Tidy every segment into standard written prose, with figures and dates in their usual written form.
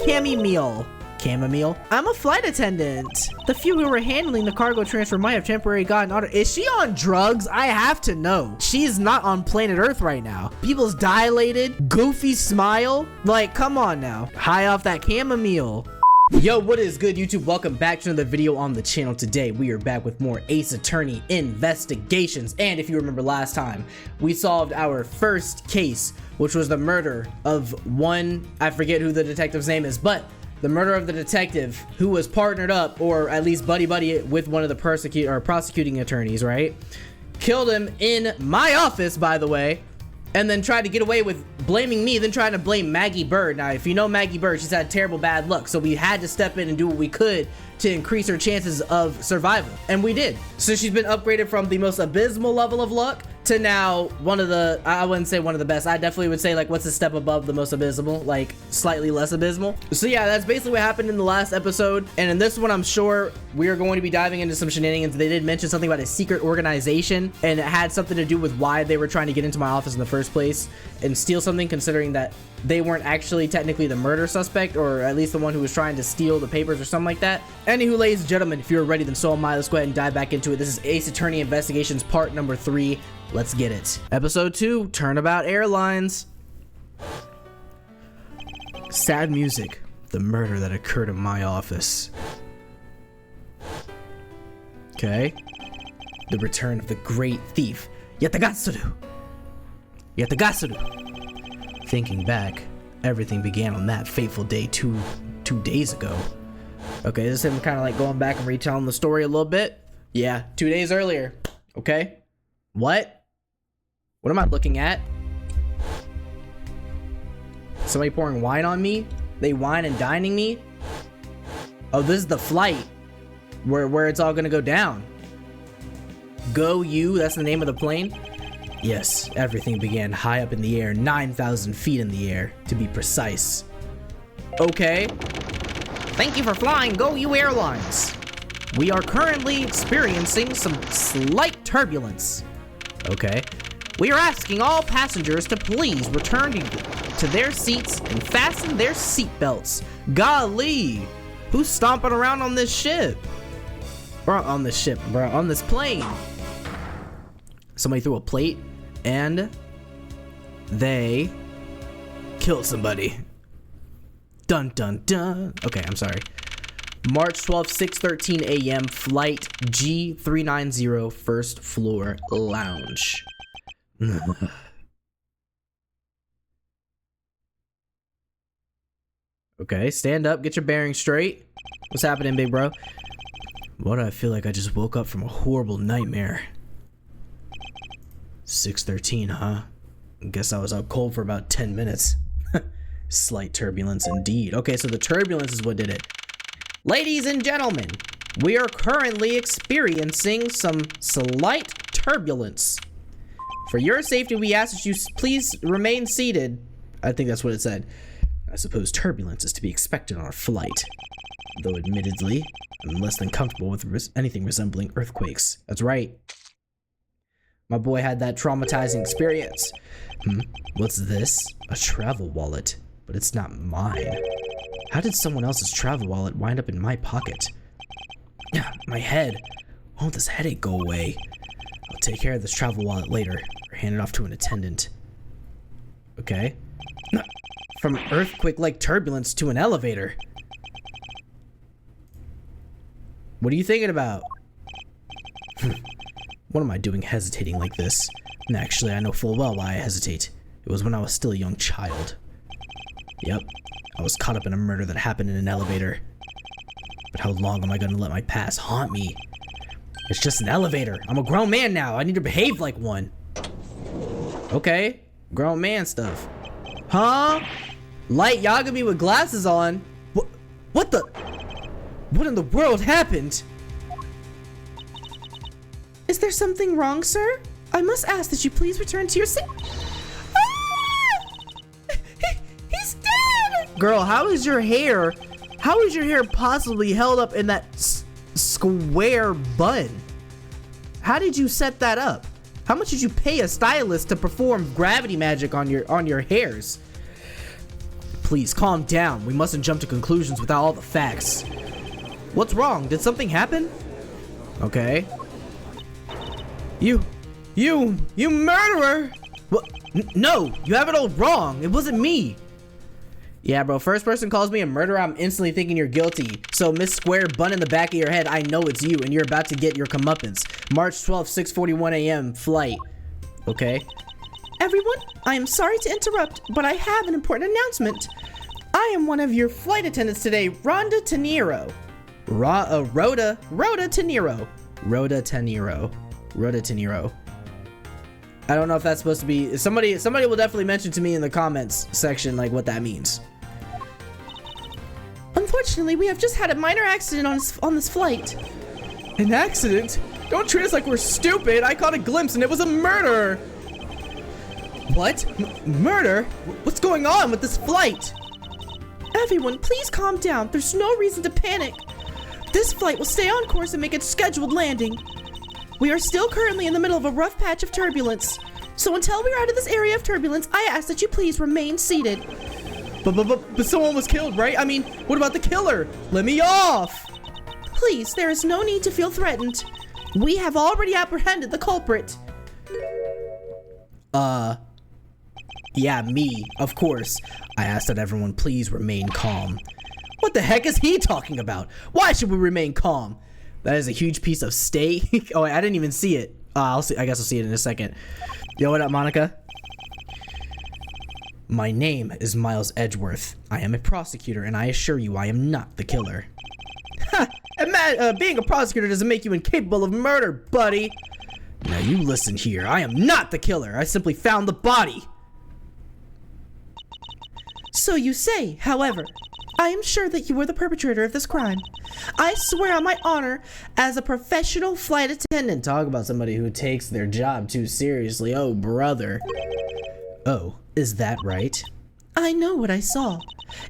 Chamomile. Chamomile? I'm a flight attendant. The few who were handling the cargo transfer might have temporarily gotten auto. Is she on drugs? I have to know. She's not on planet Earth right now. People's dilated, goofy smile. Like, come on now. High off that chamomile. Yo, what is good, YouTube? Welcome back to another video on the channel. Today, we are back with more Ace Attorney investigations. And if you remember last time, we solved our first case, which was the murder of one, I forget who the detective's name is, but the murder of the detective who was partnered up, or at least buddy with one of the prosecuting attorneys, right? Killed him in my office, by the way, and then tried to get away with blaming me, then trying to blame Maggie Bird. Now, if you know Maggie Bird, she's had terrible bad luck, so we had to step in and do what we could to increase her chances of survival, and we did. So she's been upgraded from the most abysmal level of luck to now one of the, I wouldn't say one of the best, I definitely would say like what's a step above the most abysmal, like slightly less abysmal. So yeah, that's basically what happened in the last episode, and in this one I'm sure we are going to be diving into some shenanigans. They did mention something about a secret organization, and it had something to do with why they were trying to get into my office in the first place and steal something, considering that they weren't actually technically the murder suspect, or at least the one who was trying to steal the papers or something like that. Anywho, ladies and gentlemen, if you're ready, then so am I. Let's go ahead and dive back into it. This is Ace Attorney Investigations part number 3. Let's get it. Episode 2, Turnabout Airlines. Sad music. The murder that occurred in my office. Okay. The return of the great thief, Yatagatsuru. Thinking back, everything began on that fateful day two days ago. Okay, this is him kind of like going back and retelling the story a little bit. Yeah, 2 days earlier. Okay. What am I looking at? Somebody pouring wine on me? They wine and dining me? Oh, this is the flight where it's all gonna go down. Go you, that's the name of the plane? Yes, everything began high up in the air, 9,000 feet in the air, to be precise. Okay. Thank you for flying Go You Airlines. We are currently experiencing some slight turbulence. Okay. We are asking all passengers to please return to their seats and fasten their seatbelts. Golly, who's stomping around on this ship? Or on this ship, bro, on this plane. Somebody threw a plate and they killed somebody. Dun dun dun. Okay, I'm sorry. March 12th, 6:13 a.m. Flight G390, first floor lounge. Okay, stand up, get your bearings straight. What's happening, big bro? Why do I feel like I just woke up from a horrible nightmare? 6:13, huh? Guess I was out cold for about 10 minutes. Slight turbulence indeed. Okay, so the turbulence is what did it. Ladies and gentlemen, we are currently experiencing some slight turbulence. For your safety, we ask that you please remain seated. I think that's what it said. I suppose turbulence is to be expected on our flight. Though admittedly, I'm less than comfortable with anything resembling earthquakes. That's right. My boy had that traumatizing experience. What's this? A travel wallet. But it's not mine. How did someone else's travel wallet wind up in my pocket? My head. Won't this headache go away? I'll take care of this travel wallet later, or hand it off to an attendant. Okay. From earthquake-like turbulence to an elevator. What are you thinking about? What am I doing hesitating like this? And actually, I know full well why I hesitate. It was when I was still a young child. Yep, I was caught up in a murder that happened in an elevator. But how long am I gonna let my past haunt me? It's just an elevator. I'm a grown man now. I need to behave like one. Okay, grown man stuff. Huh? Light Yagami with glasses on? What the? What in the world happened? Is there something wrong, sir? I must ask that you please return to your seat. He's dead! Girl, how is your hair possibly held up in that square bun? How did you set that up? How much did you pay a stylist to perform gravity magic on your hairs? please, calm down. We mustn't jump to conclusions without all the facts. What's wrong? Did something happen? Okay. You murderer! What? No, you have it all wrong. It wasn't me. Yeah, bro, first person calls me a murderer, I'm instantly thinking you're guilty. So, Miss Square Bun in the back of your head, I know it's you, and you're about to get your comeuppance. March 12th, 6:41 a.m. flight. Okay. Everyone, I am sorry to interrupt, but I have an important announcement. I am one of your flight attendants today, Rhonda Teniro. Rhoda Teniro. Rhoda Teniro. I don't know if that's supposed to be... Somebody will definitely mention to me in the comments section, like, what that means. Unfortunately, we have just had a minor accident on this flight. An accident? Don't treat us like we're stupid. I caught a glimpse and it was a murder. What? Murder? What's going on with this flight? Everyone, please calm down. There's no reason to panic. This flight will stay on course and make its scheduled landing. We are still currently in the middle of a rough patch of turbulence. So until we are out of this area of turbulence, I ask that you please remain seated. But someone was killed, right? I mean, what about the killer? Let me off! Please, there is no need to feel threatened. We have already apprehended the culprit. Yeah, me, of course. I ask that everyone please remain calm. What the heck is he talking about? Why should we remain calm? That is a huge piece of steak. Oh, I didn't even see it. I guess I'll see it in a second. Yo, what up, Monica? My name is Miles Edgeworth. I am a prosecutor, and I assure you I am not the killer. Ha! Being a prosecutor doesn't make you incapable of murder, buddy. Now you listen here. I am not the killer. I simply found the body. So you say, however. I am sure that you were the perpetrator of this crime. I swear on my honor as a professional flight attendant. Talk about somebody who takes their job too seriously. Oh, brother. Oh, is that right? I know what I saw.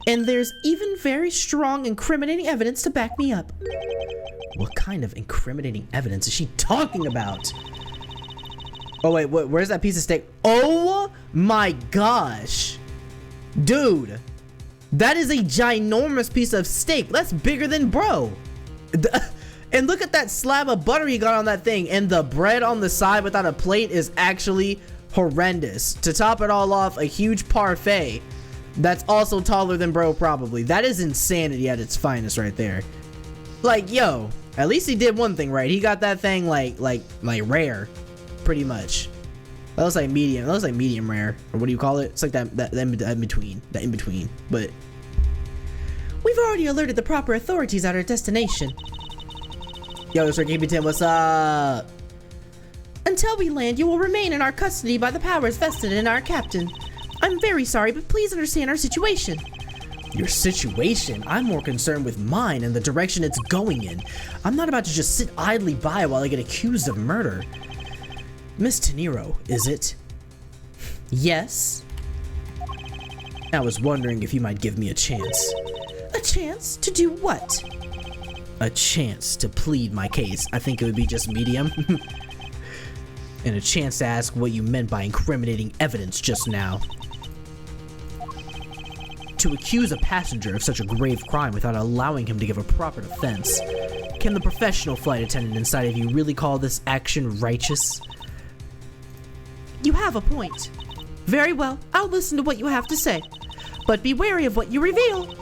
And there's even very strong incriminating evidence to back me up. What kind of incriminating evidence is she talking about? Oh, wait, where's that piece of steak? Oh my gosh. Dude. That is a ginormous piece of steak. That's bigger than bro. And look at that slab of butter he got on that thing. And the bread on the side without a plate is actually horrendous. To top it all off, a huge parfait that's also taller than bro probably. That is insanity at its finest right there. Like, yo, at least he did one thing right. He got that thing like rare, pretty much. That looks like medium. That looks like medium rare, or what do you call it? It's like that in between. But we've already alerted the proper authorities at our destination. Yo, Sir KP10, what's up? Until we land, you will remain in our custody by the powers vested in our captain. I'm very sorry, but please understand our situation. Your situation? I'm more concerned with mine and the direction it's going in. I'm not about to just sit idly by while I get accused of murder. Miss Teniro, is it? Yes. I was wondering if you might give me a chance. A chance? To do what? A chance to plead my case. I think it would be just medium. And a chance to ask what you meant by incriminating evidence just now. To accuse a passenger of such a grave crime without allowing him to give a proper defense. Can the professional flight attendant inside of you really call this action righteous? You have a point. Very well, I'll listen to what you have to say. But be wary of what you reveal.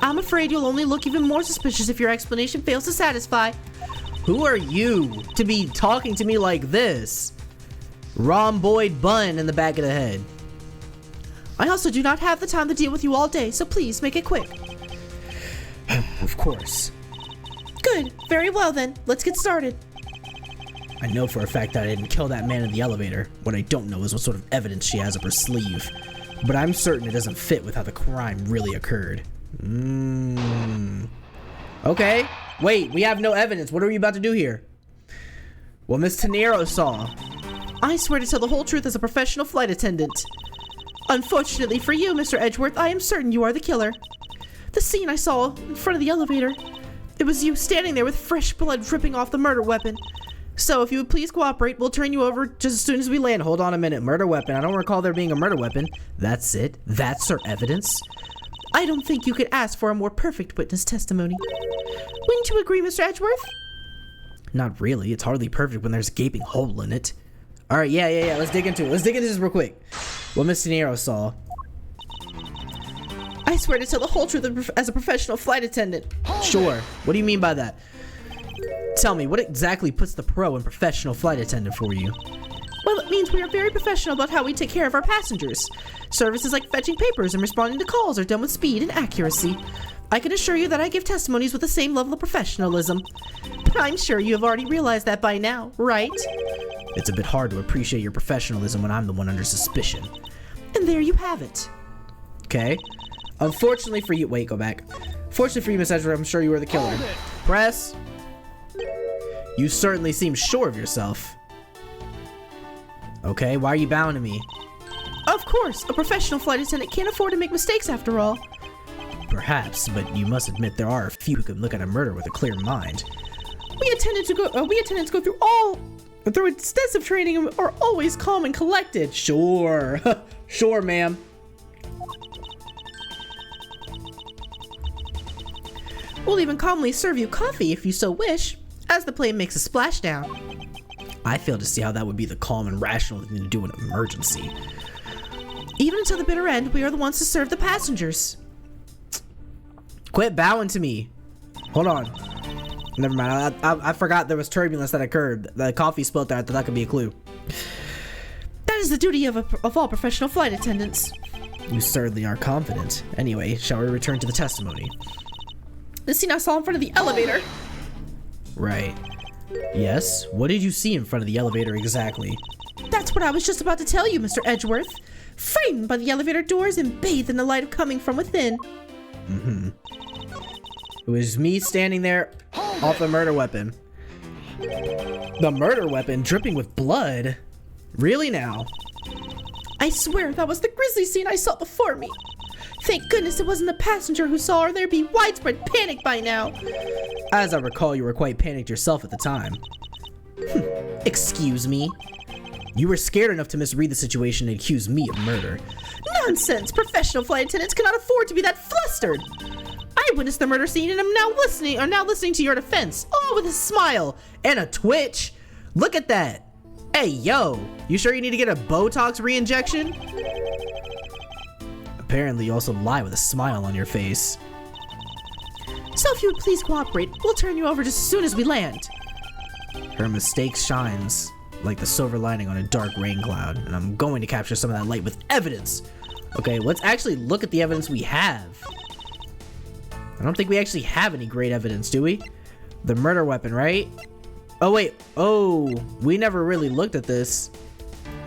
I'm afraid you'll only look even more suspicious if your explanation fails to satisfy. Who are you to be talking to me like this? Rhomboid bun in the back of the head. I also do not have the time to deal with you all day, so please make it quick. Of course. Good. Very well then. Let's get started. I know for a fact that I didn't kill that man in the elevator. What I don't know is what sort of evidence she has up her sleeve. But I'm certain it doesn't fit with how the crime really occurred. Okay. Wait, we have no evidence. What are we about to do here? Well, Miss Teniro saw. I swear to tell the whole truth as a professional flight attendant. Unfortunately for you, Mr. Edgeworth, I am certain you are the killer. The scene I saw in front of the elevator, it was you standing there with fresh blood dripping off the murder weapon. So if you would please cooperate, we'll turn you over just as soon as we land. Hold on a minute. Murder weapon. I don't recall there being a murder weapon. That's it? That's her evidence? I don't think you could ask for a more perfect witness testimony. Wouldn't you agree, Mr. Edgeworth? Not really. It's hardly perfect when there's a gaping hole in it. All right, yeah. Let's dig into it. Let's dig into this real quick. What Miss Nero saw. I swear to tell the whole truth as a professional flight attendant. Sure. What do you mean by that? Tell me, what exactly puts the pro and professional flight attendant for you? Well, it means we are very professional about how we take care of our passengers. Services like fetching papers and responding to calls are done with speed and accuracy. I can assure you that I give testimonies with the same level of professionalism. But I'm sure you have already realized that by now, right? It's a bit hard to appreciate your professionalism when I'm the one under suspicion. And there you have it. Okay. Unfortunately for you, wait, go back. Fortunately for you, Miss Edgeworth, I'm sure you were the killer. Press. You certainly seem sure of yourself. Okay, why are you bowing to me? Of course, a professional flight attendant can't afford to make mistakes after all. Perhaps, but you must admit there are a few who can look at a murder with a clear mind. We attendants go through extensive training and are always calm and collected. Sure. Sure, ma'am. We'll even calmly serve you coffee if you so wish, as the plane makes a splashdown. I fail to see how that would be the calm and rational thing to do in an emergency. Even until the bitter end, we are the ones to serve the passengers. Quit bowing to me. Hold on. Never mind. I forgot there was turbulence that occurred. The coffee spilled there. I thought that could be a clue. That is the duty of all professional flight attendants. You certainly are confident. Anyway, shall we return to the testimony? The scene I saw in front of the elevator. Right. Yes? What did you see in front of the elevator exactly? That's what I was just about to tell you, Mr. Edgeworth. Framed by the elevator doors and bathed in the light coming from within. Mm-hmm. It was me standing there off the murder weapon. The murder weapon dripping with blood? Really now? I swear that was the grisly scene I saw before me. Thank goodness it wasn't the passenger who saw, or there'd be widespread panic by now. As I recall, you were quite panicked yourself at the time. Excuse me? You were scared enough to misread the situation and accuse me of murder. Nonsense! Professional flight attendants cannot afford to be that flustered. I witnessed the murder scene and am now listening to your defense, all with a smile and a twitch. Look at that. Hey, yo, you sure you need to get a Botox re-injection? Apparently, you also lie with a smile on your face. So if you would please cooperate, we'll turn you over just as soon as we land. Her mistake shines like the silver lining on a dark rain cloud, and I'm going to capture some of that light with evidence. Okay, let's actually look at the evidence we have. I don't think we actually have any great evidence, do we? The murder weapon, right? Oh, wait. Oh, we never really looked at this.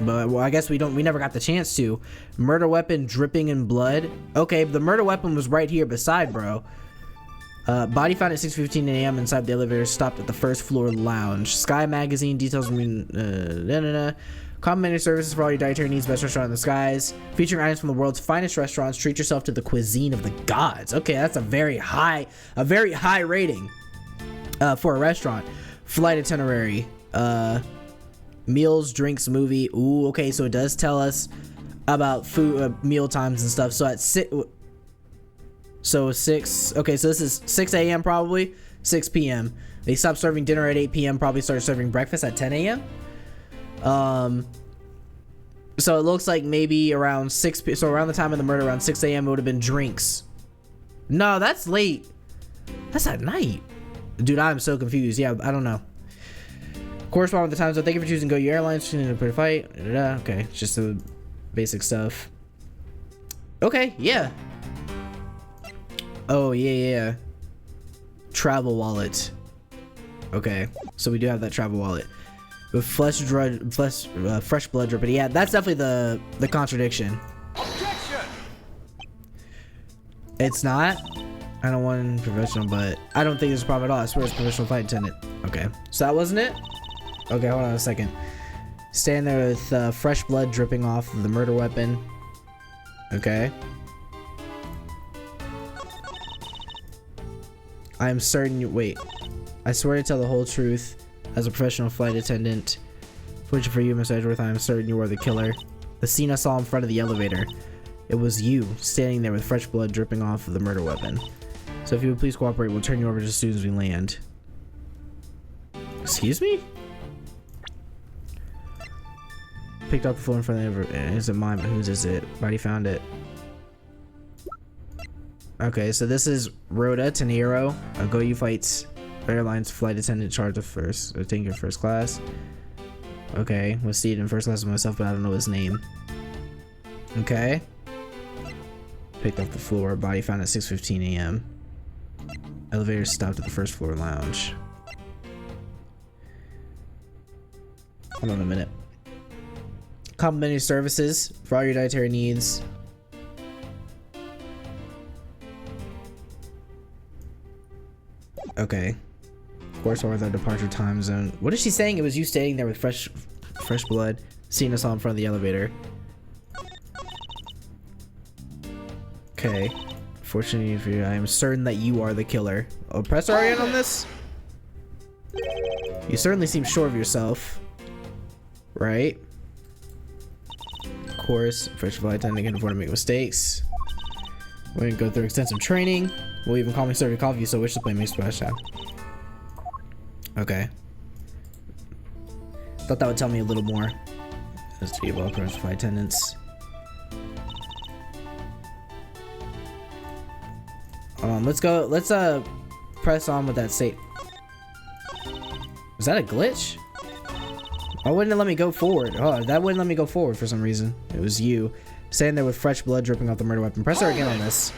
But, well, I guess we never got the chance to. Murder weapon dripping in blood. Okay, the murder weapon was right here beside, bro. Body found at 6:15 a.m. inside the elevator, stopped at the first floor lounge. Sky magazine details complimentary services for all your dietary needs, best restaurant in the skies, featuring items from the world's finest restaurants. Treat yourself to the cuisine of the gods. Okay, that's a very high rating for a restaurant. Flight itinerary, meals, drinks, movie. Ooh, okay, so it does tell us about food, meal times and stuff. So at 6, okay, so this is 6 a.m. probably, 6 p.m. They stopped serving dinner at 8 p.m. Probably started serving breakfast at 10 a.m. So it looks like maybe around 6 p.m. So around the time of the murder, around 6 a.m. it would have been drinks. No, that's late. That's at night. Dude, I'm so confused. Yeah, I don't know. Correspond with the time zone. Thank you for choosing Go Your Airlines. To put a fight. Okay, it's just the basic stuff. Okay, yeah. Oh, yeah. Travel wallet. Okay, so we do have that travel wallet. With fresh blood dripping. Yeah, that's definitely the contradiction. Objection! It's not. I don't want professional, but I don't think there's a problem at all. I swear it's professional flight attendant. Okay, so that wasn't it? Okay, hold on a second. Stand there with fresh blood dripping off of the murder weapon. Okay. I am certain. Wait. I swear to tell the whole truth as a professional flight attendant. Fortunately for you, Miss Edgeworth, I am certain you are the killer. The scene I saw in front of the elevator. It was you, standing there with fresh blood dripping off of the murder weapon. So if you would please cooperate, we'll turn you over as soon as we land. Excuse me? Picked up the phone in front of the... Is it mine? But whose is it? Already found it. Okay, so this is Rhoda Tenero. Go you fights airlines flight attendant charge of first. Taking your first class. Okay, was seated in first class with myself, but I don't know his name. Okay. Picked up the floor. Body found at 6:15 a.m. Elevator stopped at the first floor lounge. Hold on a minute. Complimentary services for all your dietary needs. Okay. Of course, over the departure time zone. What is she saying? It was you standing there with fresh blood, seeing us all in front of the elevator. Okay. Fortunately for you, I am certain that you are the killer. Oh, press RN on this? You certainly seem sure of yourself. Right? Of course, fresh flight attendant can afford to make mistakes. We're gonna go through extensive training. We'll even call me serve your coffee, so wish to play me splash time. Okay. Thought that would tell me a little more. As to be well fresh flight attendants. Let's go. Let's press on with that state. Was that a glitch? Why wouldn't it let me go forward? Oh, that wouldn't let me go forward for some reason. It was you. Standing there with fresh blood dripping off the murder weapon. Press R again on this.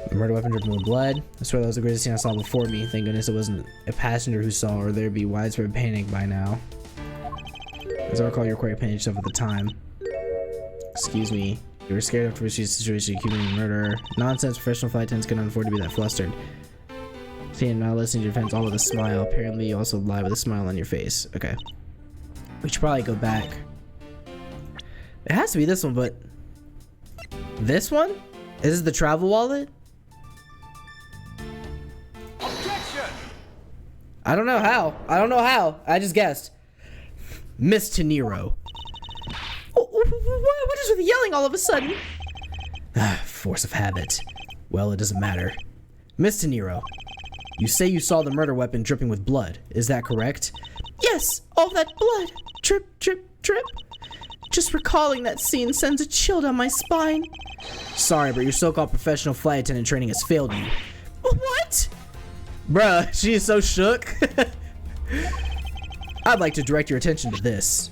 The murder weapon dripping with blood. I swear that was the greatest thing I saw before me. Thank goodness it wasn't a passenger who saw, or there'd be widespread panic by now. As I recall, you were quite panicked yourself at the time. Excuse me. You were scared after this situation, accusing murder. Nonsense. Professional flight attendants cannot afford to be that flustered. Seeing now listening to your defense all with a smile. Apparently, you also lie with a smile on your face. Okay. We should probably go back. It has to be this one, but this one? Is this the travel wallet? Objection! I don't know how. I don't know how. I just guessed. Miss Tenero. What is with the yelling all of a sudden? Force of habit. Well, it doesn't matter. Miss Tenero, you say you saw the murder weapon dripping with blood. Is that correct? Yes, all that blood. Drip, drip, drip. Just recalling that scene sends a chill down my spine. Sorry, but your so-called professional flight attendant training has failed you. What? Bruh, she is so shook. I'd like to direct your attention to this.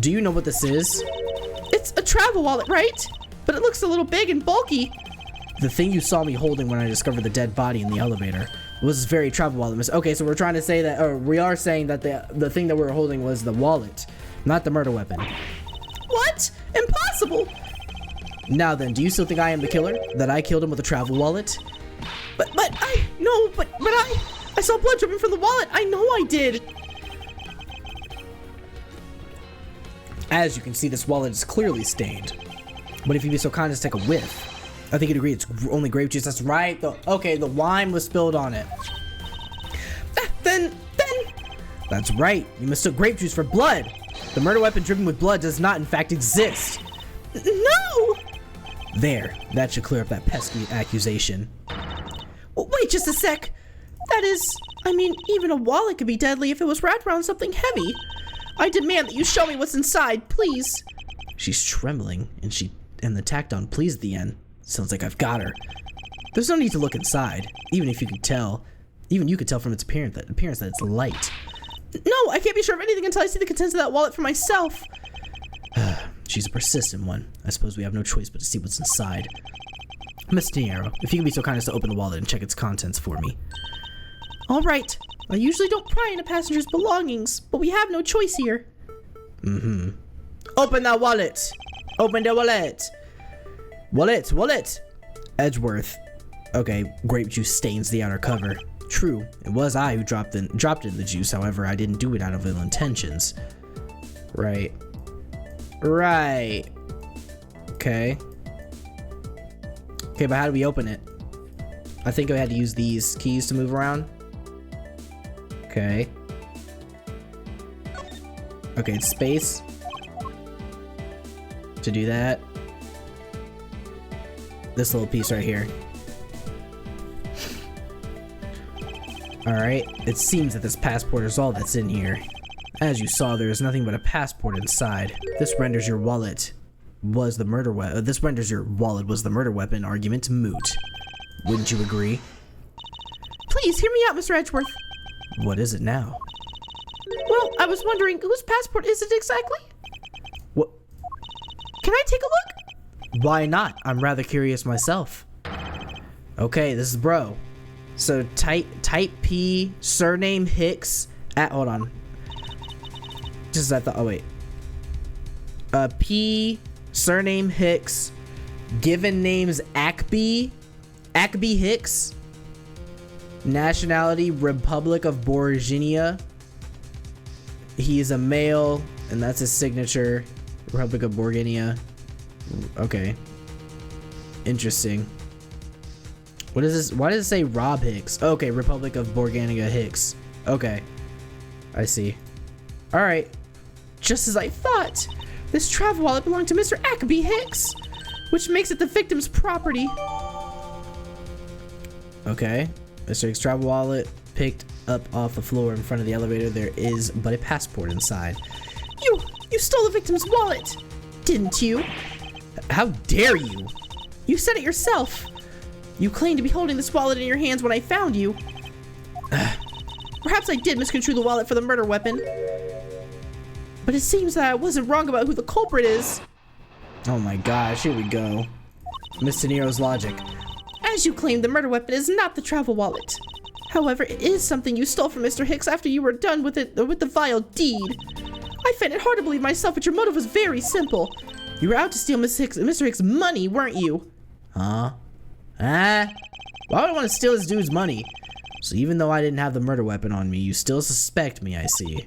Do you know what this is? It's a travel wallet, right? But it looks a little big and bulky. The thing you saw me holding when I discovered the dead body in the elevator was this very travel wallet. Okay, so we're trying to say that, or we are saying that the thing that we were holding was the wallet, not the murder weapon. What? Impossible! Now then, do you still think I am the killer? That I killed him with a travel wallet? But I saw blood dripping from the wallet. I know I did. As you can see, this wallet is clearly stained. But if you'd be so kind as to take a whiff, I think you'd agree it's only grape juice. That's right. Okay, the wine was spilled on it. Then. That's right. You mistook grape juice for blood. The murder weapon dripping with blood does not, in fact, exist. No! There. That should clear up that pesky accusation. Wait just a sec. That is, even a wallet could be deadly if it was wrapped around something heavy. I demand that you show me what's inside, please. She's trembling, and the tacked on please at the end. Sounds like I've got her. There's no need to look inside, even if you could tell. Even you could tell from its appearance that it's light. No, I can't be sure of anything until I see the contents of that wallet for myself. She's a persistent one. I suppose we have no choice but to see what's inside. Miss Tenero, if you can be so kind as to open the wallet and check its contents for me. All right. I usually don't pry into passengers' belongings, but we have no choice here. Open that wallet! Open the wallet! Wallet! Edgeworth. Okay, grape juice stains the outer cover. True, it was I who dropped in the juice, however, I didn't do it out of ill intentions. Right. Okay. Okay, but how do we open it? I think I had to use these keys to move around. Okay. Okay, it's space to do that. this little piece right here. Alright, it seems that this passport is all that's in here. As you saw, there is nothing but a passport inside. This renders your wallet was the murder weapon argument moot. Wouldn't you agree? Please, hear me out, Mr. Edgeworth. What is it now? Well, I was wondering, whose passport is it exactly? What? Can I take a look? Why not? I'm rather curious myself. Okay, this is bro. So type P, surname Hicks, hold on. Just as I thought, oh wait. P, surname Hicks, given names Ackby Hicks, nationality Republic of Borginia. He is a male, and that's his signature, Republic of Borginia. Okay. Interesting. What is this? Why does it say Rob Hicks? Okay, Republic of Borginia Hicks. Okay. I see. Alright. Just as I thought. This travel wallet belonged to Mr. Ackby Hicks, which makes it the victim's property. Okay. Mr. Hicks' travel wallet picked up off the floor in front of the elevator. There is but a passport inside. You stole the victim's wallet, didn't you? How dare you? You said it yourself. You claimed to be holding this wallet in your hands when I found you. Perhaps I did misconstrue the wallet for the murder weapon. But it seems that I wasn't wrong about who the culprit is. Oh my gosh, here we go. Mr. Nero's logic. As you claimed, the murder weapon is not the travel wallet. However, it is something you stole from Mr. Hicks after you were done with the vile deed. I find it hard to believe myself, but your motive was very simple. You were out to steal Mr. Hicks' money, weren't you? Huh? Why would I want to steal this dude's money? So even though I didn't have the murder weapon on me, you still suspect me, I see.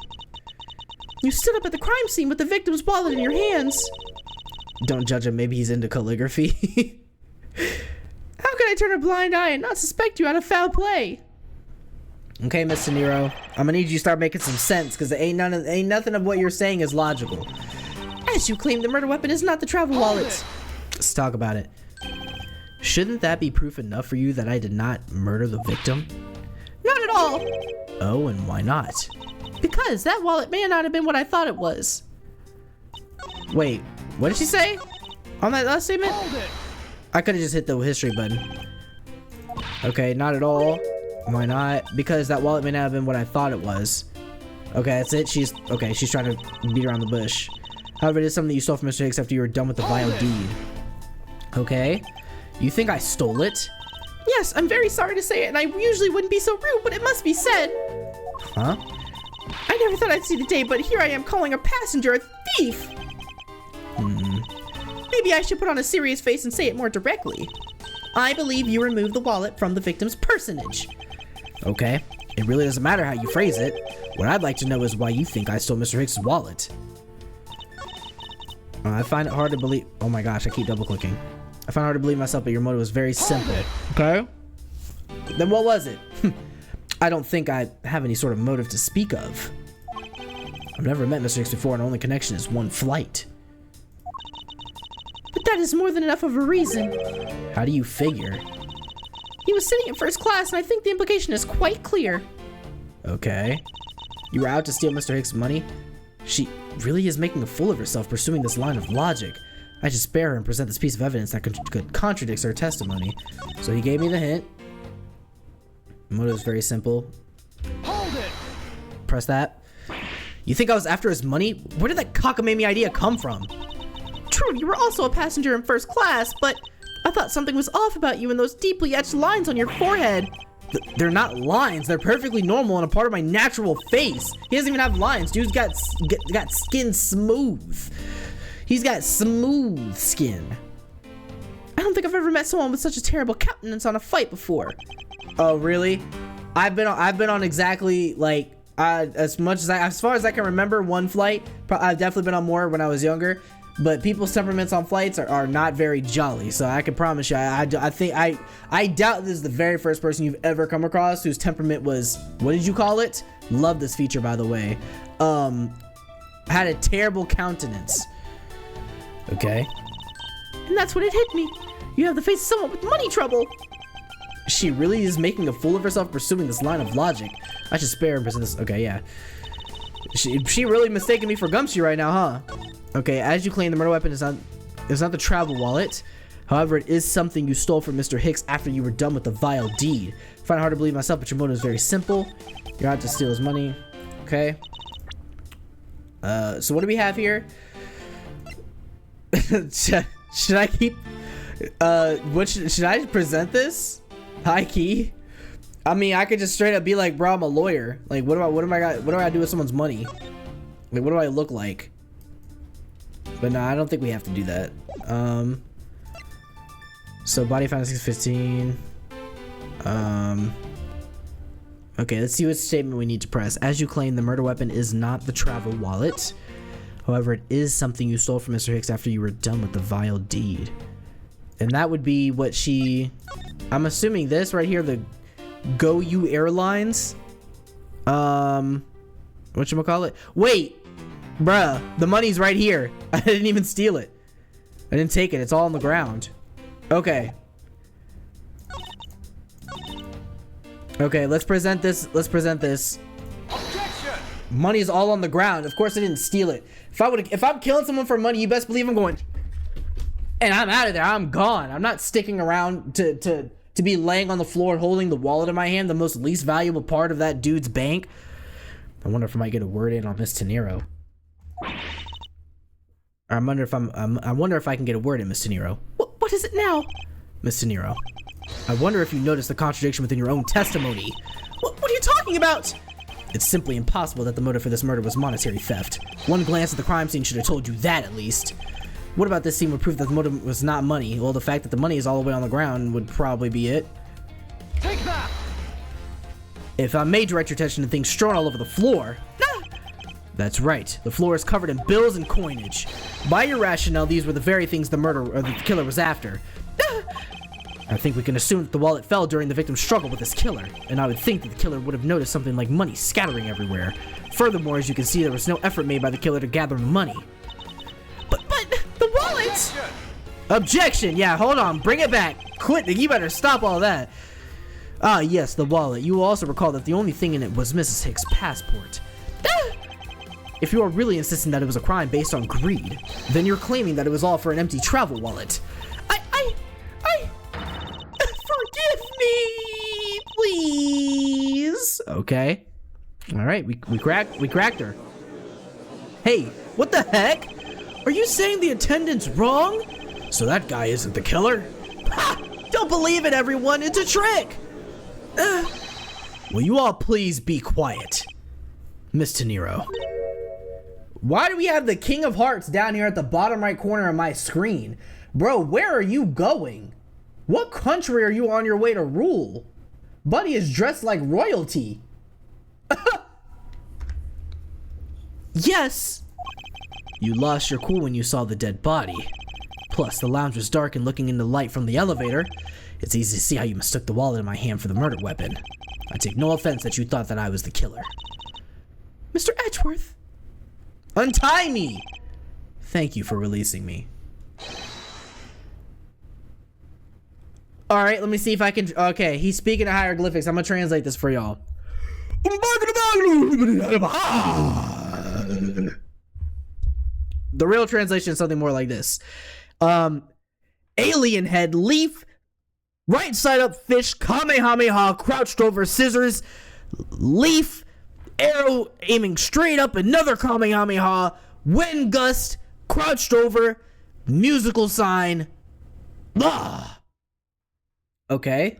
You stood up at the crime scene with the victim's wallet in your hands. Don't judge him, maybe he's into calligraphy. How could I turn a blind eye and not suspect you out of foul play? Okay, Mr. Nero, I'm gonna need you to start making some sense, because ain't nothing of what you're saying is logical. As you claim, the murder weapon is not the travel wallet. Let's talk about it. Shouldn't that be proof enough for you that I did not murder the victim? Not at all. Oh, and why not? Because that wallet may not have been what I thought it was. Wait, what did she say? On that last statement? I could have just hit the history button. Okay, not at all. Why not? Because that wallet may not have been what I thought it was. Okay, that's it. She's trying to beat around the bush. However, it is something that you stole from Mr. Hicks after you were done with the vile deed. Okay. You think I stole it? Yes, I'm very sorry to say it, and I usually wouldn't be so rude, but it must be said. Huh? I never thought I'd see the day, but here I am calling a passenger a thief. Maybe I should put on a serious face and say it more directly. I believe you removed the wallet from the victim's personage. Okay. It really doesn't matter how you phrase it. What I'd like to know is why you think I stole Mr. Hicks' wallet. I find it hard to believe. Oh my gosh, I keep double clicking. I find it hard to believe myself, but your motive was very simple. Okay. Then what was it? I don't think I have any sort of motive to speak of. I've never met Mr. Hicks before, and our only connection is one flight. But that is more than enough of a reason. How do you figure? He was sitting in first class, and I think the implication is quite clear. Okay. You were out to steal Mr. Hicks' money? She really is making a fool of herself pursuing this line of logic. I should spare her and present this piece of evidence that contradicts her testimony. So he gave me the hint. The motive is very simple. Hold it! Press that. You think I was after his money? Where did that cockamamie idea come from? True, you were also a passenger in first class, but I thought something was off about you and those deeply etched lines on your forehead. They're not lines. They're perfectly normal and a part of my natural face. He doesn't even have lines. Dude's got skin smooth. He's got smooth skin. I don't think I've ever met someone with such a terrible countenance on a fight before. Oh, really? I've been on exactly like as far as I can remember, one flight. I've definitely been on more when I was younger. But people's temperaments on flights are not very jolly. So I can promise you, I doubt this is the very first person you've ever come across whose temperament was, what did you call it? Love this feature, by the way. Had a terrible countenance. Okay. And that's when it hit me. You have the face of someone with money trouble. She really is making a fool of herself pursuing this line of logic. I should spare her and this. Okay, yeah. She really mistaken me for Gumshoe right now, huh? Okay, as you claim, the murder weapon is not the travel wallet. However, it is something you stole from Mr. Hicks after you were done with the vile deed. I find it hard to believe myself, but your motive is very simple. You're out to steal his money. Okay. So what do we have here? Should I keep... should I present this? High key? I mean, I could just straight up be like, bro, I'm a lawyer. Like, what do I do with someone's money? Like, what do I look like? But no, I don't think we have to do that. So body found 615. Okay, let's see what statement we need to press. As you claim, the murder weapon is not the travel wallet. However, it is something you stole from Mr. Hicks after you were done with the vile deed. And that would be what she... I'm assuming this right here, the Go You Airlines. Whatchamacallit? Wait! Bruh, the money's right here. I didn't even steal it. I didn't take it. It's all on the ground. Okay. Okay, let's present this. Let's present this. Objection! Money is all on the ground. Of course I didn't steal it. If I'm killing someone for money, you best believe I'm going... And I'm out of there. I'm gone. I'm not sticking around to be laying on the floor holding the wallet in my hand, the most least valuable part of that dude's bank. I wonder if I might get a word in on Miss Tenero. I wonder if I can get a word in, Miss Tenero. What is it now? Miss Tenero, I wonder if you noticed the contradiction within your own testimony. What are you talking about? It's simply impossible that the motive for this murder was monetary theft. One glance at the crime scene should have told you that, at least. What about this scene would prove that the motive was not money? Well, the fact that the money is all the way on the ground would probably be it. Take that! If I may direct your attention to things strewn all over the floor. That's right. The floor is covered in bills and coinage. By your rationale, these were the very things the killer was after. I think we can assume that the wallet fell during the victim's struggle with this killer, and I would think that the killer would have noticed something like money scattering everywhere. Furthermore, as you can see, there was no effort made by the killer to gather the money. But the wallet! Objection! Yeah, hold on. Bring it back. Quit. You better stop all that. Ah, yes, the wallet. You will also recall that the only thing in it was Mrs. Hicks' passport. If you are really insisting that it was a crime based on greed, then you're claiming that it was all for an empty travel wallet. Forgive me, please. Okay. All right, we cracked her. Hey, what the heck? Are you saying the attendant's wrong? So that guy isn't the killer? Ha! Don't believe it, everyone. It's a trick. Will you all please be quiet? Miss Tenero. Why do we have the King of Hearts down here at the bottom right corner of my screen? Bro, where are you going? What country are you on your way to rule? Buddy is dressed like royalty. Yes. You lost your cool when you saw the dead body. Plus, the lounge was dark and looking into light from the elevator. It's easy to see how you mistook the wallet in my hand for the murder weapon. I take no offense that you thought that I was the killer. Mr. Edgeworth. Untie me! Thank you for releasing me. Alright, let me see if I can... Okay, he's speaking in hieroglyphics. I'm gonna translate this for y'all. The real translation is something more like this. Alien head, leaf, right side up fish, kamehameha, crouched over scissors, leaf, arrow aiming straight up, another kamehameha, wind gust, crouched over, musical sign. Ah. Okay.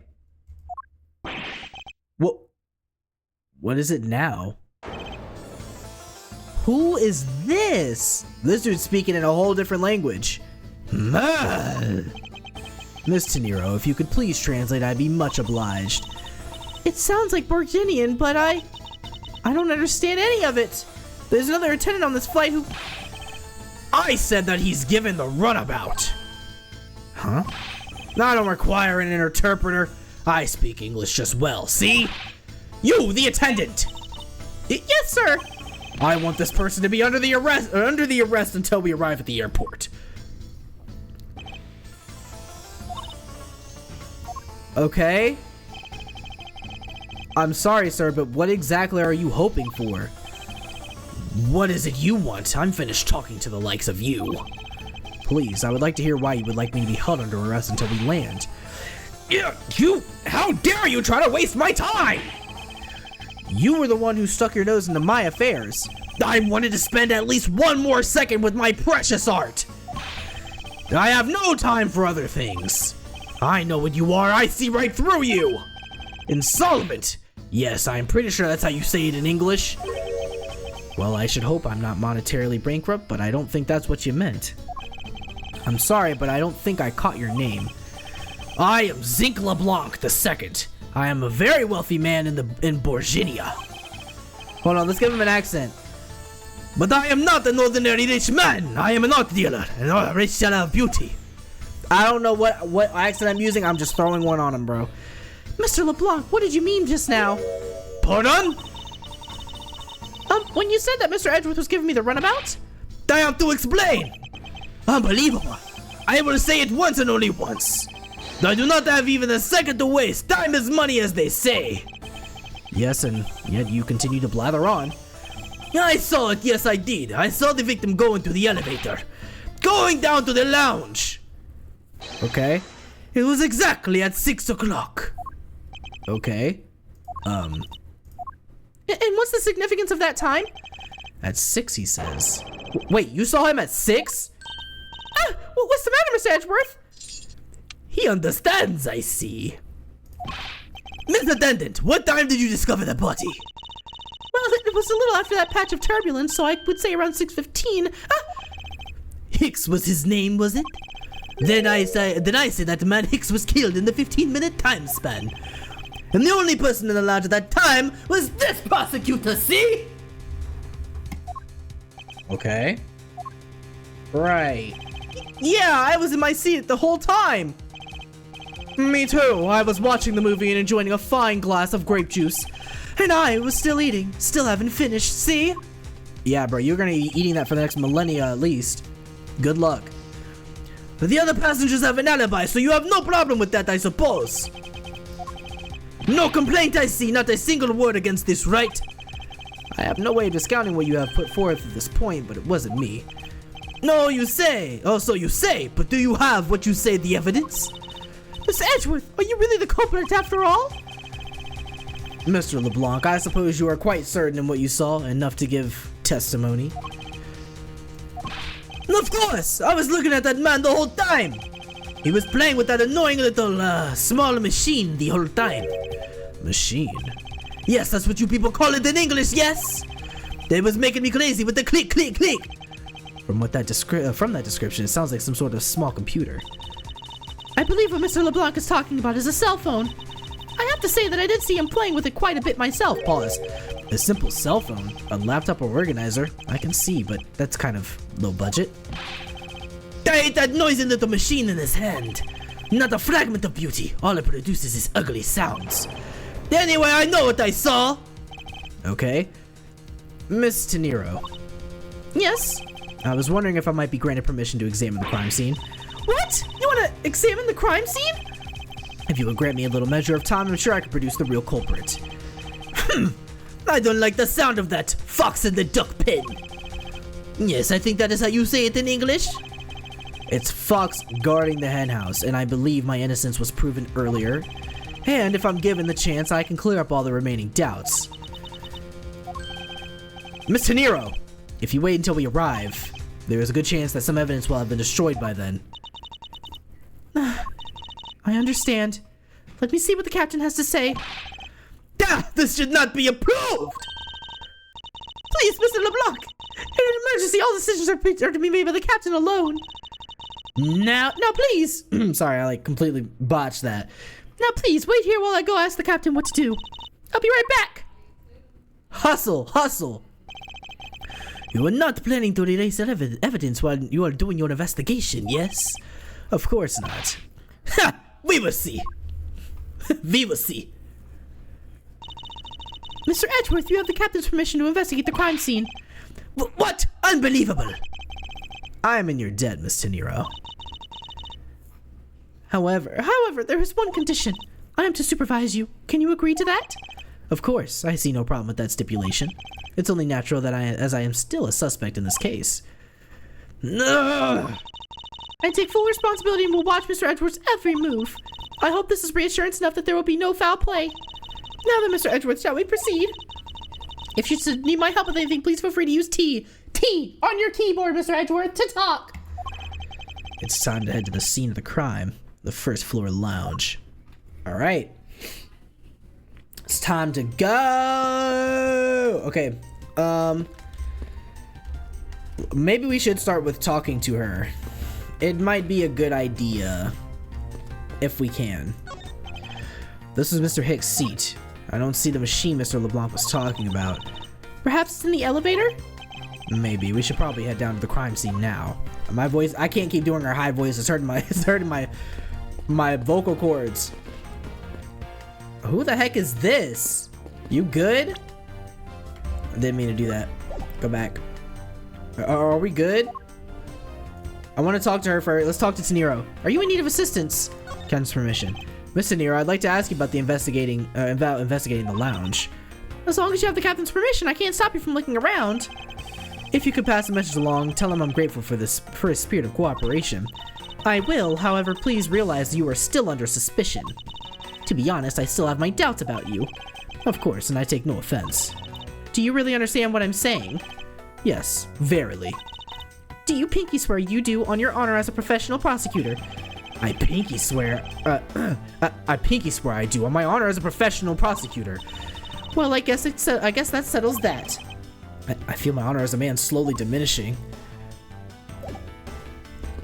What is it now? Who is this? This dude's speaking in a whole different language. Miss Tenero, if you could please translate, I'd be much obliged. It sounds like Borginian, but I don't understand any of it. There's another attendant on this flight who... I said that he's given the runabout. Huh? I don't require an interpreter. I speak English just well, see? You, the attendant! Yes, sir! I want this person to be under the arrest until we arrive at the airport. Okay. I'm sorry, sir, but what exactly are you hoping for? What is it you want? I'm finished talking to the likes of you. Please, I would like to hear why you would like me to be held under arrest until we land. Yeah, how dare you try to waste my time? You were the one who stuck your nose into my affairs. I wanted to spend at least one more second with my precious art. I have no time for other things. I know what you are. I see right through you. Insolvent. Yes, I'm pretty sure that's how you say it in English. Well, I should hope I'm not monetarily bankrupt, but I don't think that's what you meant. I'm sorry, but I don't think I caught your name. I am Zinc LeBlanc II. I am a very wealthy man in Borginia. Hold on, let's give him an accent. But I am not an ordinary rich man. I am an art dealer, and a rich seller of beauty. I don't know what accent I'm using. I'm just throwing one on him, bro. Mr. LeBlanc, what did you mean just now? Pardon? When you said that Mr. Edgeworth was giving me the runabout? I have to explain. Unbelievable. I will say it once and only once. I do not have even a second to waste. Time is money, as they say. Yes, and yet you continue to blather on. I saw it, yes I did. I saw the victim go into the elevator. Going down to the lounge. Okay. It was exactly at 6 o'clock. Okay. And what's the significance of that time? At 6, he says. Wait, you saw him at 6? What's the matter, Mr. Edgeworth? He understands, I see. Miss Attendant, what time did you discover the body? Well, it was a little after that patch of turbulence, so I would say around 6:15. Hicks was his name, was it? Then I say that man Hicks was killed in the 15-minute time span. And the only person in the lounge at that time was this prosecutor, see? Okay. Right. Yeah, I was in my seat the whole time. Me too. I was watching the movie and enjoying a fine glass of grape juice. And I was still eating. Still haven't finished, see? Yeah, bro, you're gonna be eating that for the next millennia at least. Good luck. But the other passengers have an alibi, so you have no problem with that, I suppose. No complaint, I see. Not a single word against this, right? I have no way of discounting what you have put forth at this point, but it wasn't me. No, you say. Oh, so you say. But do you have what you say the evidence? Miss Edgeworth, are you really the culprit after all? Mr. LeBlanc, I suppose you are quite certain in what you saw, enough to give testimony. Of course! I was looking at that man the whole time! He was playing with that annoying little, small machine the whole time. Machine? Yes, that's what you people call it in English, yes? They was making me crazy with the click, click, click! From that description, it sounds like some sort of small computer. I believe what Mr. LeBlanc is talking about is a cell phone. I have to say that I did see him playing with it quite a bit myself. Pause. A simple cell phone, a laptop or organizer, I can see, but that's kind of low budget. I hate that noisy little machine in his hand. Not a fragment of beauty. All it produces is ugly sounds. Anyway, I know what I saw. Okay. Miss Teniro. Yes? I was wondering if I might be granted permission to examine the crime scene. What? You want to examine the crime scene? If you would grant me a little measure of time, I'm sure I could produce the real culprit. I don't like the sound of that fox in the duck pen. Yes, I think that is how you say it in English. It's fox guarding the henhouse, and I believe my innocence was proven earlier. And if I'm given the chance, I can clear up all the remaining doubts. Miss Teniro, if you wait until we arrive, there is a good chance that some evidence will have been destroyed by then. I understand. Let me see what the captain has to say. This should not be approved! Please, Mr. LeBlanc! In an emergency, all decisions are to be made by the captain alone. Now, please! Sorry, I completely botched that. Now, please, wait here while I go ask the captain what to do. I'll be right back! Hustle, hustle! You are not planning to erase evidence while you are doing your investigation, yes? Of course not. Ha! We will see. We will see. Mr. Edgeworth, you have the captain's permission to investigate the crime scene. What? Unbelievable! I am in your debt, Miss Teniro. However, there is one condition. I am to supervise you. Can you agree to that? Of course, I see no problem with that stipulation. It's only natural that as I am still a suspect in this case. I take full responsibility and will watch Mr. Edgeworth's every move. I hope this is reassurance enough that there will be no foul play. Now then, Mr. Edgeworth, shall we proceed? If you should need my help with anything, please feel free to use T on your keyboard, Mr. Edgeworth, to talk. It's time to head to the scene of the crime, the first floor lounge. All right. It's time to go. Okay. Maybe we should start with talking to her. It might be a good idea if we can. This is Mr. Hicks' seat. I don't see the machine Mr. LeBlanc was talking about. Perhaps it's in the elevator? Maybe. We should probably head down to the crime scene now. My voice, I can't keep doing our high voice. It's hurting my vocal cords. Who the heck is this? You good? I didn't mean to do that. Go back. Are we good? I want to talk to her first. Let's talk to Taniro. Are you in need of assistance? Captain's permission. Mr. Nero, I'd like to ask you about the investigating the lounge. As long as you have the captain's permission, I can't stop you from looking around. If you could pass the message along, tell him I'm grateful for his spirit of cooperation. I will, however, please realize you are still under suspicion. To be honest, I still have my doubts about you. Of course, and I take no offense. Do you really understand what I'm saying? Yes, verily. Do you pinky swear you do on your honor as a professional prosecutor? I pinky swear I do on my honor as a professional prosecutor. Well, I guess that settles that. I feel my honor as a man slowly diminishing.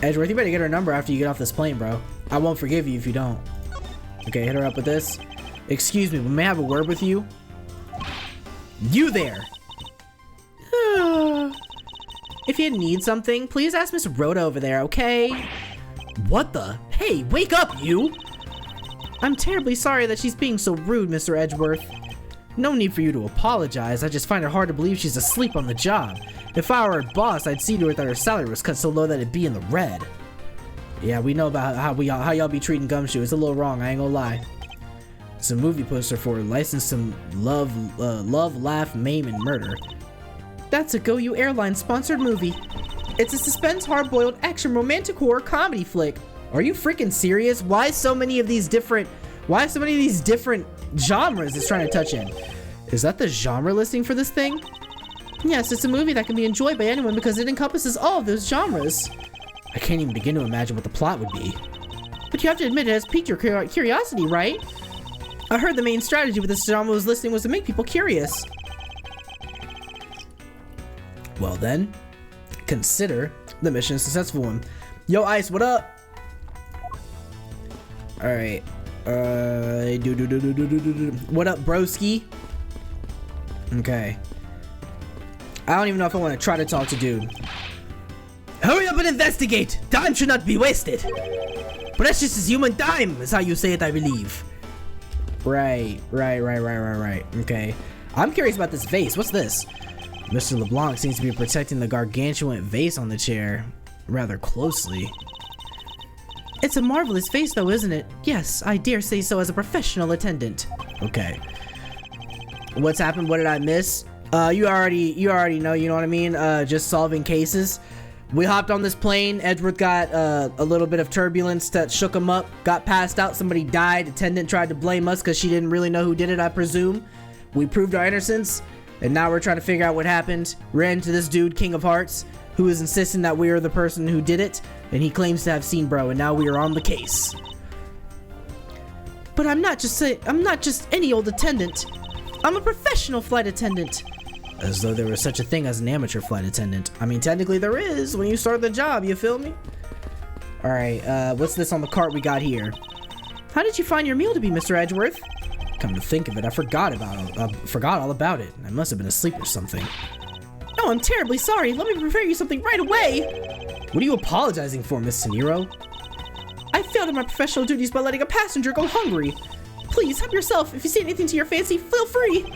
Edgeworth, you better get her number after you get off this plane, bro. I won't forgive you if you don't. Okay, hit her up with this. Excuse me, may I have a word with you? You there! If you need something, please ask Miss Rhoda over there, okay? What the? Hey, wake up, you! I'm terribly sorry that she's being so rude, Mr. Edgeworth. No need for you to apologize. I just find it hard to believe she's asleep on the job. If I were her boss, I'd see to it that her salary was cut so low that it'd be in the red. Yeah, we know about how y'all be treating Gumshoe. It's a little wrong, I ain't gonna lie. It's a movie poster for License to Love, Laugh, Maim, and Murder. That's a Go You Airlines sponsored movie. It's a suspense, hard-boiled action romantic horror comedy flick. Are you freaking serious? Why so many of these different genres it's trying to touch in? Is that the genre listing for this thing? Yes, it's a movie that can be enjoyed by anyone because it encompasses all of those genres. I can't even begin to imagine what the plot would be. But you have to admit it has piqued your curiosity, right? I heard the main strategy with this genre's listing was to make people curious. Well then, consider the mission a successful one. Yo, Ice, what up? Alright. What up, broski? Okay. I don't even know if I want to try to talk to dude. Hurry up and investigate! Time should not be wasted! Precious is human time, is how you say it, I believe. Right. Okay. I'm curious about this vase. What's this? Mr. LeBlanc seems to be protecting the gargantuan vase on the chair rather closely. It's a marvelous vase though, isn't it? Yes, I dare say so as a professional attendant. Okay. What's happened? What did I miss? You already know, you know what I mean? Just solving cases. We hopped on this plane. Edgeworth got a little bit of turbulence that shook him up. Got passed out. Somebody died. Attendant tried to blame us because she didn't really know who did it, I presume. We proved our innocence. And now we're trying to figure out what happened. Ran into this dude, King of Hearts, who is insisting that we are the person who did it. And he claims to have seen bro. And now we are on the case. But I'm not just any old attendant. I'm a professional flight attendant. As though there was such a thing as an amateur flight attendant. I mean, technically there is when you start the job, you feel me? Alright, what's this on the cart we got here? How did you find your meal to be, Mr. Edgeworth? Come to think of it, I forgot all about it. I must have been asleep or something. Oh, I'm terribly sorry. Let me prepare you something right away. What are you apologizing for, Miss Nero? I failed in my professional duties by letting a passenger go hungry. Please, help yourself. If you see anything to your fancy, feel free.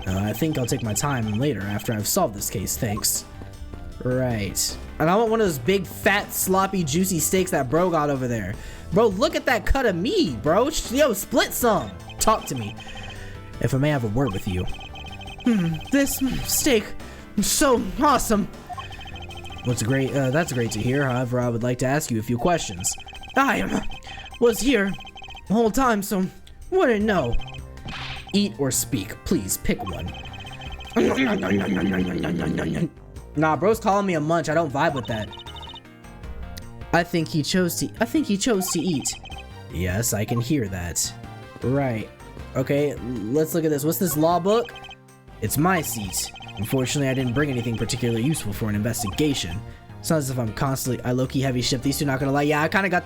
I think I'll take my time later after I've solved this case, thanks. Right. And I want one of those big, fat, sloppy, juicy steaks that bro got over there. Bro, look at that cut of me, bro. Yo, split some. Talk to me. If I may have a word with you. This steak is so awesome. That's great to hear. However, I would like to ask you a few questions. I was here the whole time, so wouldn't know. Eat or speak. Please, pick one. Nah, bro's calling me a munch. I don't vibe with that. I think he chose to eat. Yes, I can hear that. Right. Okay, let's look at this. What's this law book? It's my seat. Unfortunately, I didn't bring anything particularly useful for an investigation. It's not as if I'm constantly. I low-key heavy shift these two, not gonna lie. Yeah, I kind of got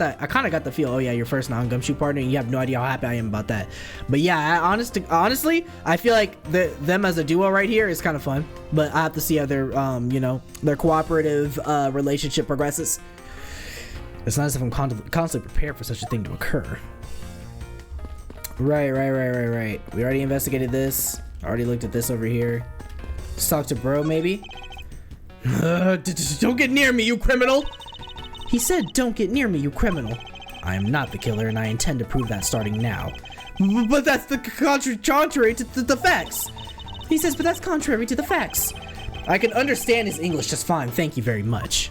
the feel. Oh yeah, your first non-gumshoe partner, and you have no idea how happy I am about that. But yeah, honestly, I feel like them as a duo right here is kind of fun. But I have to see how their their cooperative relationship progresses. It's not as if I'm constantly prepared for such a thing to occur. Right. We already investigated this. Already looked at this over here. Let's talk to bro, maybe. Don't get near me, you criminal! He said, don't get near me, you criminal. I am not the killer, and I intend to prove that starting now. But that's the contrary to the facts. He says, but that's contrary to the facts. I can understand his English just fine, thank you very much.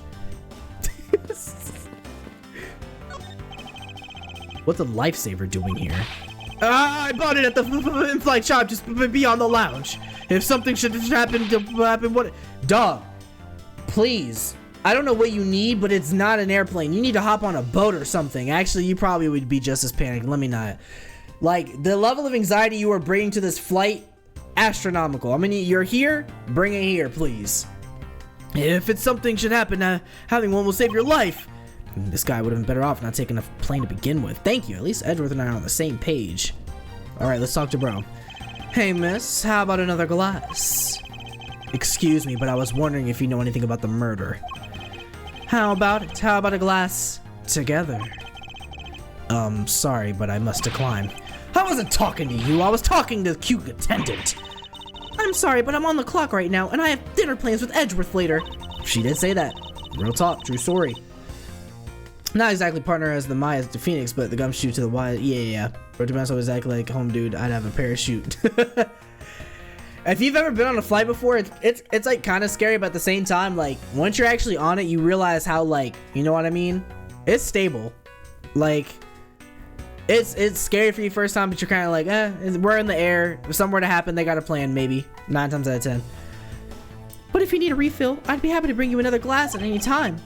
What's a lifesaver doing here? I bought it at the in-flight shop just beyond the lounge. If something should happen, what? Dog, please. I don't know what you need, but it's not an airplane. You need to hop on a boat or something. Actually, you probably would be just as panicked. Let me not. Like, the level of anxiety you are bringing to this flight, astronomical. I mean, you're here, bring it here, please. If it's something should happen, having one will save your life. This guy would have been better off not taking a plane to begin with. Thank you. At least Edgeworth and I are on the same page. All right, let's talk to bro. Hey, miss, how about another glass? Excuse me, but I was wondering if you know anything about the murder. How about it? How about a glass together? Sorry, but I must decline. I wasn't talking to you. I was talking to the cute attendant. I'm sorry, but I'm on the clock right now, and I have dinner plans with Edgeworth later. She did say that. Real talk, true story. Not exactly partner as the Maya to Phoenix, but the gumshoe to the Y. Yeah. Or to be honest, I was exactly like home dude. I'd have a parachute. If you've ever been on a flight before, it's like kind of scary, but at the same time, like once you're actually on it, you realize how, like, you know what I mean? It's stable. Like it's scary for you first time, but you're kind of like, we're in the air. If something were to happen, they got a plan, maybe 9 times out of 10. But if you need a refill, I'd be happy to bring you another glass at any time.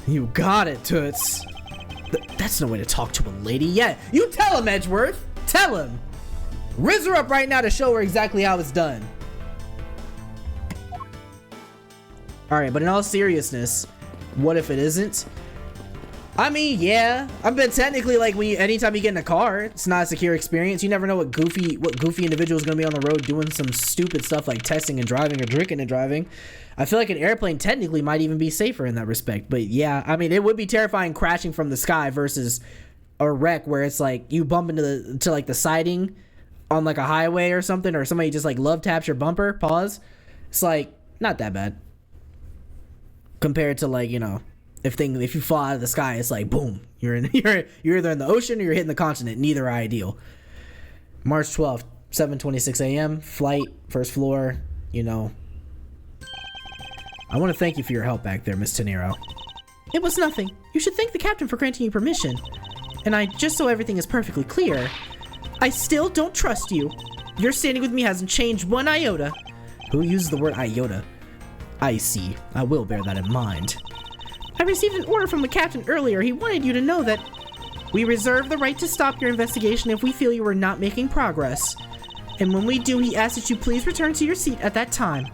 You got it, Toots. That's no way to talk to a lady. Yeah, you tell him, Edgeworth. Tell him. Rizz her up right now to show her exactly how it's done. Alright, but in all seriousness, what if it isn't? I mean, yeah. I bet technically, like, anytime you get in a car, it's not a secure experience. You never know what goofy individual is gonna be on the road doing some stupid stuff like texting and driving or drinking and driving. I feel like an airplane technically might even be safer in that respect. But yeah, I mean, it would be terrifying crashing from the sky versus a wreck where it's like you bump into the siding on like a highway or something, or somebody just like love taps your bumper. Pause. It's like not that bad compared to, like, you know, if you fall out of the sky, it's like boom, you're either in the ocean or you're hitting the continent. Neither are ideal. March 12th, 7:26 a.m. flight, first floor. You know, I want to thank you for your help back there, Miss Tenero. It was nothing. You should thank the captain for granting you permission. And just so everything is perfectly clear, I still don't trust you. Your standing with me hasn't changed one iota. Who uses the word iota? I see. I will bear that in mind. I received an order from the captain earlier. He wanted you to know that we reserve the right to stop your investigation if we feel you are not making progress. And when we do, he asks that you please return to your seat at that time.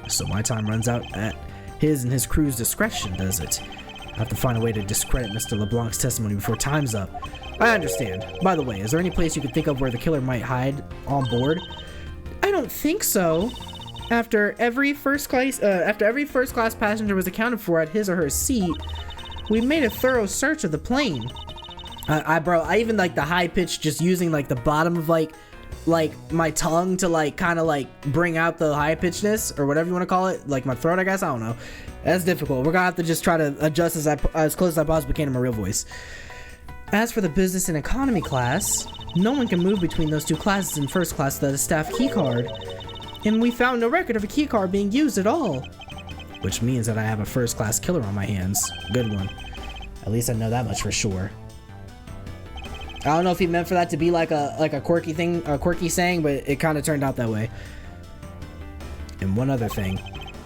So my time runs out at his and his crew's discretion, does it? I have to find a way to discredit Mr. LeBlanc's testimony before time's up. I understand. By the way, is there any place you could think of where the killer might hide on board? I don't think so. After every first class passenger was accounted for at his or her seat, we made a thorough search of the plane. Bro, I even like the high pitch, just using like the bottom of like like my tongue to like kind of like bring out the high pitchedness or whatever you want to call it, like my throat, I guess. I don't know. That's difficult. We're gonna have to just try to adjust as close as I possibly can to my real voice. As for the business and economy class, no one can move between those two classes in first class without a staff keycard, and we found no record of a keycard being used at all. Which means that I have a first class killer on my hands. Good one. At least I know that much for sure. I don't know if he meant for that to be like a quirky thing, a quirky saying, but it kind of turned out that way. And one other thing,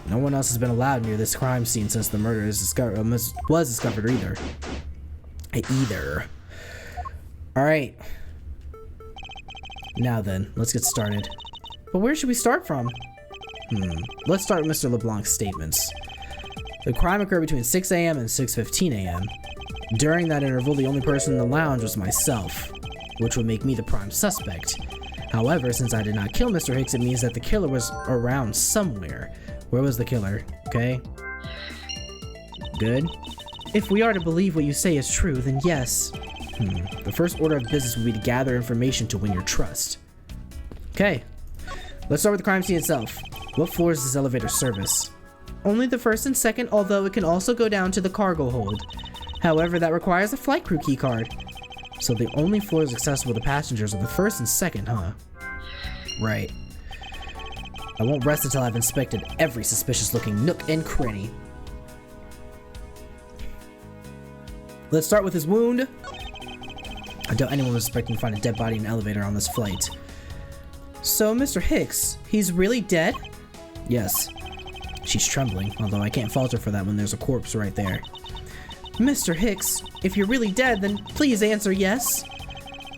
no one else has been allowed near this crime scene since the murder was discovered either. All right. Now then, let's get started. But where should we start from? Let's start with Mr. LeBlanc's statements. The crime occurred between 6 a.m. and 6:15 a.m. During that interval, the only person in the lounge was myself, which would make me the prime suspect. However, since I did not kill Mr. Hicks, it means that the killer was around somewhere. Where was the killer? Okay. Good. If we are to believe what you say is true, then yes. The first order of business would be to gather information to win your trust. Okay. Let's start with the crime scene itself. What floor is this elevator service? Only the first and second, although it can also go down to the cargo hold. However, that requires a flight crew key card. So the only floors accessible to passengers are the first and second, huh? Right. I won't rest until I've inspected every suspicious looking nook and cranny. Let's start with his wound. I doubt anyone was expecting to find a dead body in an elevator on this flight. So, Mr. Hicks, he's really dead? Yes. She's trembling, although I can't fault her for that when there's a corpse right there. Mr. Hicks, if you're really dead, then please answer yes.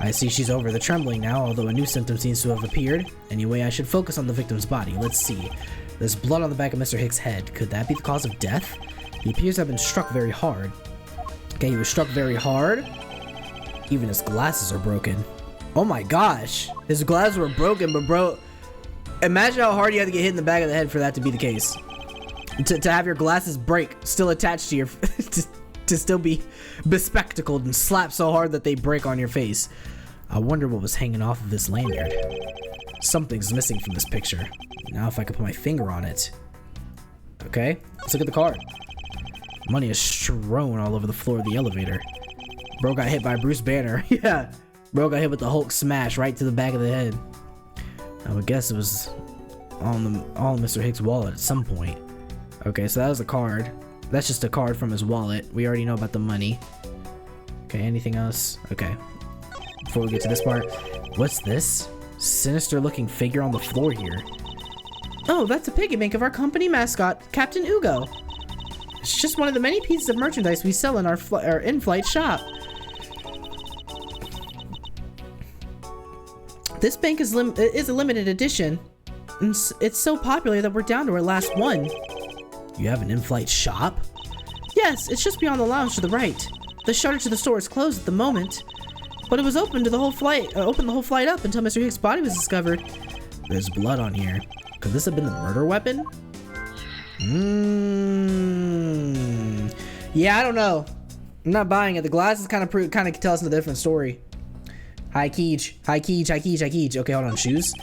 I see she's over the trembling now, although a new symptom seems to have appeared. Anyway, I should focus on the victim's body. Let's see. There's blood on the back of Mr. Hicks' head. Could that be the cause of death? He appears to have been struck very hard. Okay, he was struck very hard. Even his glasses are broken. Oh my gosh. His glasses were broken, but bro, imagine how hard you had to get hit in the back of the head for that to be the case. To have your glasses break, still attached to your... to still be bespectacled and slapped so hard that they break on your face. I wonder what was hanging off of this lanyard. Something's missing from this picture. Now if I could put my finger on it. Okay, let's look at the card. Money is strewn all over the floor of the elevator. Bro got hit by Bruce Banner. Yeah, bro got hit with the Hulk smash right to the back of the head. I would guess it was on Mr. Hicks' wallet at some point. Okay, so that was the card. That's just a card from his wallet. We already know about the money. Okay, anything else? Okay. Before we get to this part, what's this? Sinister looking figure on the floor here. Oh, that's a piggy bank of our company mascot, Captain Ugo. It's just one of the many pieces of merchandise we sell in our in-flight shop. This bank is a limited edition. And it's so popular that we're down to our last one. You have an in-flight shop? Yes, it's just beyond the lounge to the right. The shutter to the store is closed at the moment, but it was open to the whole flight, opened the whole flight up until Mr. Hicks' body was discovered. There's blood on here. Could this have been the murder weapon? Yeah, I don't know. I'm not buying it. The glasses kind of tell us a different story. Hi, Keej. Hi, Keej. Hi, Keej. Hi, Keej. Okay, hold on. Shoes.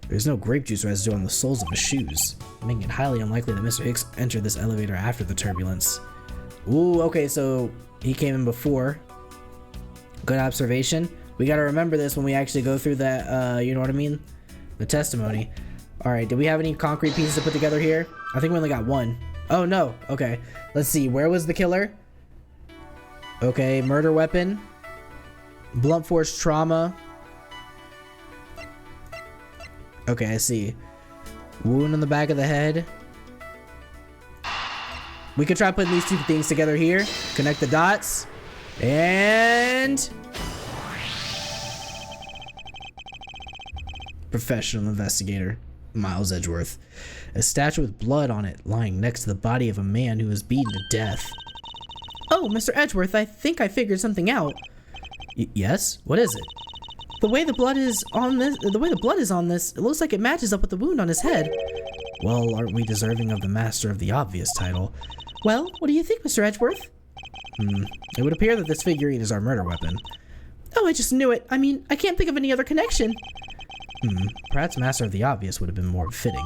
There's no grape juice residue on the soles of his shoes, making it highly unlikely that Mr. Hicks entered this elevator after the turbulence. Ooh, okay, so he came in before. Good observation. We gotta remember this when we actually go through that, you know what I mean? The testimony. Alright, did we have any concrete pieces to put together here? I think we only got one. Oh, no. Okay. Let's see. Where was the killer? Okay, murder weapon. Blunt force trauma. Okay, I see. Wound on the back of the head. We could try putting these two things together here. Connect the dots. And... professional investigator, Miles Edgeworth. A statue with blood on it lying next to the body of a man who was beaten to death. Oh, Mr. Edgeworth, I think I figured something out. Yes? What is it? The way the blood is on this, it looks like it matches up with the wound on his head. Well, aren't we deserving of the Master of the Obvious title? Well, what do you think, Mr. Edgeworth? It would appear that this figurine is our murder weapon. Oh, I just knew it. I mean, I can't think of any other connection. Perhaps Master of the Obvious would have been more fitting.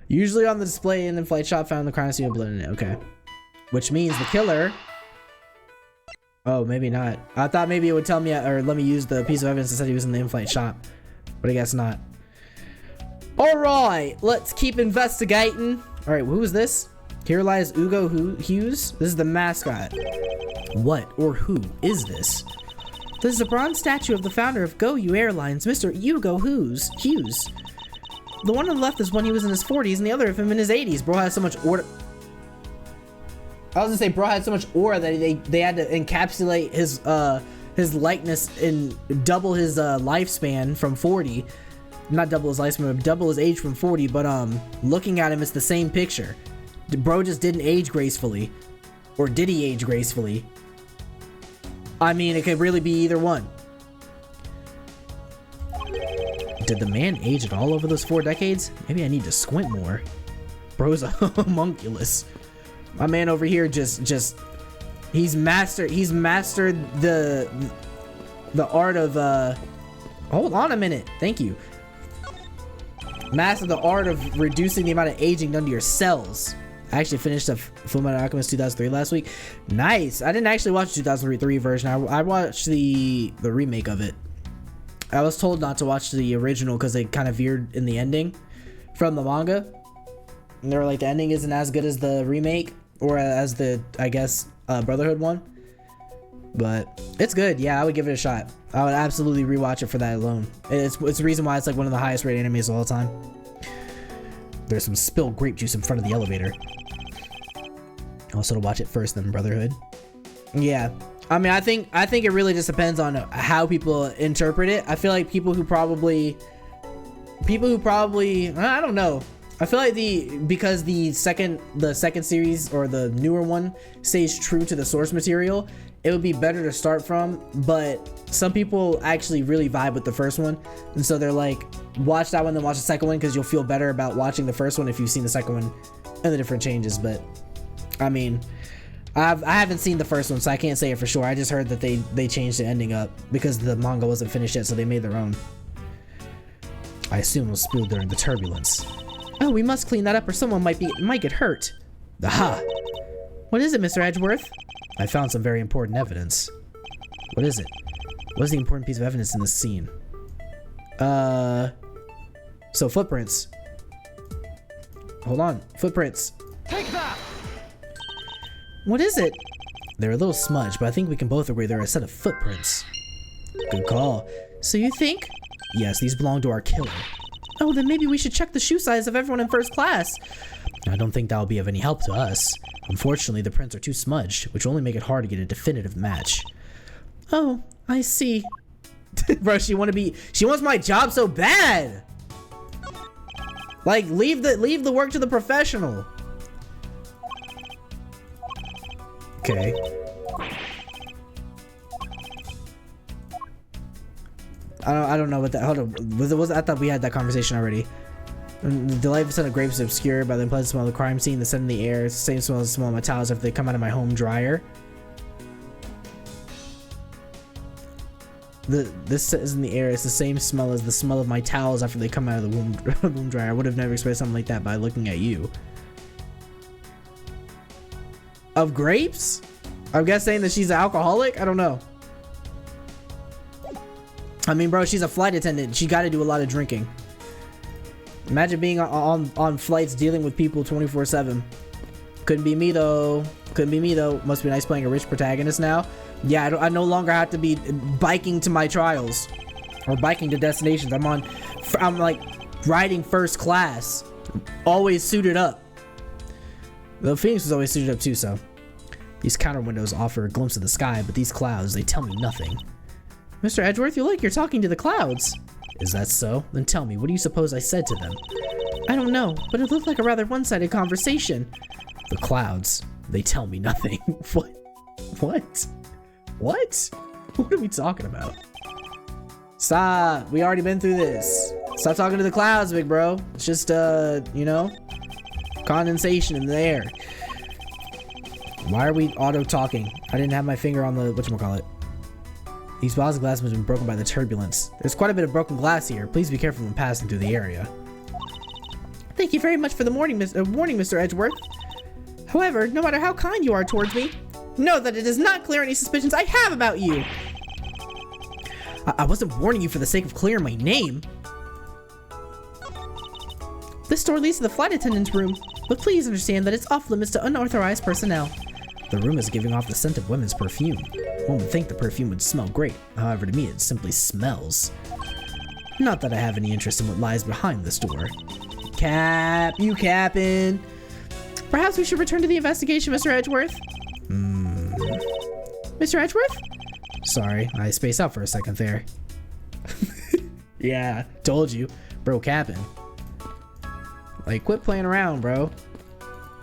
Usually on the display in the flight shop found the crime scene with blood in it. Okay. Which means the killer... Oh, maybe not. I thought maybe it would tell me or let me use the piece of evidence that said he was in the in-flight shop. But I guess not. Alright, let's keep investigating. Alright, who is this? Here lies Ugo Hughes. This is the mascot. What or who is this? This is a bronze statue of the founder of Go You Airlines, Mr. Ugo Hughes. The one on the left is when he was in his 40s, and the other of him in his 80s. Bro had so much aura. I was gonna say, bro had so much aura that they had to encapsulate his likeness and double his lifespan from 40. Not double his lifespan, but double his age from 40. But looking at him, it's the same picture. Bro just didn't age gracefully, or did he age gracefully? I mean, it could really be either one. Did the man age at all over those 4 decades? Maybe I need to squint more. Bro's a homunculus. My man over here just he's mastered the art of hold on a minute. Thank you. Mastered the art of reducing the amount of aging done to your cells. I actually finished the Fullmetal Alchemist 2003 last week. Nice. I didn't actually watch the 2003 version. I watched the remake of it. I was told not to watch the original because they kind of veered in the ending from the manga. And they were like, the ending isn't as good as the remake or as the, I guess, Brotherhood one. But it's good. Yeah, I would give it a shot. I would absolutely rewatch it for that alone. It's the reason why it's like one of the highest rated animes of all time. There's some spilled grape juice in front of the elevator. Also to watch it first, then Brotherhood. Yeah. I mean, I think it really just depends on how people interpret it. I feel like people who probably, I don't know. I feel like because the second series or the newer one stays true to the source material, it would be better to start from. But some people actually really vibe with the first one, and so they're like, watch that one, then watch the second one, because you'll feel better about watching the first one if you've seen the second one and the different changes. But I mean, I haven't seen the first one, so I can't say it for sure. I just heard that they changed the ending up because the manga wasn't finished yet, so they made their own. I assume it was spilled during the turbulence. Oh, we must clean that up or someone might get hurt. Aha! What is it, Mr. Edgeworth? I found some very important evidence. What is it? What is the important piece of evidence in this scene? So footprints. Hold on, footprints. Take that! What is it? They're a little smudged, but I think we can both agree they're a set of footprints. Good call. So you think? Yes, these belong to our killer. Oh, then maybe we should check the shoe size of everyone in first class. I don't think that'll be of any help to us. Unfortunately, the prints are too smudged, which will only make it hard to get a definitive match. Oh, I see. Bro, she wants my job so bad. Like, leave the work to the professional. Okay. I don't know what that. Hold on. I thought we had that conversation already. The delightful scent of grapes is obscured by the unpleasant smell of the crime scene. The scent in the air is the same smell as the smell of my towels after they come out of my home dryer. This is in the air. It's the same smell as the smell of my towels after they come out of the womb dryer. I would have never expressed something like that by looking at you. Of grapes? I'm guessing that she's an alcoholic? I don't know. I mean, bro, she's a flight attendant. She got to do a lot of drinking. Imagine being on flights dealing with people 24/7. Couldn't be me though. Couldn't be me though. Must be nice playing a rich protagonist now. Yeah, I no longer have to be biking to my trials or biking to destinations. I'm like riding first class, always suited up. The Phoenix was always suited up too, so. These counter windows offer a glimpse of the sky, but these clouds, they tell me nothing. Mr. Edgeworth, you look like you're talking to the clouds. Is that so? Then tell me, what do you suppose I said to them? I don't know, but it looked like a rather one-sided conversation. The clouds, they tell me nothing. What? What? What? What are we talking about? Stop, we already been through this. Stop talking to the clouds, big bro. It's just, you know, condensation in the air. Why are we auto-talking? I didn't have my finger on the, whatchamacallit. These bottles of glass have been broken by the turbulence. There's quite a bit of broken glass here. Please be careful when passing through the area. Thank you very much for the warning, Mr. Edgeworth. However, no matter how kind you are towards me, know that it does not clear any suspicions I have about you. I wasn't warning you for the sake of clearing my name. This door leads to the flight attendant's room, but please understand that it's off limits to unauthorized personnel. The room is giving off the scent of women's perfume. One would think the perfume would smell great. However, to me, it simply smells. Not that I have any interest in what lies behind this door. You capping. Perhaps we should return to the investigation, Mr. Edgeworth. Mr. Edgeworth? Sorry, I spaced out for a second there. Yeah, told you. Bro, capping. Like, quit playing around, bro.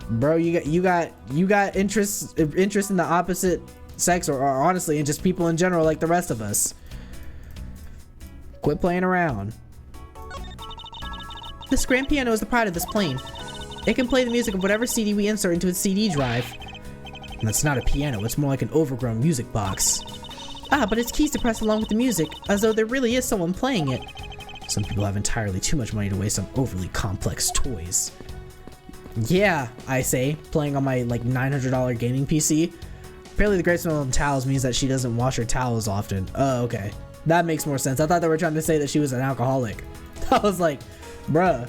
Bro, you got interest in the opposite sex, or honestly, in just people in general, like the rest of us. Quit playing around. This grand piano is the pride of this plane. It can play the music of whatever CD we insert into its CD drive. And that's not a piano, it's more like an overgrown music box. Ah, but its keys to press along with the music, as though there really is someone playing it. Some people have entirely too much money to waste on overly complex toys. Yeah, I say, playing on my like $900 gaming PC. Apparently the great smell of towels means that she doesn't wash her towels often. Oh, okay. That makes more sense. I thought they were trying to say that she was an alcoholic. I was like, bruh.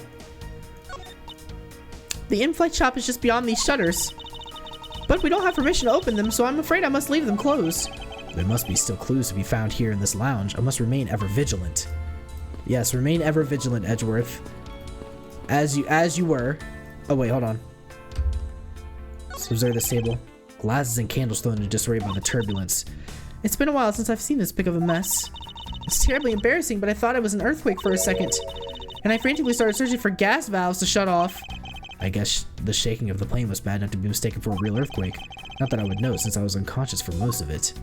The in-flight shop is just beyond these shutters. But we don't have permission to open them, so I'm afraid I must leave them closed. There must be still clues to be found here in this lounge. I must remain ever vigilant. Yes, remain ever vigilant, Edgeworth. As you were. Oh wait, hold on. Let's observe this table. Glasses and candles thrown into disarray by the turbulence. It's been a while since I've seen this big of a mess. It's terribly embarrassing, but I thought it was an earthquake for a second. And I frantically started searching for gas valves to shut off. I guess the shaking of the plane was bad enough to be mistaken for a real earthquake. Not that I would know, since I was unconscious for most of it.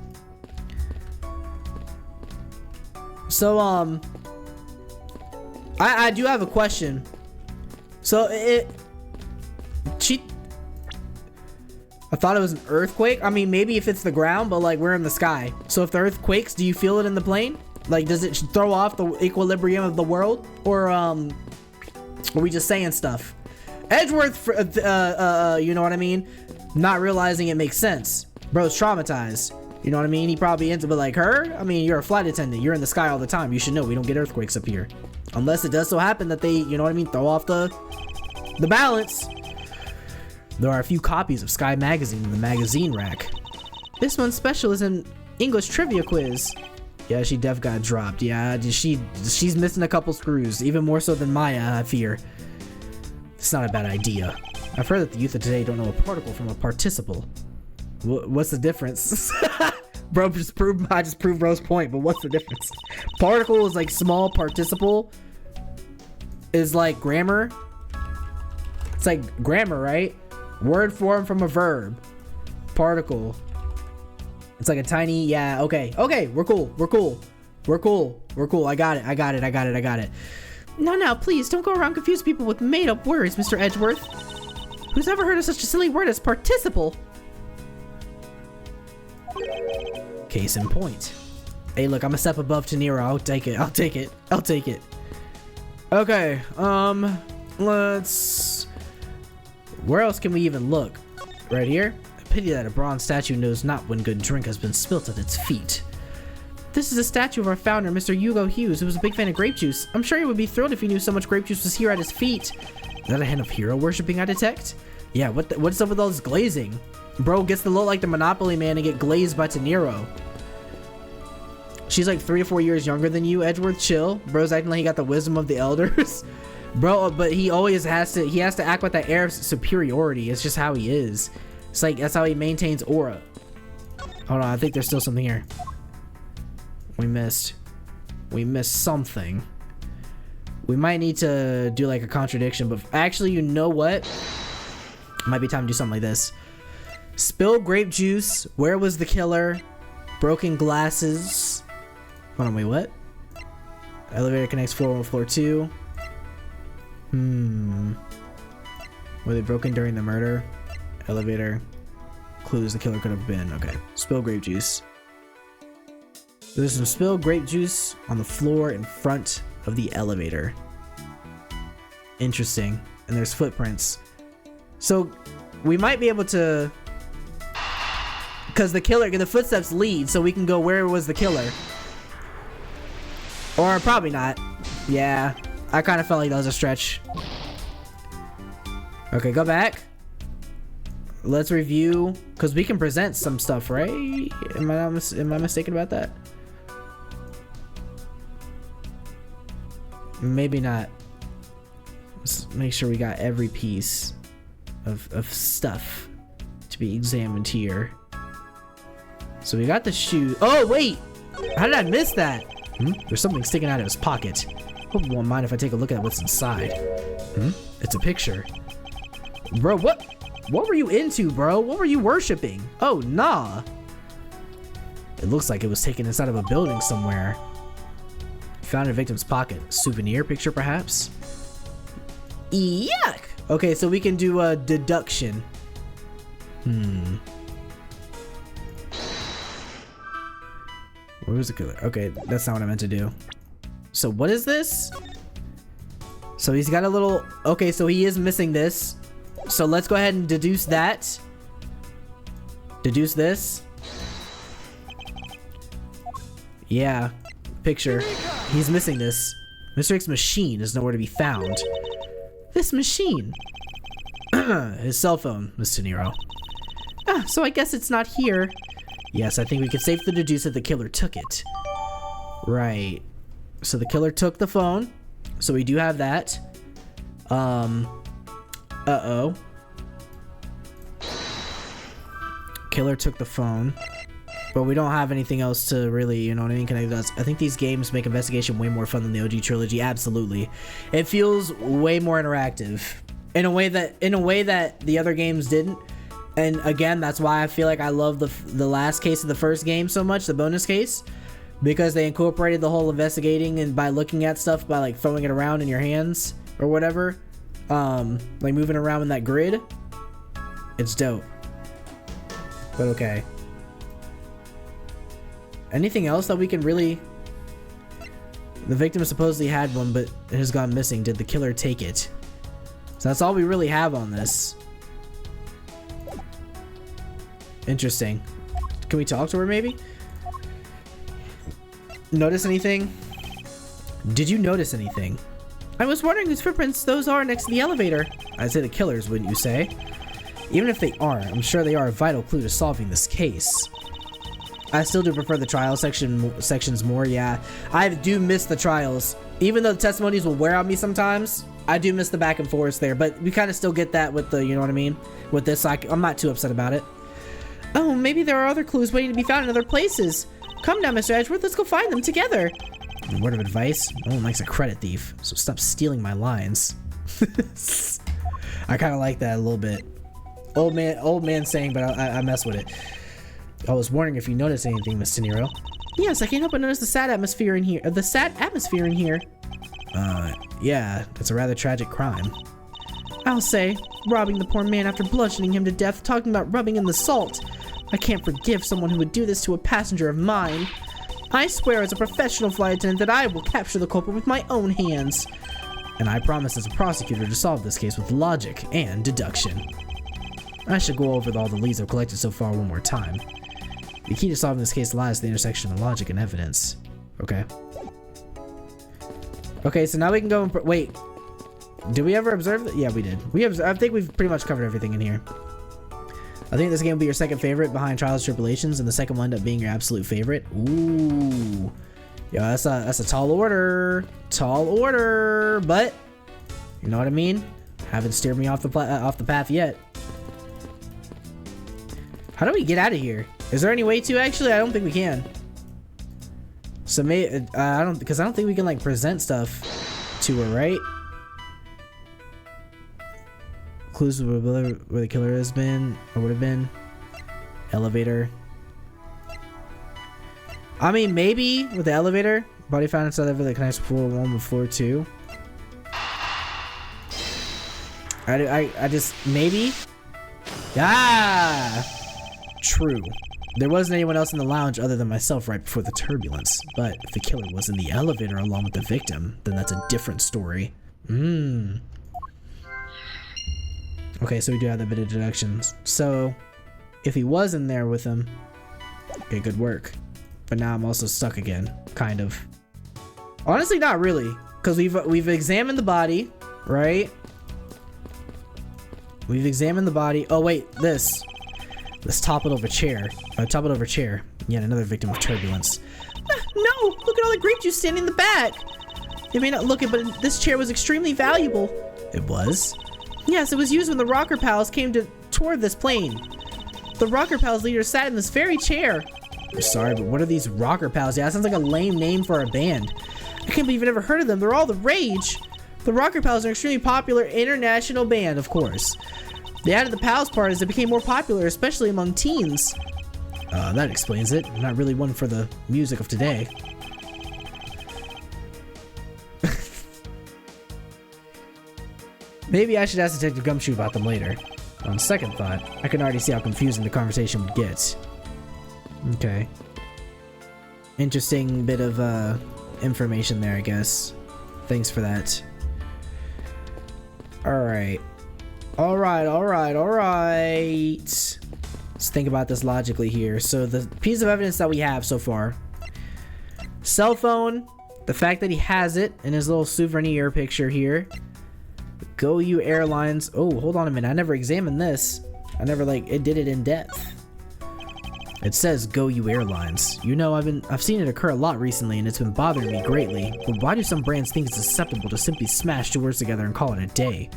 So, I do have a question. So, I thought it was an earthquake. I mean, maybe if it's the ground, but like we're in the sky. So if the earth quakes, do you feel it in the plane? Like, does it throw off the equilibrium of the world? Or, are we just saying stuff? Edgeworth, you know what I mean? Not realizing it makes sense. Bro's traumatized. You know what I mean? He probably ends up, but like her? I mean, you're a flight attendant. You're in the sky all the time. You should know we don't get earthquakes up here. Unless it does so happen that they, you know what I mean, throw off the balance. There are a few copies of Sky Magazine in the magazine rack. This one's special is an English trivia quiz. Yeah, she def got dropped. Yeah, she's missing a couple screws. Even more so than Maya, I fear. It's not a bad idea. I've heard that the youth of today don't know a particle from a participle. What's the difference? Bro, I just proved bro's point, but what's the difference? Particle is like small, participle is like grammar. It's like grammar, right? Word form from a verb. Particle. It's like a tiny, yeah, okay. Okay, we're cool. I got it. No, please, don't go around confusing people with made-up words, Mr. Edgeworth. Who's ever heard of such a silly word as participle? Case in point. Hey, look, I'm a step above De Niro. I'll take it. Okay, let's... Where else can we even look? Right here? A pity that a bronze statue knows not when good drink has been spilt at its feet. This is a statue of our founder, Mr. Hugo Hughes, who was a big fan of grape juice. I'm sure he would be thrilled if he knew so much grape juice was here at his feet. Is that a hint of hero worshipping I detect? Yeah, what's up with all this glazing? Bro gets to look like the Monopoly man and get glazed by De Niro. She's like 3 or 4 years younger than you, Edgeworth. Chill. Bro's acting like he got the wisdom of the elders. Bro, but he always has to act with that air of superiority. It's just how he is. It's like, that's how he maintains aura. Hold on, I think there's still something here. We missed something. We might need to do like a contradiction, but actually, you know what? Might be time to do something like this. Spilled grape juice. Where was the killer? Broken glasses. Hold on, wait, what? Elevator connects floor 1 with floor 2. Were they broken during the murder? Elevator. Clues the killer could have been. Okay. Spilled grape juice. There's some spilled grape juice on the floor in front of the elevator. Interesting. And there's footprints. So we might be able to, because the footsteps lead, so we can go where was the killer. Or probably not. Yeah, I kind of felt like that was a stretch. Okay, go back. Let's review, because we can present some stuff, right? Am I mistaken about that? Maybe not. Let's make sure we got every piece of stuff to be examined here. So we got the shoe. Oh wait, how did I miss that? There's something sticking out of his pocket. Hope you won't mind if I take a look at what's inside. It's a picture. Bro, what were you into, bro? What were you worshiping? Oh, nah. It looks like it was taken inside of a building somewhere. Found in a victim's pocket. Souvenir picture, perhaps? Yuck! Okay, so we can do a deduction. Where was the killer? Okay, that's not what I meant to do. So what is this? So he's got a little... Okay, so he is missing this. So let's go ahead and deduce that. Deduce this. Yeah. Picture. He's missing this. Mr. X's machine is nowhere to be found. This machine. His cell phone, Mr. Nero. So I guess it's not here. Yes, I think we can safely deduce that the killer took it. Right. So the killer took the phone. So we do have that. Uh-oh. Killer took the phone. But we don't have anything else to really, you know what I mean, connect us. I think these games make investigation way more fun than the OG trilogy. Absolutely. It feels way more interactive. In a way that the other games didn't. And again, that's why I feel like I love the last case of the first game so much, the bonus case. Because they incorporated the whole investigating and by looking at stuff by like throwing it around in your hands or whatever. Like moving around in that grid. It's dope. But okay. Anything else that we can really... The victim supposedly had one, but it has gone missing. Did the killer take it? So that's all we really have on this. Interesting. Can we talk to her maybe? Notice anything? Did you notice anything? I was wondering whose footprints those are next to the elevator. I'd say the killer's, wouldn't you say? Even if they aren't, I'm sure they are a vital clue to solving this case. I still do prefer the trial sections more, yeah. I do miss the trials. Even though the testimonies will wear on me sometimes, I do miss the back and forth there. But we kind of still get that with the, you know what I mean? With this, I'm not too upset about it. Oh, maybe there are other clues waiting to be found in other places. Come now, Mr. Edgeworth, let's go find them together. A word of advice, no one likes a credit thief, so stop stealing my lines. I kind of like that a little bit. Old man saying, but I mess with it. I was wondering if you noticed anything, Mr. Nero. Yes, I can't help but notice the sad atmosphere in here. Yeah, it's a rather tragic crime. I'll say, robbing the poor man after bludgeoning him to death, talking about rubbing in the salt. I can't forgive someone who would do this to a passenger of mine. I swear as a professional flight attendant that I will capture the culprit with my own hands. And I promise as a prosecutor to solve this case with logic and deduction. I should go over all the leads I've collected so far one more time. The key to solving this case lies at the intersection of logic and evidence. Okay. Okay, so now we can go and... Wait. Did we ever observe that? Yeah, we did. I think we've pretty much covered everything in here. I think this game will be your second favorite behind Trials and Tribulations, and the second one end up being your absolute favorite. Ooh. Yeah, that's a tall order. Tall order. But, you know what I mean? Haven't steered me off the path yet. How do we get out of here? Is there any way to? Actually, I don't think we can. So because I don't think we can like present stuff to her, right? Clues where the killer has been or would have been. Elevator. I mean, maybe with the elevator. Body found inside the elevator that connects floor 1 with floor 2. I just maybe. Ah. True. There wasn't anyone else in the lounge other than myself right before the turbulence, but if the killer was in the elevator along with the victim, then that's a different story. Okay, so we do have that bit of deductions. So, if he was in there with him, okay, good work. But now I'm also stuck again, kind of. Honestly, not really, because we've examined the body, right? We've examined the body. Oh wait, this. Let's topple over chair. Topple over chair. Yet another victim of turbulence. No! Look at all the grape juice standing in the back! You may not look it, but this chair was extremely valuable. It was? Yes, it was used when the Rocker Pals came toward this plane. The Rocker Pals leader sat in this very chair. I'm sorry, but what are these Rocker Pals? Yeah, that sounds like a lame name for a band. I can't believe you've never heard of them. They're all the rage. The Rocker Pals are an extremely popular international band, of course. They added the Pals part as it became more popular, especially among teens. That explains it. I'm not really one for the music of today. Maybe I should ask Detective Gumshoe about them later. On second thought, I can already see how confusing the conversation would get. Okay. Interesting bit of, information there, I guess. Thanks for that. Alright. Alright. Let's think about this logically here. So the piece of evidence that we have so far. Cell phone. The fact that he has it in his little souvenir picture here. Go You Airlines. Oh, hold on a minute. I never examined this. I never, it did it in depth. It says Go You Airlines. You know, I've seen it occur a lot recently and it's been bothering me greatly. But why do some brands think it's acceptable to simply smash two words together and call it a day?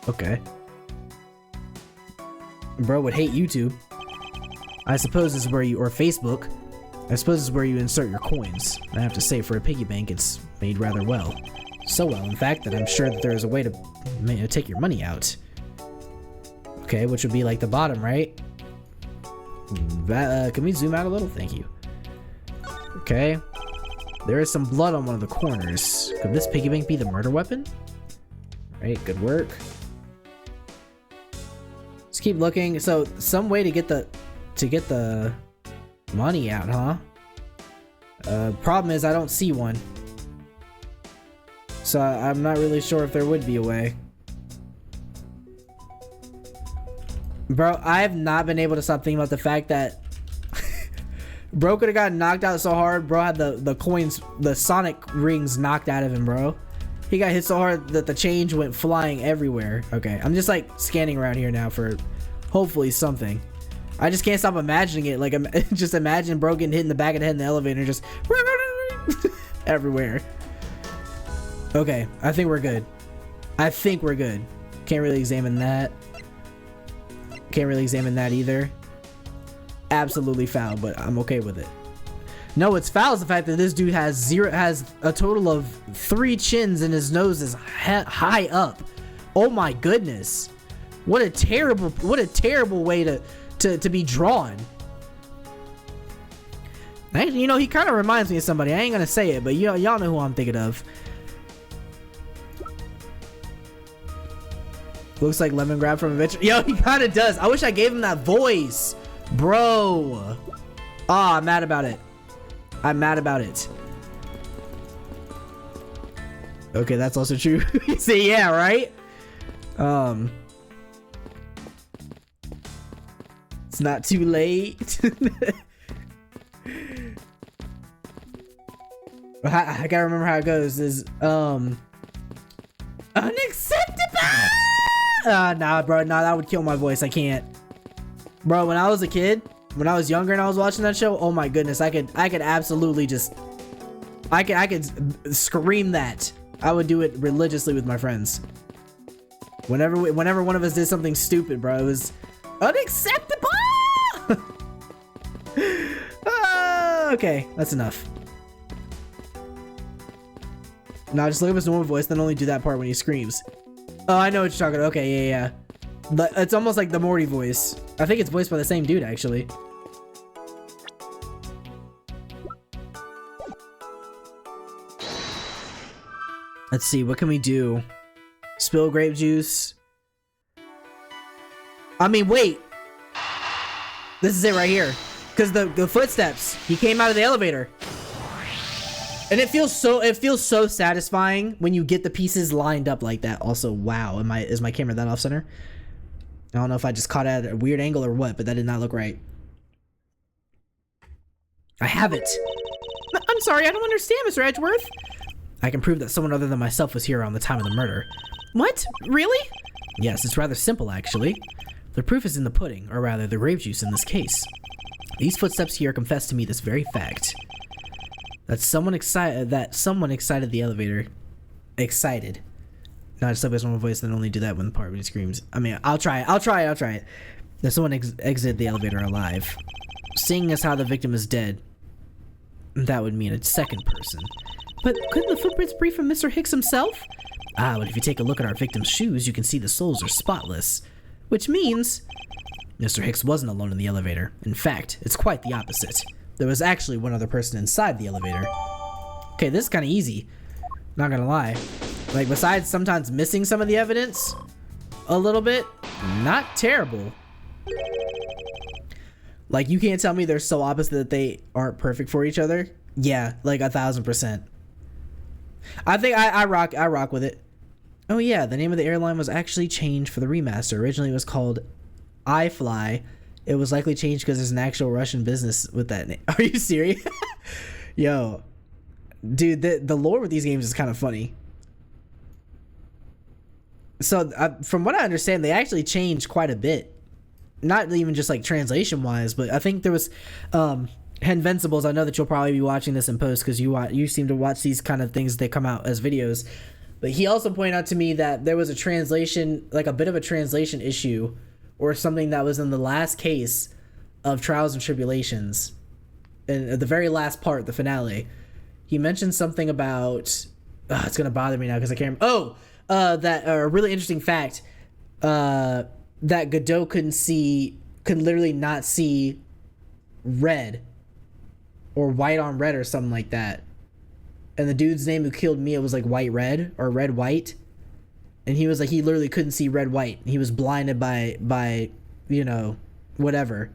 Okay. Bro would hate YouTube. I suppose this is where you, or Facebook. I suppose this is where you insert your coins. I have to say, for a piggy bank, it's made rather well. So well, in fact, that I'm sure that there is a way to take your money out. Okay, which would be like the bottom, right? Can we zoom out a little? Thank you. Okay. There is some blood on one of the corners. Could this piggy bank be the murder weapon? Right, good work. Let's keep looking. So, some way to get the money out, huh? Problem is I don't see one. So I'm not really sure if there would be a way. Bro, I have not been able to stop thinking about the fact that bro could have gotten knocked out so hard. Bro had the coins, the Sonic rings knocked out of him, bro. He got hit so hard that the change went flying everywhere. Okay, I'm just scanning around here now for hopefully something. I just can't stop imagining it. Just imagine bro getting hit in the back of the head in the elevator, just everywhere. Okay, I think we're good. Can't really examine that. Can't really examine that either. Absolutely foul, but I'm okay with it. No, what's foul is the fact that this dude has a total of 3 chins and his nose is high up. Oh my goodness. What a terrible way to be drawn. Actually, you know, he kind of reminds me of somebody. I ain't gonna say it, but y'all know who I'm thinking of. Looks like Lemongrab from Adventure. Yo, he kind of does. I wish I gave him that voice, bro. Ah, I'm mad about it. Okay, that's also true. You say yeah, right? It's not too late. I gotta remember how it goes. Is unacceptable. Nah, bro. Nah, that would kill my voice. I can't. Bro, when I was a kid, when I was younger and I was watching that show, oh my goodness, I could absolutely just, I could scream that. I would do it religiously with my friends. Whenever one of us did something stupid, bro, it was unacceptable. Okay, that's enough. Now just look up his normal voice, then only do that part when he screams. Oh, I know what you're talking about. Okay, yeah. But it's almost like the Morty voice. I think it's voiced by the same dude, actually. Let's see, what can we do? Spill grape juice. I mean, wait. This is it right here. Because the footsteps, he came out of the elevator. And it feels so satisfying when you get the pieces lined up like that. Also, wow, is my camera that off center? I don't know if I just caught it at a weird angle or what, but that did not look right. I have it. I'm sorry, I don't understand, Mr. Edgeworth. I can prove that someone other than myself was here around the time of the murder. What? Really? Yes, it's rather simple, actually. The proof is in the pudding, or rather, the grape juice in this case. These footsteps here confess to me this very fact. That someone excited the elevator. Excited. No, I just like my voice and only do that when the party screams. I mean, I'll try it. That someone exited the elevator alive. Seeing as how the victim is dead, that would mean a second person. But couldn't the footprints be from Mr. Hicks himself? Ah, but if you take a look at our victim's shoes, you can see the soles are spotless. Which means... Mr. Hicks wasn't alone in the elevator. In fact, it's quite the opposite. There was actually one other person inside the elevator. Okay, this is kind of easy. Not gonna lie. Like, besides sometimes missing some of the evidence a little bit, not terrible. Like, you can't tell me they're so opposite that they aren't perfect for each other. Yeah, like 1000%. I think I rock with it. Oh yeah, the name of the airline was actually changed for the remaster. Originally it was called iFly. It was likely changed because there's an actual Russian business with that name. Are you serious? Yo, dude, the lore with these games is kind of funny. So from what I understand, they actually changed quite a bit. Not even just like translation wise, but I think there was Invincibles. I know that you'll probably be watching this in post because you seem to watch these kind of things that come out as videos. But he also pointed out to me that there was a translation, like a bit of a translation issue or something that was in the last case of Trials and Tribulations. And at the very last part, the finale, he mentioned something about, it's going to bother me now because I can't remember. That a really interesting fact, that Godot could literally not see red or white on red or something like that. And the dude's name who killed Mia was like white red or red white. And he was like, he literally couldn't see red white. He was blinded by you know, whatever.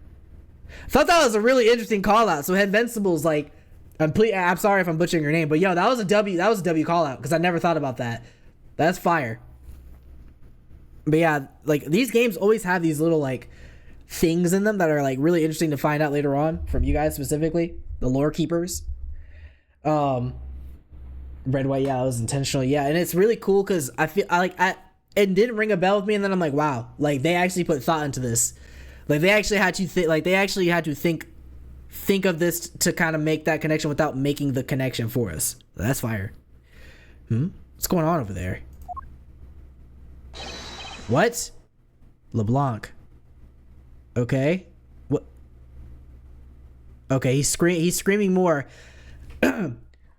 Thought that was a really interesting call out. So Invincible's like, I'm sorry if I'm butchering your name, but yo, that was a W call out because I never thought about that. That's fire. But yeah, like these games always have these little like things in them that are like really interesting to find out later on from you guys specifically, the lore keepers. Red, white, yeah, it was intentional, yeah, and it's really cool because I feel it didn't ring a bell with me, and then I'm like, wow, like they actually put thought into this, like they actually had to think of this to kind of make that connection without making the connection for us. That's fire. What's going on over there? What? LeBlanc. Okay. What? Okay, he's screaming more.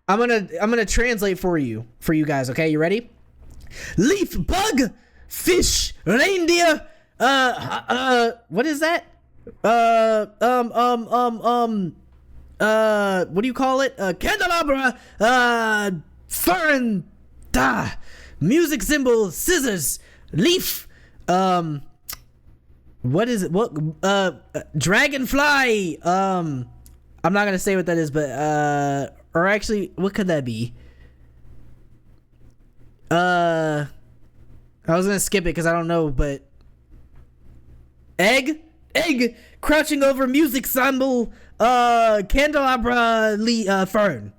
I'm gonna translate for you guys. Okay, you ready? Leaf, bug, fish, reindeer. What is that? What do you call it? Candelabra. Fern. Music symbol. Scissors. Leaf. What is it? What? Dragonfly. I'm not gonna say what that is, but or actually, what could that be? I was gonna skip it because I don't know, but egg, crouching over music symbol, candelabra, fern.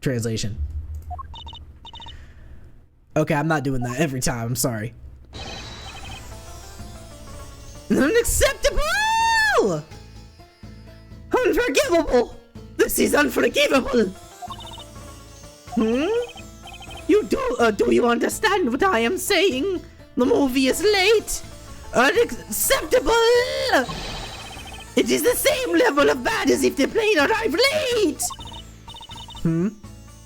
Translation. Okay, I'm not doing that every time. I'm sorry. Unacceptable! Unforgivable! This is unforgivable! Do you understand what I am saying? The movie is late! Unacceptable! It is the same level of bad as if the plane arrived late!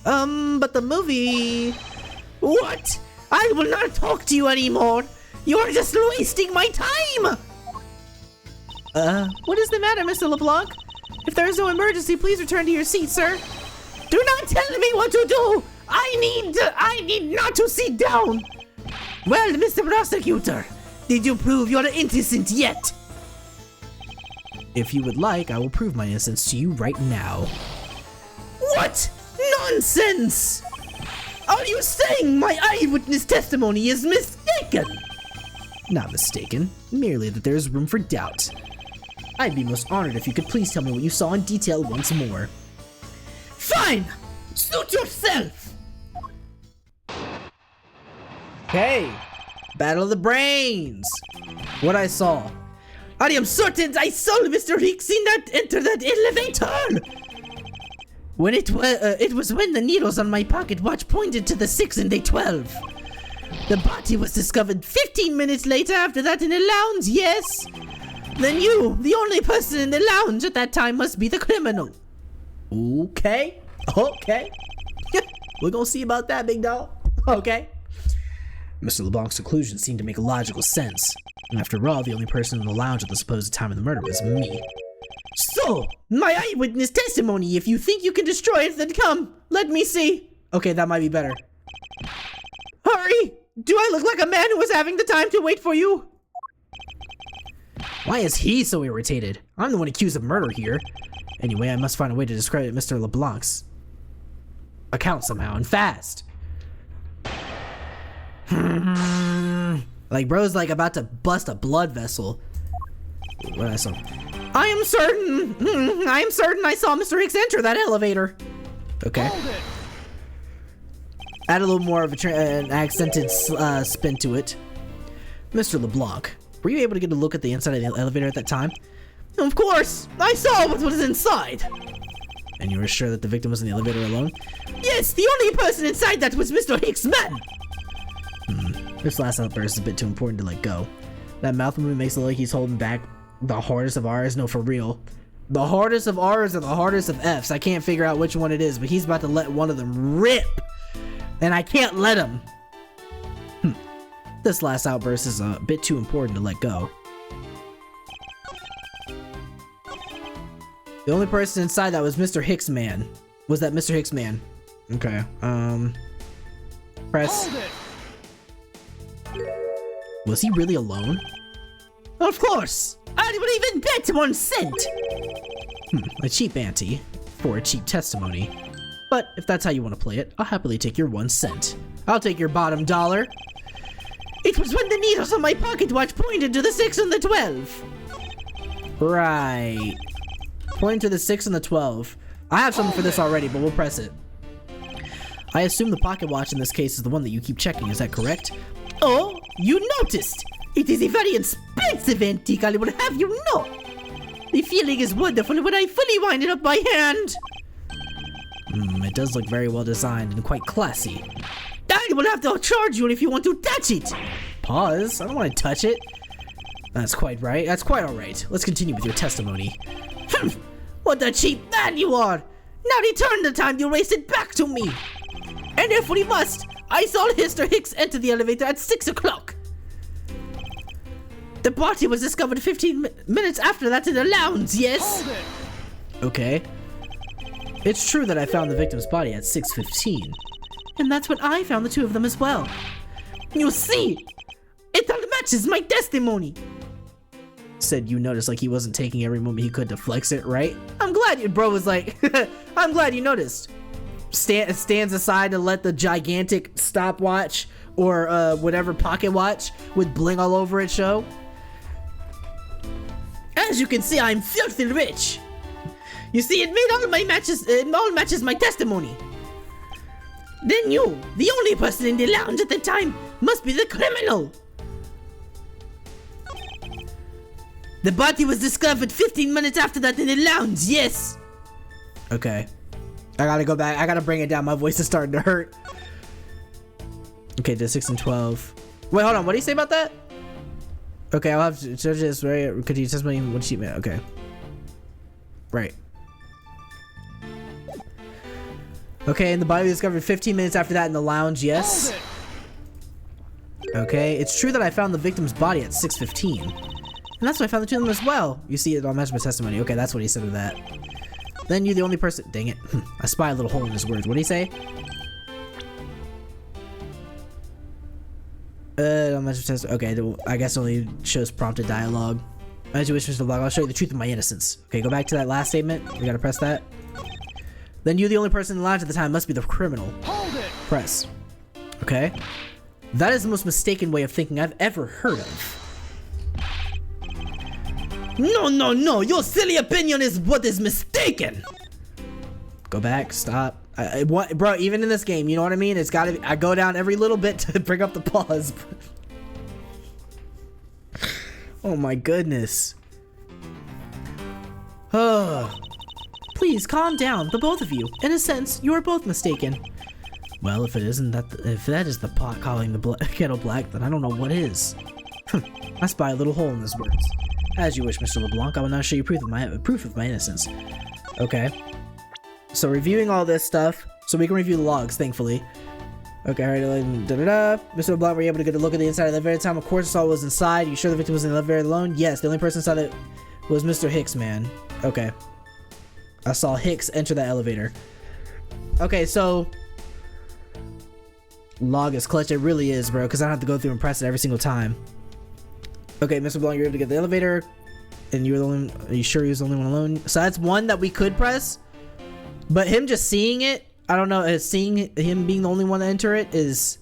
But the movie... What? I will not talk to you anymore! You are just wasting my time! What is the matter, Mr. LeBlanc? If there is no emergency, please return to your seat, sir. Do not tell me what to do! I need not to sit down! Well, Mr. Prosecutor, did you prove you're innocent yet? If you would like, I will prove my innocence to you right now. What? Nonsense! Are you saying my eyewitness testimony is mistaken? Not mistaken, merely that there is room for doubt. I'd be most honored if you could please tell me what you saw in detail once more. Fine! Suit yourself! Okay, Battle of the Brains. What I saw. I am certain I saw Mr. Hicks enter that elevator! When it was when the needles on my pocket watch pointed to the 6 and the 12. The body was discovered 15 minutes later after that in a lounge, yes? Then you, the only person in the lounge at that time, must be the criminal. Okay. We're gonna see about that, big dog. Okay. Mr. LeBlanc's conclusion seemed to make logical sense. After all, the only person in the lounge at the supposed time of the murder was me. So, my eyewitness testimony, if you think you can destroy it, then come, let me see. Okay, that might be better. Hurry! Do I look like a man who was having the time to wait for you? Why is he so irritated? I'm the one accused of murder here. Anyway, I must find a way to discredit Mr. LeBlanc's account somehow, and fast. Like, bro's like about to bust a blood vessel. What I saw. I am certain I saw Mr. Hicks enter that elevator. Okay. Add a little more of an accented spin to it. Mr. LeBlanc, were you able to get a look at the inside of the elevator at that time? Of course, I saw what was inside. And you were sure that the victim was in the elevator alone? Yes, the only person inside that was Mr. Hicks' man. This last outburst is a bit too important to let go. That mouth movement makes it look like he's holding back the hardest of R's. No, for real. The hardest of R's or the hardest of F's. I can't figure out which one it is, but he's about to let one of them rip. And I can't let him. This last outburst is a bit too important to let go. The only person inside that was Mr. Hicks' man. Was that Mr. Hicks' man? Okay. Press. Was he really alone? Of course! I would even bet 1 cent! A cheap ante for a cheap testimony. But if that's how you want to play it, I'll happily take your 1 cent. I'll take your bottom dollar. It was when the needles on my pocket watch pointed to the 6 and the 12. Right. Pointing to the 6 and the 12. I have something for this already, but we'll press it. I assume the pocket watch in this case is the one that you keep checking, is that correct? Oh, you noticed! It is a very expensive antique, I would have you know! The feeling is wonderful when I fully wind it up by hand! It does look very well designed and quite classy. I will have to charge you if you want to touch it! Pause, I don't want to touch it. That's quite right, that's quite alright. Let's continue with your testimony. What a cheap man you are! Now return the time you wasted back to me! And if we must, I saw Mr. Hicks enter the elevator at 6 o'clock. The body was discovered 15 minutes after that in the lounge, yes? Okay. It's true that I found the victim's body at 6:15. And that's when I found the two of them as well. You see, it all matches my testimony. Said you noticed like he wasn't taking every moment he could to flex it, right? I'm glad you, bro was like, I'm glad you noticed. Stands aside to let the gigantic stopwatch or whatever pocket watch with bling all over it show. As you can see, I'm filthy rich. You see, it all matches my testimony. Then you, the only person in the lounge at the time, must be the criminal. The body was discovered 15 minutes after that in the lounge, yes. Okay. I gotta go back. I gotta bring it down. My voice is starting to hurt. Okay, the 6 and 12. Wait, hold on. What do you say about that? Okay, I'll have to judge this. Right? Could you test me what she meant? Okay. Right. Okay, and the body was discovered 15 minutes after that in the lounge, yes. Okay, it's true that I found the victim's body at 6:15. And that's when I found the two of them as well. You see it on match my testimony. Okay, that's what he said of that. Then you're the only person. Dang it. I spy a little hole in his words. What did he say? On match my testimony. Okay, I guess it only shows prompted dialogue. As you wish, Mr. LeBlanc. I'll show you the truth of my innocence. Okay, go back to that last statement. We gotta press that. Then you, the only person in the lounge at the time, must be the criminal. Hold it! Press. Okay. That is the most mistaken way of thinking I've ever heard of. No. Your silly opinion is what is mistaken. Go back. Stop. What, bro? Even in this game, you know what I mean? It's gotta. I go down every little bit to bring up the pause. Oh my goodness. Please calm down, the both of you. In a sense, you are both mistaken. Well, if it isn't that, if that is the pot calling the kettle black, then I don't know what is. I spy a little hole in this words. As you wish, Mr. LeBlanc. I will now show you proof of my innocence. Okay. So reviewing all this stuff, so we can review the logs, thankfully. Okay, alright, Mr. LeBlanc, were you able to get a look at the inside of the elevator time? Of course, all was inside. You sure the victim was in the elevator alone? Yes, the only person inside it was Mr. Hicks, man. Okay. I saw Hicks enter that elevator. Okay, so log is clutch. It really is, bro, because I don't have to go through and press it every single time. Okay, Mr. LeBlanc, you're able to get the elevator, and you're the only. Are you sure he was the only one alone? So that's one that we could press, but him just seeing it, I don't know. Seeing him being the only one to enter it is,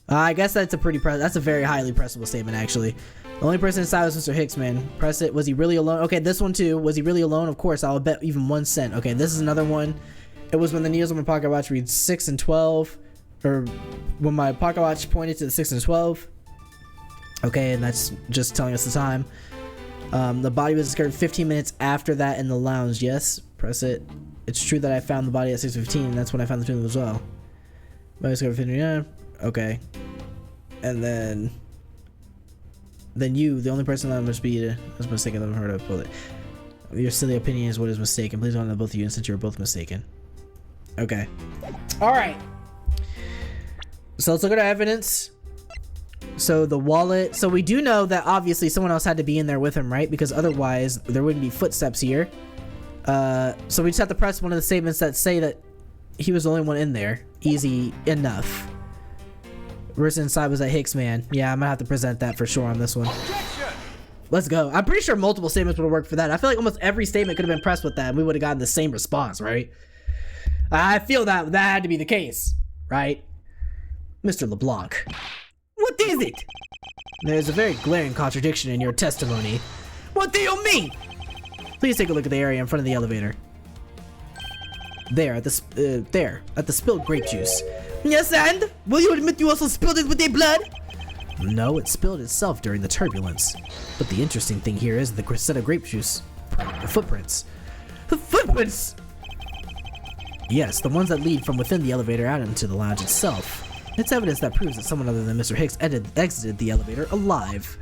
I guess that's a that's a very highly pressable statement, actually. The only person inside was Mr. Hicks, man. Press it. Was he really alone? Okay, this one too. Was he really alone? Of course, I'll bet even 1 cent. Okay, this is another one. It was when the needles on my pocket watch reads 6 and 12, or when my pocket watch pointed to the 6 and 12. Okay, and that's just telling us the time. The body was discovered 15 minutes after that in the lounge. Yes, press it. It's true that I found the body at 6:15, and that's when I found the tomb as well. Body discovered 59. Okay, and then you, the only person that must be was mistaken. I've heard of bullet. Your silly opinion is what is mistaken. Please don't know both of you, and since you were both mistaken. Okay. All right. So let's look at our evidence. So the wallet. So we do know that obviously someone else had to be in there with him, right? Because otherwise there wouldn't be footsteps here. So we just have to press one of the statements that say that he was the only one in there. Easy enough. Person inside was that Hicks, man. Yeah, I'm gonna have to present that for sure on this one. Let's go. I'm pretty sure multiple statements would have worked for that. I feel like almost every statement could have been pressed with that and we would have gotten the same response, right? I feel that had to be the case, right? Mr. LeBlanc. What is it? There's a very glaring contradiction in your testimony. What do you mean? Please take a look at the area in front of the elevator. There, at the spilled grape juice. Yes, and? Will you admit you also spilled it with your blood? No, it spilled itself during the turbulence. But the interesting thing here is the set of grape juice footprints. The footprints? Yes, the ones that lead from within the elevator out into the lounge itself. It's evidence that proves that someone other than Mr. Hicks exited the elevator alive.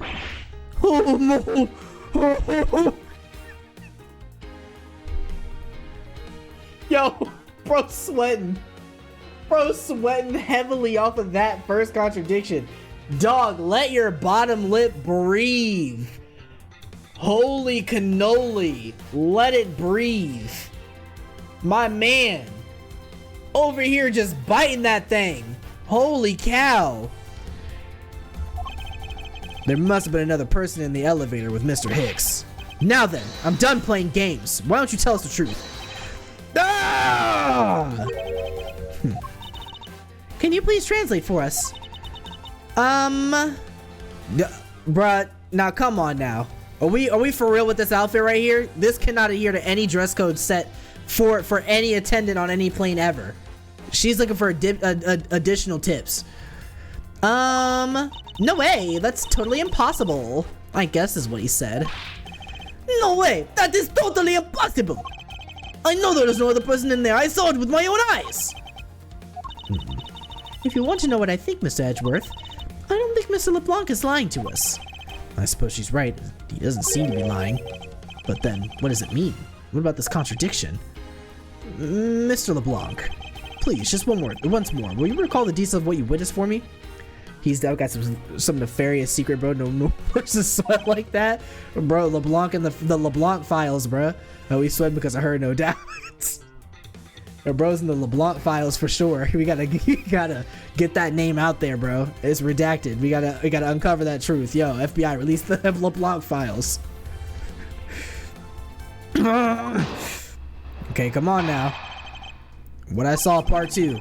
Oh no! Yo, bro sweating. Bro sweating heavily off of that first contradiction. Dog, let your bottom lip breathe. Holy cannoli. Let it breathe. My man. Over here just biting that thing. Holy cow. There must have been another person in the elevator with Mr. Hicks. Now then, I'm done playing games. Why don't you tell us the truth? Ah! Can you please translate for us? Bruh, now come on now. Are we for real with this outfit right here? This cannot adhere to any dress code set for any attendant on any plane ever. She's looking for additional tips. No way. That's totally impossible. I guess is what he said. No way. That is totally impossible. I know there is no other person in there. I saw it with my own eyes. If you want to know what I think, Mr. Edgeworth, I don't think Mr. LeBlanc is lying to us. I suppose she's right. He doesn't seem to be lying. But then, what does it mean? What about this contradiction? Mr. LeBlanc, please, just once more. Will you recall the details of what you witnessed for me? He's got some nefarious secret, bro. No person sweat like that, bro. LeBlanc and the LeBlanc files, bro. Oh, he sweat because of her, no doubt. The bro's in the LeBlanc files for sure. We gotta get that name out there, bro. It's redacted. We gotta uncover that truth. Yo, FBI, release the LeBlanc files. Okay, come on now. What I saw, part 2.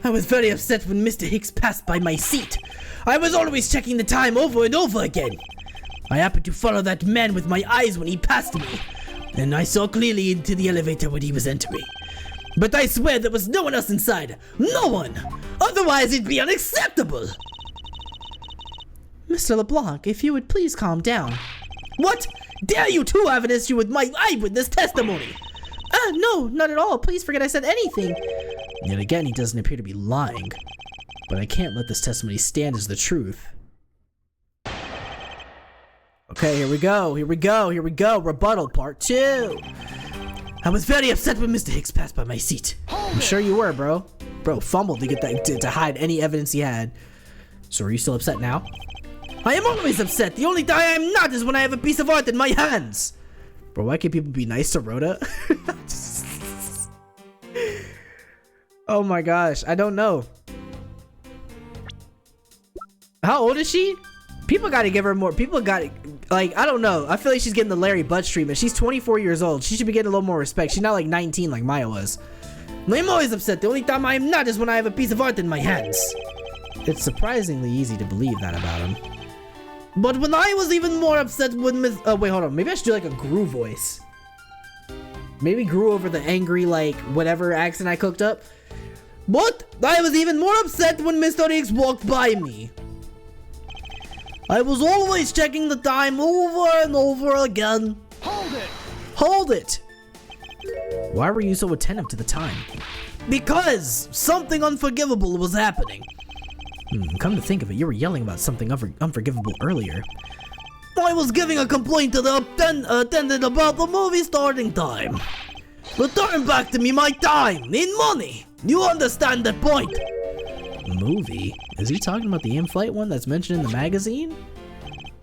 I was very upset when Mr. Hicks passed by my seat. I was always checking the time over and over again. I happened to follow that man with my eyes when he passed me, and I saw clearly into the elevator when he was entering. But I swear there was no one else inside. No one! Otherwise it'd be unacceptable! Mr. LeBlanc, if you would please calm down. What? Dare you to evidence you with my eyewitness testimony? No, not at all. Please forget I said anything. Yet again, he doesn't appear to be lying. But I can't let this testimony stand as the truth. Okay, here we go. Rebuttal part 2. I was very upset when Mr. Hicks passed by my seat. I'm sure you were, bro. Bro fumbled to get that to hide any evidence he had. So are you still upset now? I am always upset. The only time I am not is when I have a piece of art in my hands. Bro, why can't people be nice to Rhoda? Oh my gosh, I don't know. How old is she? People gotta give her more. People gotta, like, I don't know. I feel like she's getting the Larry Butch treatment. She's 24 years old. She should be getting a little more respect. She's not like 19 like Maya was. I'm always upset. The only time I am not is when I have a piece of art in my hands. It's surprisingly easy to believe that about him. But when I was even more upset when Miss... wait, hold on. Maybe I should do like a Gru voice. Maybe Gru over the angry, like, whatever accent I cooked up. But I was even more upset when Mr. Hicks walked by me. I was always checking the time over and over again. Hold it! Why were you so attentive to the time? Because something unforgivable was happening. Come to think of it, you were yelling about something unforgivable earlier. I was giving a complaint to the attendant about the movie starting time. Return back to me my time in money. You understand that point? Movie? Is he talking about the in-flight one that's mentioned in the magazine?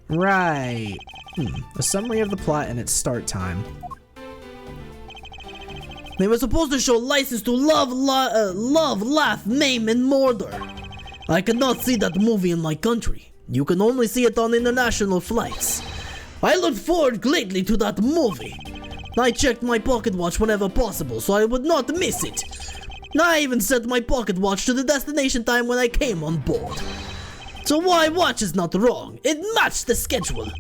Right. A summary of the plot and its start time. They were supposed to show license to love, laugh, maim, and murder. I cannot see that movie in my country. You can only see it on international flights. I look forward greatly to that movie. I checked my pocket watch whenever possible so I would not miss it. I even set my pocket watch to the destination time when I came on board. So my watch is not wrong. It matched the schedule.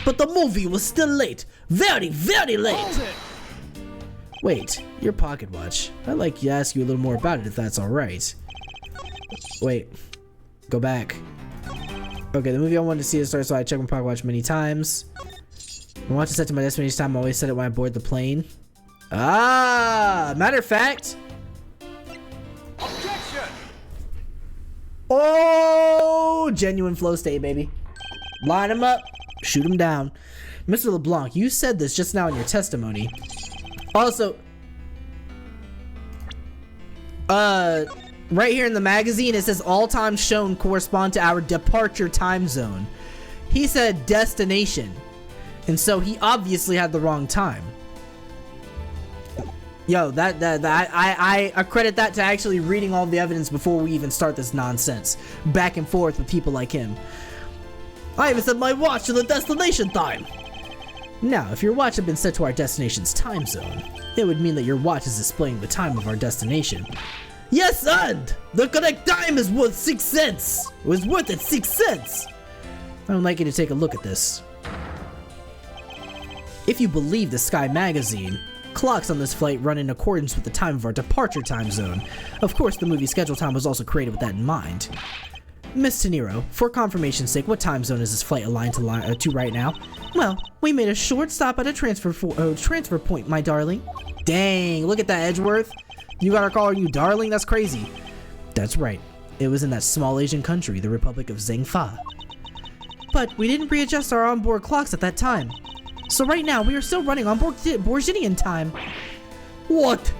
But the movie was still late. Very, very late. Wait, your pocket watch. I'd like to ask you a little more about it if that's alright. Wait, go back. Okay, the movie I wanted to see is started, so I checked my pocket watch many times. I want to set to my destination time. I always set it when I board the plane. Ah, matter of fact. Objection! Oh, genuine flow state, baby. Line him up, shoot him down. Mr. LeBlanc, you said this just now in your testimony. Also, right here in the magazine, it says all times shown correspond to our departure time zone. He said destination, and so he obviously had the wrong time. Yo, I accredit that to actually reading all the evidence before we even start this nonsense. Back and forth with people like him. I even set my watch to the destination time. Now, if your watch had been set to our destination's time zone, it would mean that your watch is displaying the time of our destination. Yes, and the correct time is worth 6 cents. It was worth it 6 cents. I would like you to take a look at this. If you believe the Sky magazine, clocks on this flight run in accordance with the time of our departure time zone. Of course, the movie schedule time was also created with that in mind. Miss Teniro, for confirmation's sake, what time zone is this flight aligned to right now? Well, we made a short stop at a transfer point, my darling. Dang, look at that, Edgeworth. You got her calling you darling? That's crazy. That's right. It was in that small Asian country, the Republic of Zhengfa. But we didn't readjust our onboard clocks at that time. So right now, we are still running on Borginian time. What?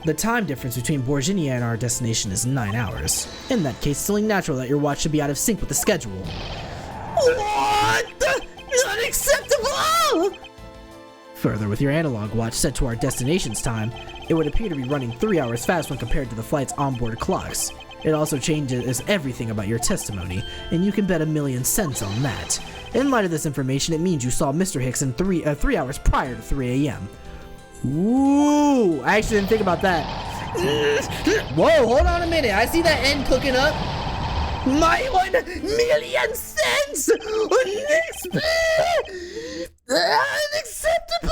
The time difference between Borginia and our destination is 9 hours. In that case, it's only natural that your watch should be out of sync with the schedule. What? Unacceptable! Further, with your analog watch set to our destination's time, it would appear to be running 3 hours fast when compared to the flight's onboard clocks. It also changes everything about your testimony, and you can bet 1,000,000 cents on that. In light of this information, it means you saw Mr. Hicks in 3 hours prior to 3 a.m. Ooh, I actually didn't think about that. Whoa, hold on a minute. I see that end cooking up. My 1,000,000 cents! Unacceptable!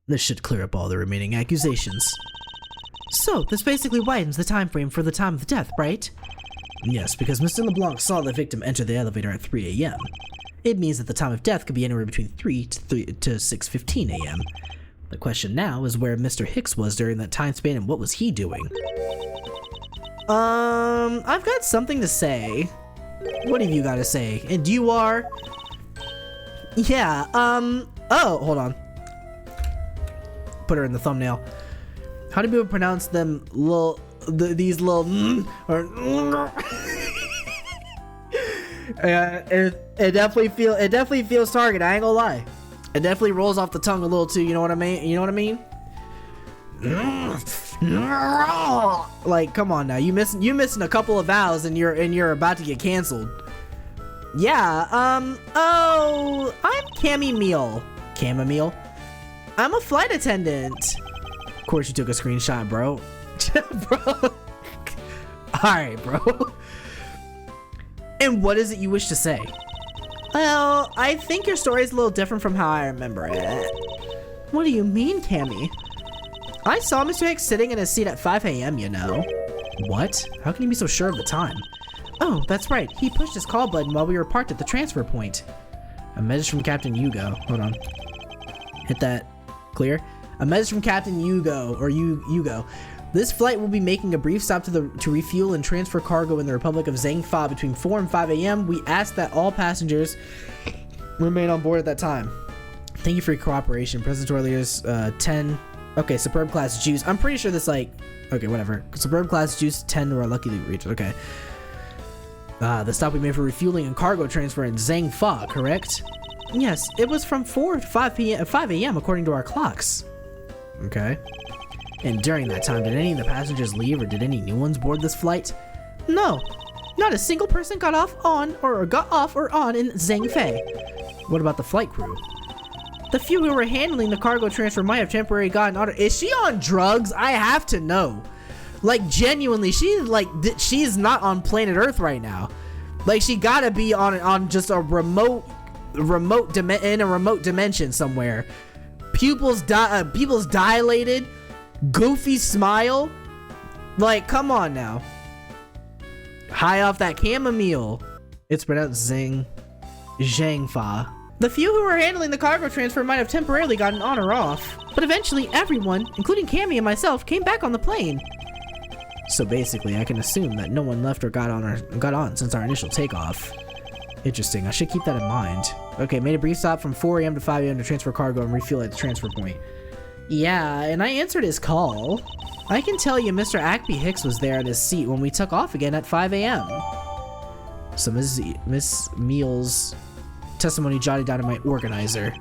This should clear up all the remaining accusations. So, this basically widens the time frame for the time of death, right? Yes, because Mr. LeBlanc saw the victim enter the elevator at 3 a.m. It means that the time of death could be anywhere between 3 to 6:15 a.m. The question now is where Mr. Hicks was during that time span and what was he doing? I've got something to say. What have you got to say? And you are? Yeah, oh, hold on. Put her in the thumbnail. How do people pronounce them these little or it definitely feels target, I ain't gonna lie. It definitely rolls off the tongue a little too, you know what I mean? You know what I mean? Like, come on now, you missing a couple of vowels and you're about to get canceled. Yeah, oh, I'm Chamomile. Chamomile? I'm a flight attendant. Of course you took a screenshot, bro. Bro. Alright, bro. And what is it you wish to say? Well, I think your story is a little different from how I remember it. What do you mean, Cammy? I saw Mr. Hicks sitting in his seat at 5 a.m., you know. What? How can you be so sure of the time? Oh, that's right. He pushed his call button while we were parked at the transfer point. A message from Captain Yugo. Hold on. Hit that. Clear? A message from Captain Yugo, or Yugo. This flight will be making a brief stop to refuel and transfer cargo in the Republic of Zhangfa between 4 and 5 a.m. We ask that all passengers remain on board at that time. Thank you for your cooperation. Present earlier's 10. Okay, Superb Class Juice. I'm pretty sure this, like, okay, whatever. Superb Class Juice 10 were luckily reached. Okay. The stop we made for refueling and cargo transfer in Zhangfa, correct? Yes, it was from 4 to 5 a.m. according to our clocks. Okay. And during that time, did any of the passengers leave or did any new ones board this flight? No, not a single person got off or on in Zhangfei. What about the flight crew? The few who were handling the cargo transfer might have temporarily gotten auto. Is she on drugs? I have to know. Like, genuinely, she's not on planet Earth right now. Like, she gotta be on just a remote dimension somewhere. Pupils dilated. Goofy smile. Like, come on now. High off that chamomile. It's pronounced Zhangfa. The few who were handling the cargo transfer might have temporarily gotten on or off, but eventually everyone, including Cammy and myself, came back on the plane. So basically, I can assume that no one left or got on since our initial takeoff. Interesting. I should keep that in mind. Okay, made a brief stop from 4 a.m. to 5 a.m. to transfer cargo and refuel at the transfer point. Yeah, and I answered his call. I can tell you Mr. Acme Hicks was there at his seat when we took off again at 5 a.m. So Miss Meals' testimony jotted down in my organizer.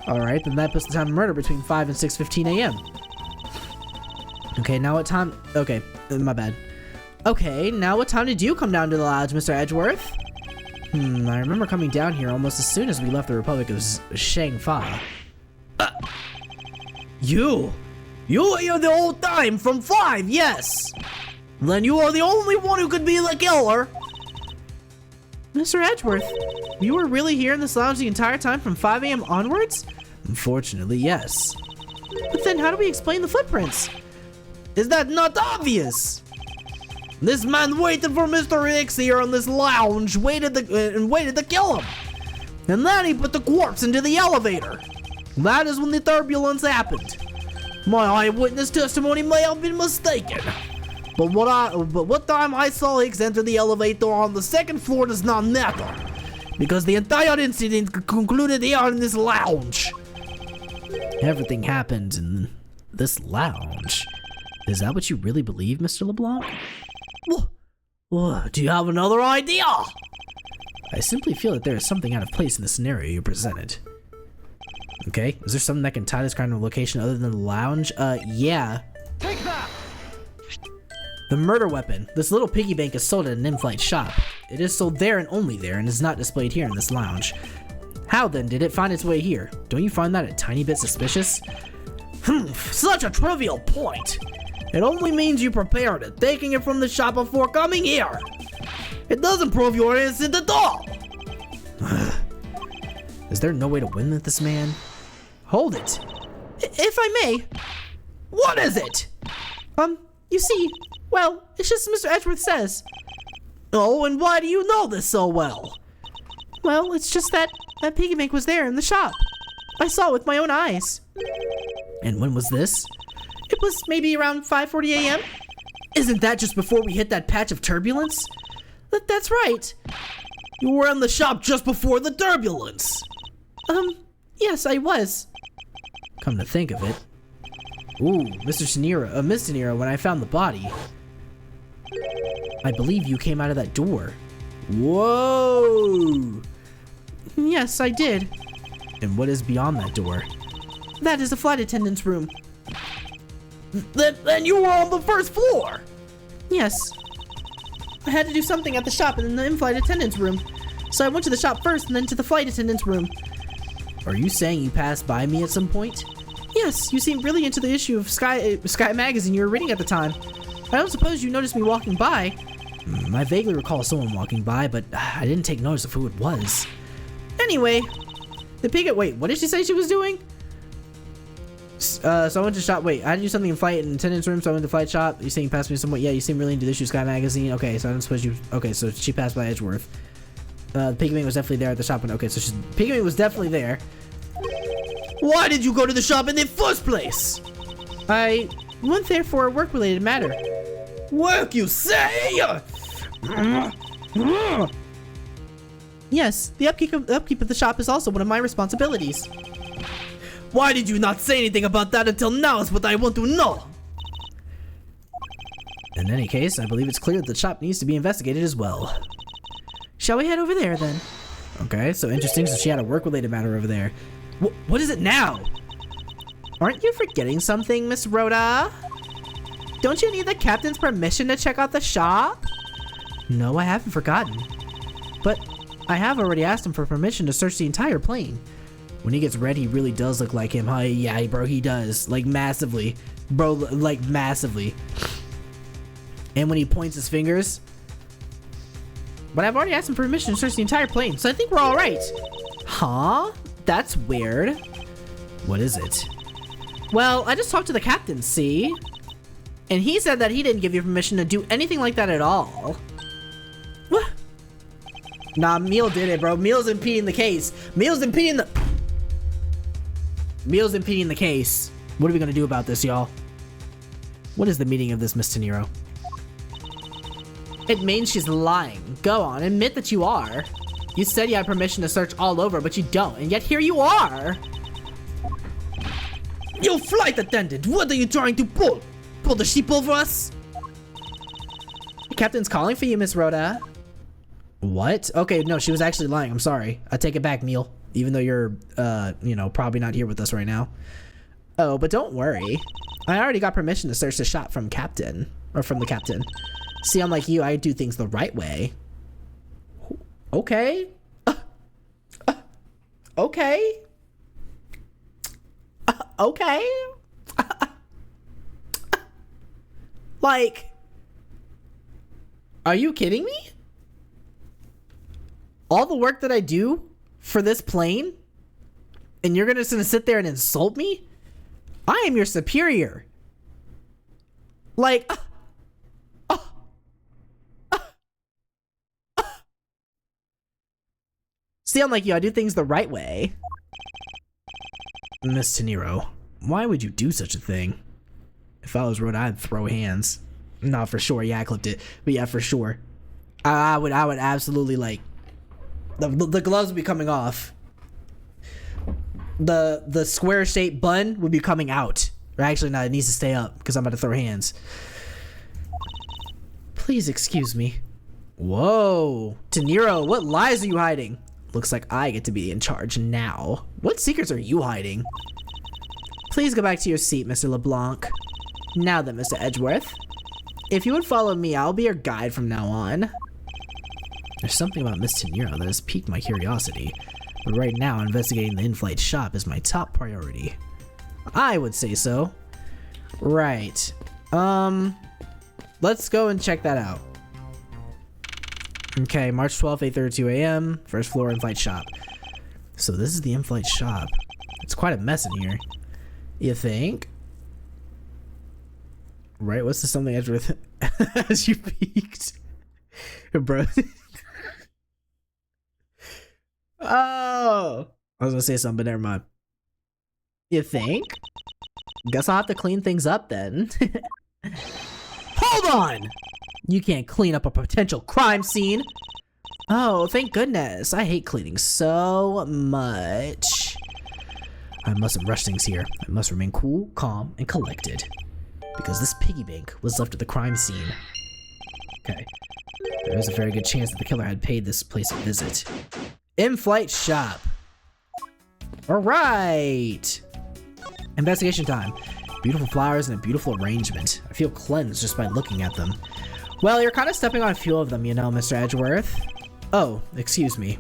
Alright, then that puts the time of murder between 5 and 6:15 a.m. Okay, now what time? Okay, my bad. Okay, now what time did you come down to the lodge, Mr. Edgeworth? I remember coming down here almost as soon as we left the Republic of Zhangfa. You were here the whole time from 5, yes! Then you are the only one who could be the killer! Mr. Edgeworth, you were really here in this lounge the entire time from 5 a.m. onwards? Unfortunately, yes. But then how do we explain the footprints? Is that not obvious? This man waited for Mr. Hicks here in this lounge, waited to kill him. And then he put the corpse into the elevator. That is when the turbulence happened. My eyewitness testimony may have been mistaken. But what time I saw Hicks enter the elevator on the second floor does not matter. Because the entire incident concluded here in this lounge. Everything happened in this lounge. Is that what you really believe, Mr. LeBlanc? Do you have another idea? I simply feel that there is something out of place in the scenario you presented. Okay, is there something that can tie this kind of location other than the lounge? Yeah. Take that! The murder weapon. This little piggy bank is sold at an in-flight shop. It is sold there and only there and is not displayed here in this lounge. How then did it find its way here? Don't you find that a tiny bit suspicious? Such a trivial point. It only means you prepared it, taking it from the shop before coming here. It doesn't prove you're innocent at all. Is there no way to win with this man? Hold it. If I may. What is it? You see, well, it's just as Mr. Edgeworth says. Oh, and why do you know this so well? Well, it's just that piggy bank was there in the shop. I saw it with my own eyes. And when was this? It was maybe around 5:40 a.m. Isn't that just before we hit that patch of turbulence? That's right. You were in the shop just before the turbulence. Yes, I was. Come to think of it. Ooh, Miss De Niro, when I found the body, I believe you came out of that door. Whoa! Yes, I did. And what is beyond that door? That is the flight attendant's room. Then you were on the first floor! Yes. I had to do something at the shop and in the in-flight attendant's room. So I went to the shop first and then to the flight attendant's room. Are you saying you passed by me at some point? Yes, you seemed really into the issue of Sky magazine you were reading at the time. I don't suppose you noticed me walking by. I vaguely recall someone walking by, but I didn't take notice of who it was. Anyway, the pig. Wait, what did she say she was doing? So I went to shop. Wait, I had to do something in flight and attendance room, so I went to flight shop. You saying you passed me somewhat? Yeah, you seem really into the issue of Sky magazine. Okay, so I don't suppose you. Okay, so she passed by Edgeworth. The piggy was definitely there at the shop. Okay, so piggy was definitely there. Why did you go to the shop in the first place? I went there for a work-related matter. Work, you say? Yes, the upkeep of the shop is also one of my responsibilities. Why did you not say anything about that until now is what I want to know. In any case, I believe it's clear that the shop needs to be investigated as well. Shall we head over there then? Okay, so interesting, so she had a work-related matter over there. What is it now? Aren't you forgetting something, Miss Rhoda? Don't you need the captain's permission to check out the shop? No, I haven't forgotten. But I have already asked him for permission to search the entire plane. When he gets red, he really does look like him, huh? Yeah, bro, he does. Like, massively. Bro, like, massively. And when he points his fingers. But I've already asked him for permission to search the entire plane, so I think we're all right. Huh? That's weird. What is it? Well, I just talked to the captain, see? And he said that he didn't give you permission to do anything like that at all. What? Nah, Meal did it, bro. Meal's impeding the case. Meal's impeding the case. What are we gonna do about this, y'all? What is the meaning of this, Miss De Niro? It means she's lying. Go on, admit that you are. You said you had permission to search all over, but you don't, and yet here you are. You flight attendant, what are you trying to pull? Pull the sheep over us? The captain's calling for you, Miss Rhoda. What? Okay, no, she was actually lying. I'm sorry. I take it back, Meal. Even though you're, probably not here with us right now. Oh, but don't worry. I already got permission to search the shop from the captain. See, unlike you, I do things the right way. Okay. Okay. Okay. Like, are you kidding me? All the work that I do for this plane, and you're just gonna sit there and insult me? I am your superior. Like, see, unlike you, I do things the right way. Miss De Niro, why would you do such a thing? If I was Rhoda, I'd throw hands. No, for sure. Yeah, I clipped it. But yeah, for sure. I would absolutely, like, the gloves would be coming off. The square shaped bun would be coming out. Or actually, no, it needs to stay up because I'm about to throw hands. Please excuse me. Whoa. De Niro, what lies are you hiding? Looks like I get to be in charge now. What secrets are you hiding? Please go back to your seat, Mr. LeBlanc. Now then, Mr. Edgeworth. If you would follow me, I'll be your guide from now on. There's something about Miss Teniro that has piqued my curiosity, but right now investigating the in-flight shop is my top priority. I would say so. Right. Let's go and check that out. Okay, March 12th, 8:32 a.m. First floor in-flight shop. So this is the in-flight shop. It's quite a mess in here. You think? Right, what's the something Edgeworth as you peeked? Bro. Oh! I was gonna say something, but never mind. You think? Guess I'll have to clean things up then. Hold on! You can't clean up a potential crime scene! Oh, thank goodness. I hate cleaning so much. I mustn't rush things here. I must remain cool, calm, and collected. Because this piggy bank was left at the crime scene. Okay. There is a very good chance that the killer had paid this place a visit. In-flight shop. Alright! Investigation time. Beautiful flowers and a beautiful arrangement. I feel cleansed just by looking at them. Well, you're kind of stepping on a few of them, you know, Mr. Edgeworth. Oh, excuse me.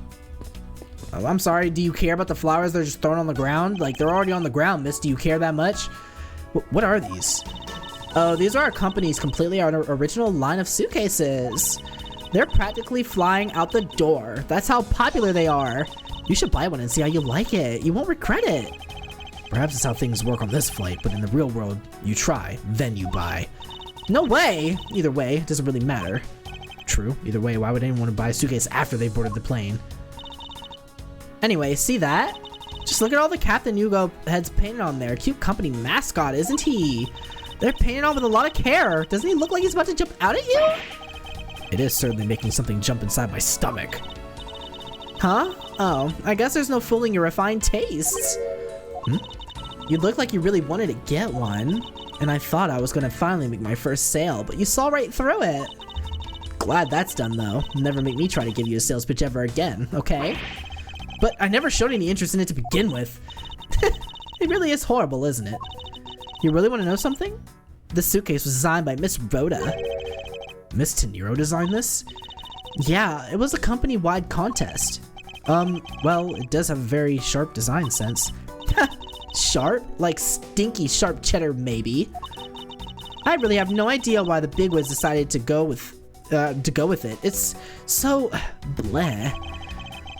Oh, I'm sorry, do you care about the flowers that are just thrown on the ground? Like, they're already on the ground, miss. Do you care that much? What are these? Oh, these are our company's completely original line of suitcases. They're practically flying out the door. That's how popular they are. You should buy one and see how you like it. You won't regret it. Perhaps it's how things work on this flight, but in the real world, you try, then you buy. No way! Either way, it doesn't really matter. True, either way, why would anyone want to buy a suitcase after they boarded the plane? Anyway, see that? Just look at all the Captain Yugo heads painted on there. Cute company mascot, isn't he? They're painted on with a lot of care. Doesn't he look like he's about to jump out at you? It is certainly making something jump inside my stomach. Huh? Oh, I guess there's no fooling your refined tastes. You look like you really wanted to get one. And I thought I was gonna finally make my first sale, but you saw right through it. Glad that's done though. Never make me try to give you a sales pitch ever again, okay? But I never showed any interest in it to begin with. It really is horrible, isn't it? You really want to know something? This suitcase was designed by Miss Rhoda. Miss Teniro designed this? Yeah, it was a company-wide contest. Well, it does have a very sharp design sense. Sharp? Like stinky sharp cheddar, maybe. I really have no idea why the bigwigs decided to go with it. It's so bleh.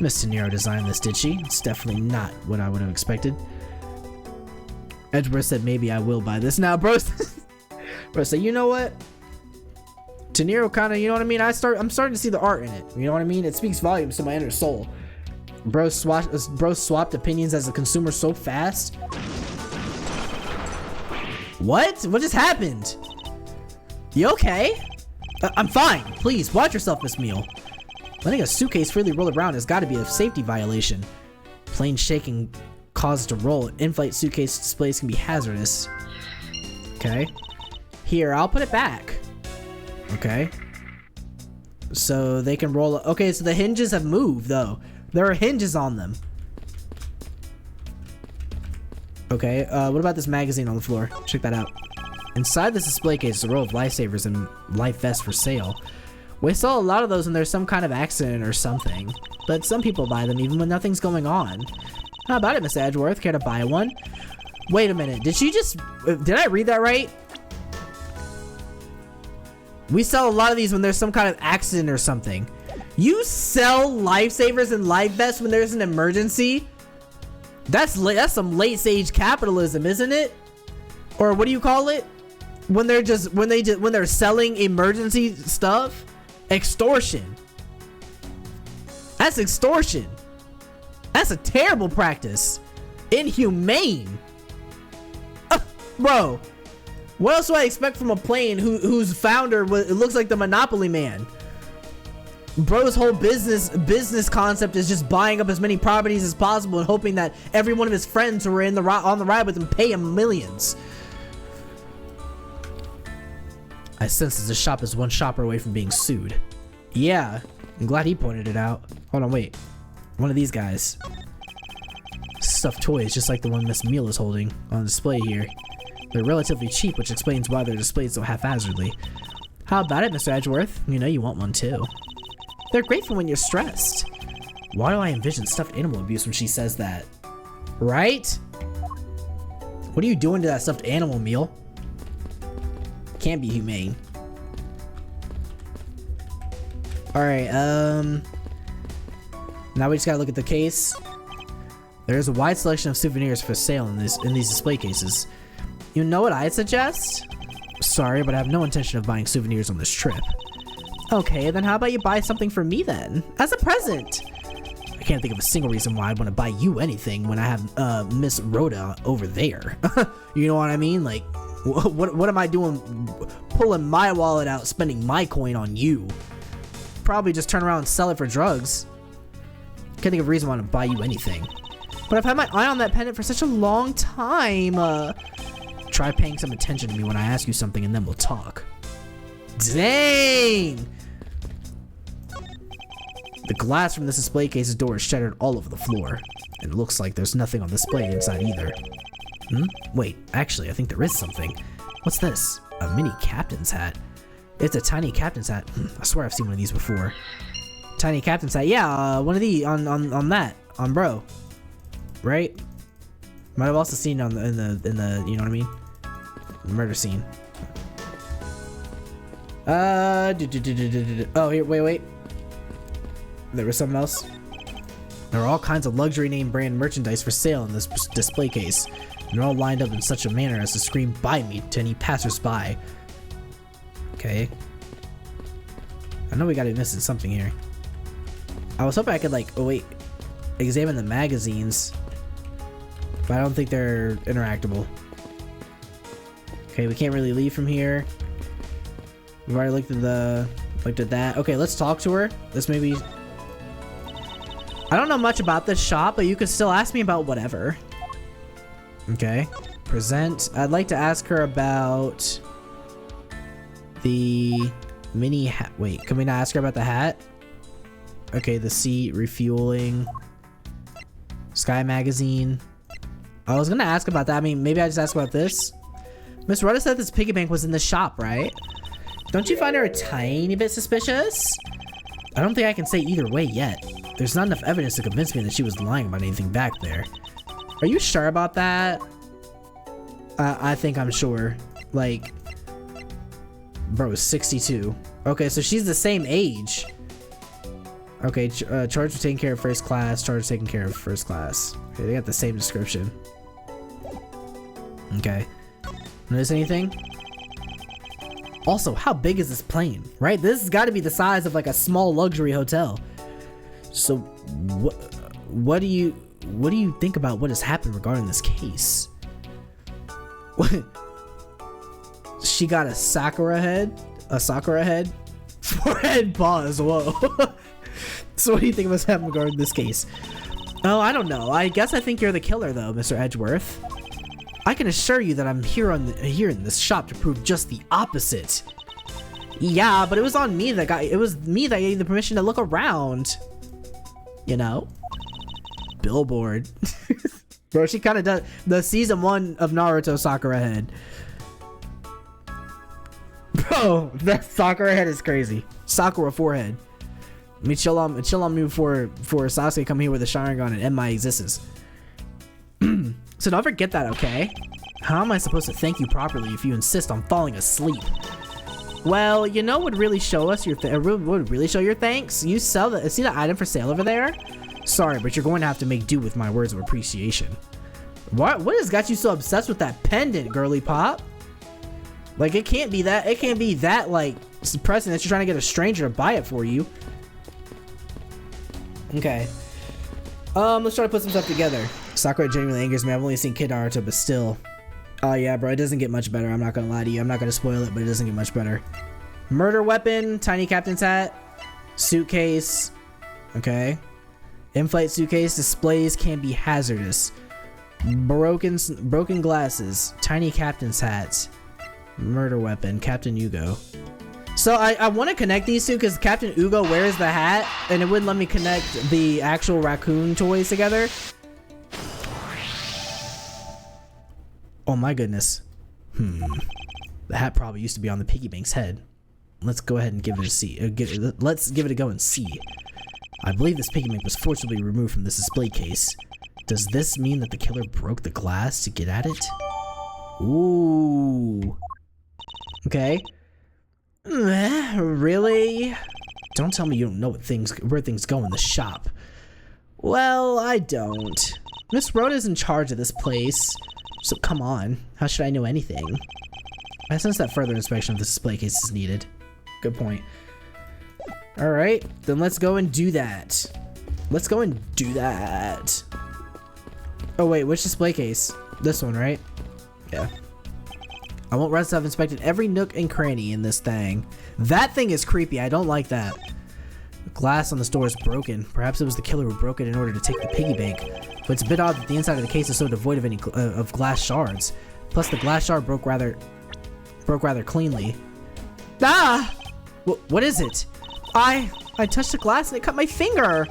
Miss Teniro designed this, did she? It's definitely not what I would have expected. Edgeworth said maybe I will buy this. Now, bro, bro said, you know what? Teniro kind of, you know what I mean? I'm starting to see the art in it. You know what I mean? It speaks volumes to my inner soul. Bro swapped opinions as a consumer so fast. What? What just happened? You okay? I'm fine. Please, watch yourself, Miss Meal. Letting a suitcase freely roll around has got to be a safety violation. Plane shaking caused to roll. In-flight suitcase displays can be hazardous. Okay. Here, I'll put it back. Okay. So they can roll. Okay, so the hinges have moved, though. There are hinges on them. Okay, what about this magazine on the floor? Check that out. Inside this display case is a row of lifesavers and life vests for sale. We saw a lot of those when there's some kind of accident or something. But some people buy them even when nothing's going on. How about it, Miss Edgeworth? Care to buy one? Wait a minute, did I read that right? We sell a lot of these when there's some kind of accident or something. You sell lifesavers and life vests when there's an emergency? That's some late stage capitalism, isn't it? Or what do you call it? When they're selling emergency stuff? Extortion. That's extortion. That's a terrible practice. Inhumane. Bro, what else do I expect from a plane whose founder it looks like the Monopoly Man? Bro's whole business concept is just buying up as many properties as possible and hoping that every one of his friends who are on the ride with him pay him millions. I sense that the shop is one shopper away from being sued. Yeah, I'm glad he pointed it out. Hold on, wait. One of these guys. Stuffed toys, just like the one Miss Meal is holding on display here. They're relatively cheap, which explains why they're displayed so haphazardly. How about it, Mr. Edgeworth? You know you want one too. They're great for when you're stressed. Why do I envision stuffed animal abuse when she says that? Right? What are you doing to that stuffed animal, meal? Can't be humane. Alright, now we just gotta look at the case. There's a wide selection of souvenirs for sale in these display cases. You know what I'd suggest? Sorry, but I have no intention of buying souvenirs on this trip. Okay, then how about you buy something for me then? As a present! I can't think of a single reason why I'd want to buy you anything when I have Miss Rhoda over there. You know what I mean? Like, what am I doing pulling my wallet out, spending my coin on you? Probably just turn around and sell it for drugs. Can't think of a reason why I want to buy you anything. But I've had my eye on that pendant for such a long time. Try paying some attention to me when I ask you something and then we'll talk. Dang! The glass from this display case's door is shattered all over the floor. And it looks like there's nothing on display inside either. Wait, actually, I think there is something. What's this? A mini captain's hat. It's a tiny captain's hat. I swear I've seen one of these before. Tiny captain's hat. Yeah, one of these on that. On bro. Right? Might have also seen it on in the you know what I mean? Murder scene. Oh, here, wait. There was something else. There are all kinds of luxury name brand merchandise for sale in this display case. And they're all lined up in such a manner as to scream "buy me" to any passers-by. Okay. I know we gotta be missing something here. I was hoping I could examine the magazines, but I don't think they're interactable. Okay, we can't really leave from here. We've already looked at that. Okay, let's talk to her. This maybe. I don't know much about this shop, but you could still ask me about whatever. Okay. Present. I'd like to ask her about the mini hat. Wait, can we not ask her about the hat? Okay, the seat, refueling, Sky magazine. I was gonna ask about that. I mean, maybe I just ask about this. Miss Rhoda said this piggy bank was in the shop, right? Don't you find her a tiny bit suspicious? I don't think I can say either way yet. There's not enough evidence to convince me that she was lying about anything back there. Are you sure about that? I think I'm sure. Like, bro is 62. Okay, so she's the same age. Okay, charge for taking care of first class, charge for taking care of first class. Okay, they got the same description. Okay. Notice anything? Also, how big is this plane? Right? This has got to be the size of like a small luxury hotel. So, what do you think about what has happened regarding this case? What? She got a Sakura head? A Sakura head? Forehead pause, whoa. So what do you think what's happened regarding this case? Oh, I don't know. I guess I think you're the killer though, Mr. Edgeworth. I can assure you that I'm here in this shop to prove just the opposite. Yeah, but it was me that gave you the permission to look around. You know? Billboard. Bro, she kind of does the season 1 of Naruto Sakura head. Bro, that Sakura head is crazy. Sakura forehead. Let me chill on me before Sasuke come here with a Sharingan and end my existence. So don't forget that, okay? How am I supposed to thank you properly if you insist on falling asleep? Well, you know what would really show us your would really show your thanks? You see the item for sale over there? Sorry, but you're going to have to make do with my words of appreciation. What has got you so obsessed with that pendant, girly pop? Like it can't be that like suppressing that you're trying to get a stranger to buy it for you. Okay. Let's try to put some stuff together. Sakura genuinely angers me. I've only seen Kid Naruto, but still. Oh yeah, bro, it doesn't get much better. I'm not gonna lie to you. I'm not gonna spoil it, but it doesn't get much better. Murder weapon, tiny captain's hat, suitcase. Okay. In-flight suitcase displays can be hazardous. Broken glasses, tiny captain's hat, murder weapon, Captain Ugo. So I want to connect these two because Captain Ugo wears the hat and it wouldn't let me connect the actual raccoon toys together. Oh my goodness. The hat probably used to be on the piggy bank's head. Let's go ahead and give it a C. Let's give it a go and see. I believe this piggy bank was forcibly removed from this display case. Does this mean that the killer broke the glass to get at it? Ooh. Okay. Really? Don't tell me you don't know where things go in the shop. Well, I don't. Miss Rhoda's in charge of this place. So come on, how should I know anything? I sense that further inspection of the display case is needed. Good point. Alright, then let's go and do that. Let's go and do that. Oh wait, which display case? This one, right? Yeah. I want Russ to have inspected every nook and cranny in this thing. That thing is creepy, I don't like that. The glass on this door is broken. Perhaps it was the killer who broke it in order to take the piggy bank. But it's a bit odd that the inside of the case is so devoid of any of glass shards. Plus the glass shard broke rather cleanly. Ah! What is it? I touched the glass and it cut my finger.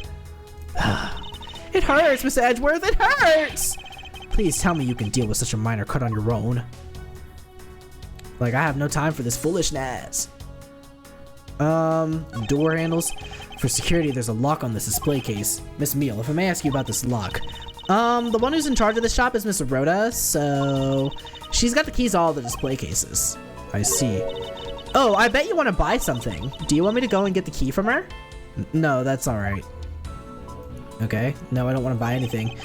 It hurts, Mr. Edgeworth, it hurts! Please tell me you can deal with such a minor cut on your own. Like, I have no time for this foolishness. Door handles. For security, there's a lock on this display case. Miss Meal, if I may ask you about this lock. The one who's in charge of this shop is Miss Rhoda, so she's got the keys to all the display cases. I see. Oh, I bet you want to buy something. Do you want me to go and get the key from her? No, that's alright. Okay. No, I don't want to buy anything.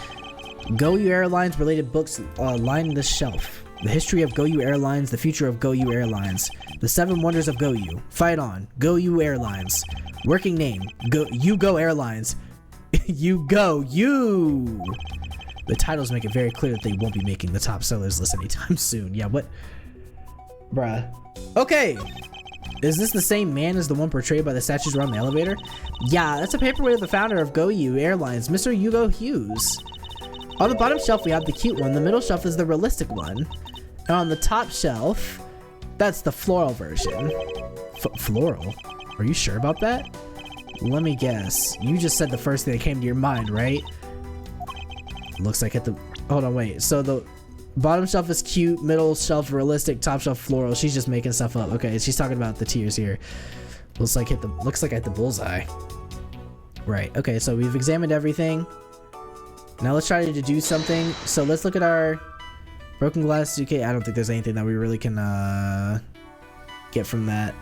GoYou Airlines related books line this shelf. The history of GoYou Airlines, the future of GoYou Airlines, the 7 wonders of GoYou. Fight on. GoYou Airlines. Working name. Go Airlines. You. The titles make it very clear that they won't be making the top sellers list anytime soon. Yeah, what? Bruh. Okay. Is this the same man as the one portrayed by the statues around the elevator? Yeah, that's a paperweight of the founder of GoYou Airlines, Mr. Hugo Hughes. On the bottom shelf, we have the cute one. The middle shelf is the realistic one. And on the top shelf, that's the floral version. Floral? Are you sure about that? Let me guess. You just said the first thing that came to your mind, right? Looks like at the... Hold on, wait. So the bottom shelf is cute, middle shelf realistic, top shelf floral. She's just making stuff up. Okay, she's talking about the tiers here. Looks like I hit the bullseye. Right. Okay, so we've examined everything. Now let's try to deduce something. So let's look at our broken glass. Okay, I don't think there's anything that we really can get from that.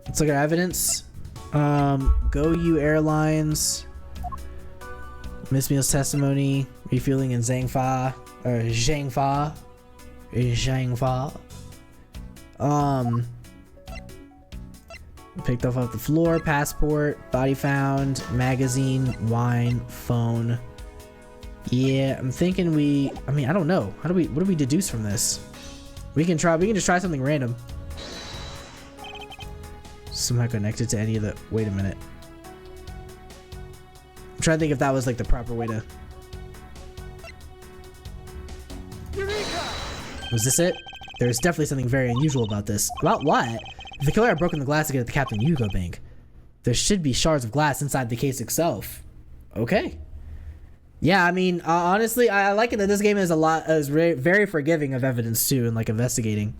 Let's look at our evidence. GoYou Airlines. Miss Meal's testimony. Refueling in Zhangfa. Or Zhangfa. Picked off the floor, passport, body found, magazine, wine, phone. Yeah, I'm thinking I don't know. What do we deduce from this? We can just try something random. Somehow connected to any of the, wait a minute. I'm trying to think if that was like the proper way to. Eureka! Was this it? There's definitely something very unusual about this. About what? If the killer had broken the glass to get at the Captain Hugo Bank, there should be shards of glass inside the case itself. Okay. Yeah, I mean, honestly, I like it that this game is very forgiving of evidence too, and like investigating,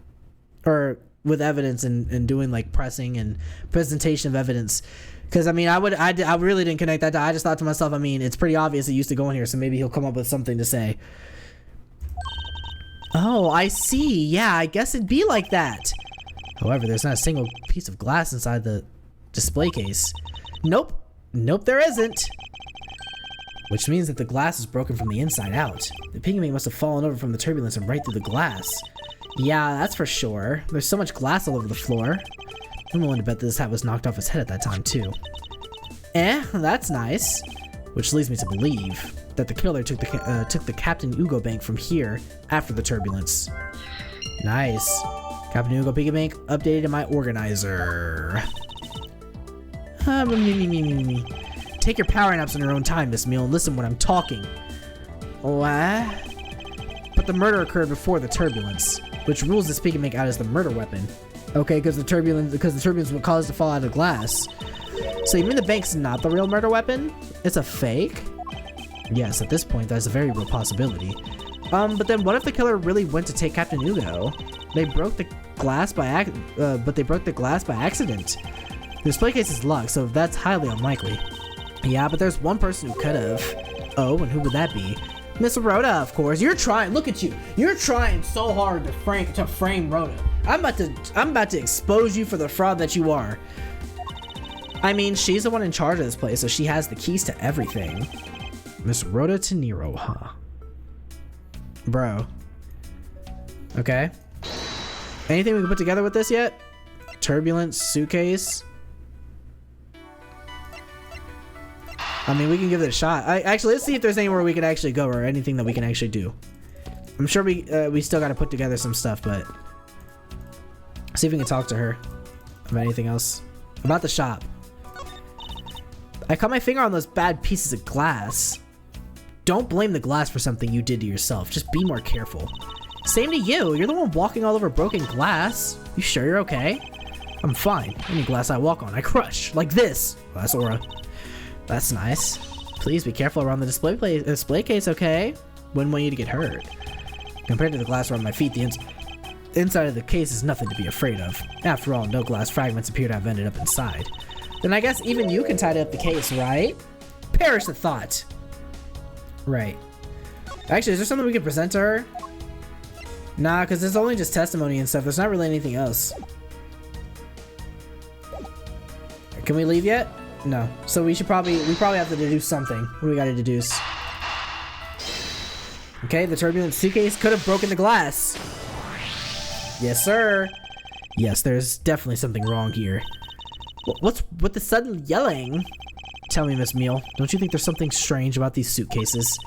or with evidence and doing like pressing and presentation of evidence. Because I mean, I really didn't connect that. I just thought to myself, I mean, it's pretty obvious he used to go in here, so maybe he'll come up with something to say. Oh, I see. Yeah, I guess it'd be like that. However, there's not a single piece of glass inside the display case. Nope, there isn't. Which means that the glass is broken from the inside out. The piggy must have fallen over from the turbulence and right through the glass. Yeah, that's for sure. There's so much glass all over the floor. I'm willing to bet that this hat was knocked off his head at that time too. That's nice. Which leads me to believe that the killer took the Captain Hugo Bank from here after the turbulence. Nice. Captain Hugo Piggy Bank updated in my organizer. Take your power naps on your own time, Miss Meal, and listen when I'm talking. What? But the murder occurred before the turbulence, which rules this piggy bank out as the murder weapon. Okay, because the turbulence would cause it to fall out of glass. So you mean the bank's not the real murder weapon? It's a fake? Yes, at this point, that's a very real possibility. But then what if the killer really went to take Captain Ugo? They broke the glass by accident. The display case is locked, so that's highly unlikely. Yeah, but there's one person who could have. Oh, and who would that be? Miss Rhoda, of course. You're trying. Look at you. You're trying so hard to frame Rhoda. I'm about to expose you for the fraud that you are. I mean, she's the one in charge of this place, so she has the keys to everything. Miss Rhoda Teniro, huh? Bro. Okay. Anything we can put together with this yet? Turbulence, suitcase. I mean, we can give it a shot. Actually, let's see if there's anywhere we can actually go or anything that we can actually do. I'm sure we still got to put together some stuff, but see if we can talk to her about anything else. About the shop. I caught my finger on those bad pieces of glass. Don't blame the glass for something you did to yourself. Just be more careful. Same to you. You're the one walking all over broken glass. You sure you're okay? I'm fine. Any glass I walk on, I crush. Like this. Glass aura. That's nice. Please be careful around the display case, okay? Wouldn't want you to get hurt. Compared to the glass around my feet, the inside of the case is nothing to be afraid of. After all, no glass fragments appear to have ended up inside. Then I guess even you can tidy up the case, right? Perish the thought. Right. Actually, is there something we can present to her? Nah, because it's only just testimony and stuff. There's not really anything else. Can we leave yet? No. So we probably have to deduce something. What do we gotta deduce? Okay, the turbulent suitcase could have broken the glass. Yes, sir. Yes, there's definitely something wrong here. What's with the sudden yelling? Tell me, Miss Meal, don't you think there's something strange about these suitcases?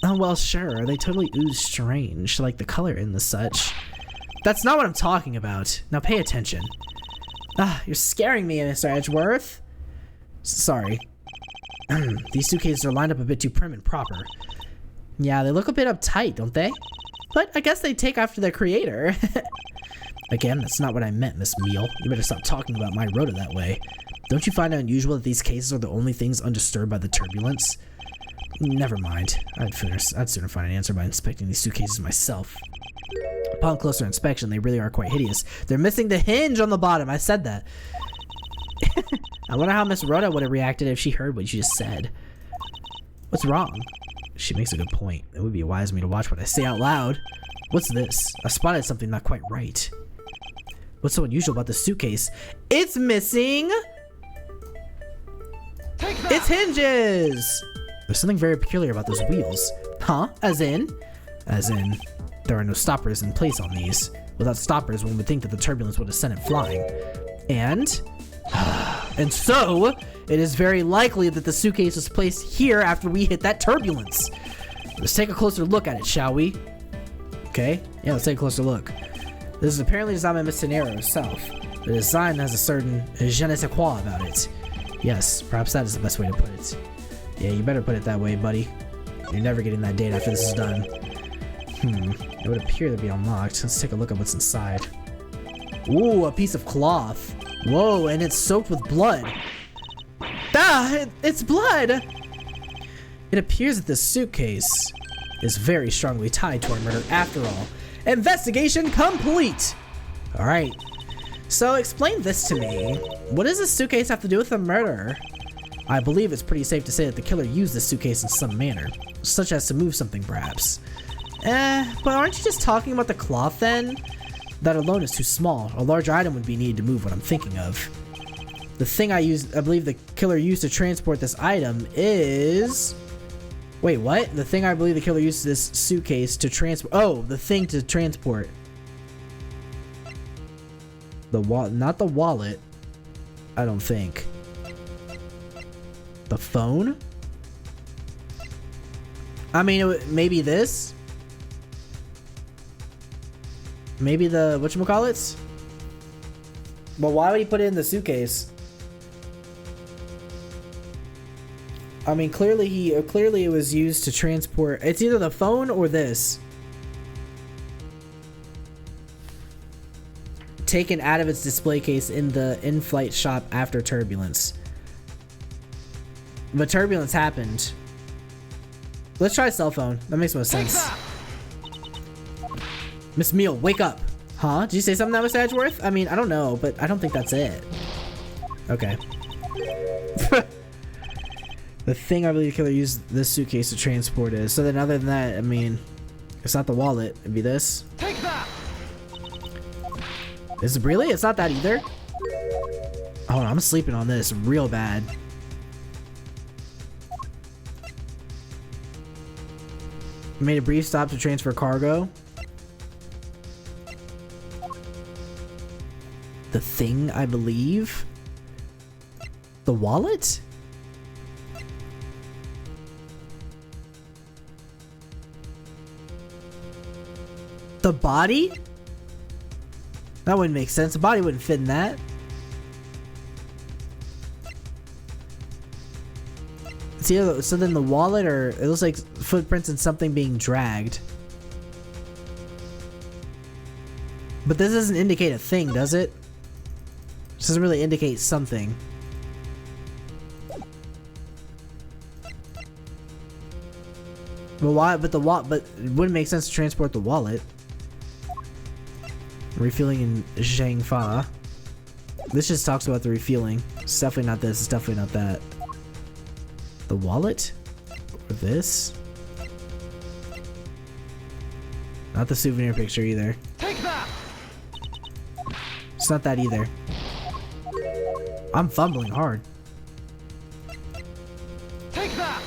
Oh, well, sure. They totally ooze strange, like the color and the such. That's not what I'm talking about. Now pay attention. Ah, you're scaring me, Mr. Edgeworth. Sorry. These suitcases are lined up a bit too prim and proper. Yeah, they look a bit uptight, don't they? But I guess they take after their creator. Again, that's not what I meant, Miss Meal. You better stop talking about my Rhoda that way. Don't you find it unusual that these cases are the only things undisturbed by the turbulence? Never mind. I'd sooner find an answer by inspecting these suitcases myself. Upon closer inspection, they really are quite hideous. They're missing the hinge on the bottom. I said that. I wonder how Miss Rhoda would have reacted if she heard what you just said. What's wrong? She makes a good point. It would be wise of me to watch what I say out loud. What's this? I spotted something not quite right. What's so unusual about the suitcase? It's missing its hinges! There's something very peculiar about those wheels. Huh? As in? As in, there are no stoppers in place on these. Without stoppers, one would think that the turbulence would have sent it flying. And so, it is very likely that the suitcase was placed here after we hit that turbulence. Let's take a closer look at it, shall we? Okay, yeah, let's take a closer look. This is apparently designed by Miss Tenero herself. The design has a certain je ne sais quoi about it. Yes, perhaps that is the best way to put it. Yeah, you better put it that way, buddy. You're never getting that date after this is done. It would appear to be unlocked. Let's take a look at what's inside. Ooh, a piece of cloth. Whoa, and it's soaked with blood. Ah, it's blood! It appears that this suitcase is very strongly tied to our murder after all. Investigation complete! Alright. So explain this to me. What does this suitcase have to do with the murder? I believe it's pretty safe to say that the killer used this suitcase in some manner, such as to move something perhaps. But aren't you just talking about the cloth then? That alone is too small. A larger item would be needed to move what I'm thinking of. The thing I believe the killer used to transport this item is... Wait, what? The thing I believe the killer used this suitcase to transport... Oh, the thing to transport. Not the wallet. I don't think. The phone? I mean, maybe this? Maybe the... whatchamacallits? But why would he put it in the suitcase? I mean, clearly it was used to transport... It's either the phone or this. Taken out of its display case in the in-flight shop after turbulence. But turbulence happened. Let's try cell phone. That makes most sense. Miss Meal, wake up. Huh? Did you say something now, Miss Edgeworth? I mean, I don't know, but I don't think that's it. Okay. The thing I believe the killer used this suitcase to transport is. So then other than that, I mean, it's not the wallet. It'd be this. Take that! Is it really? It's not that either? Oh, I'm sleeping on this real bad. Made a brief stop to transfer cargo. The thing, I believe. The wallet? The body? That wouldn't make sense. The body wouldn't fit in that. See, so then the wallet, or it looks like footprints and something being dragged. But this doesn't indicate a thing, does it? This doesn't really indicate something. But why? But it wouldn't make sense to transport the wallet. Refueling in Zhangfa. This just talks about the refueling. It's definitely not this. It's definitely not that. The wallet? Or this? Not the souvenir picture either. Take that! It's not that either. I'm fumbling hard. Take that!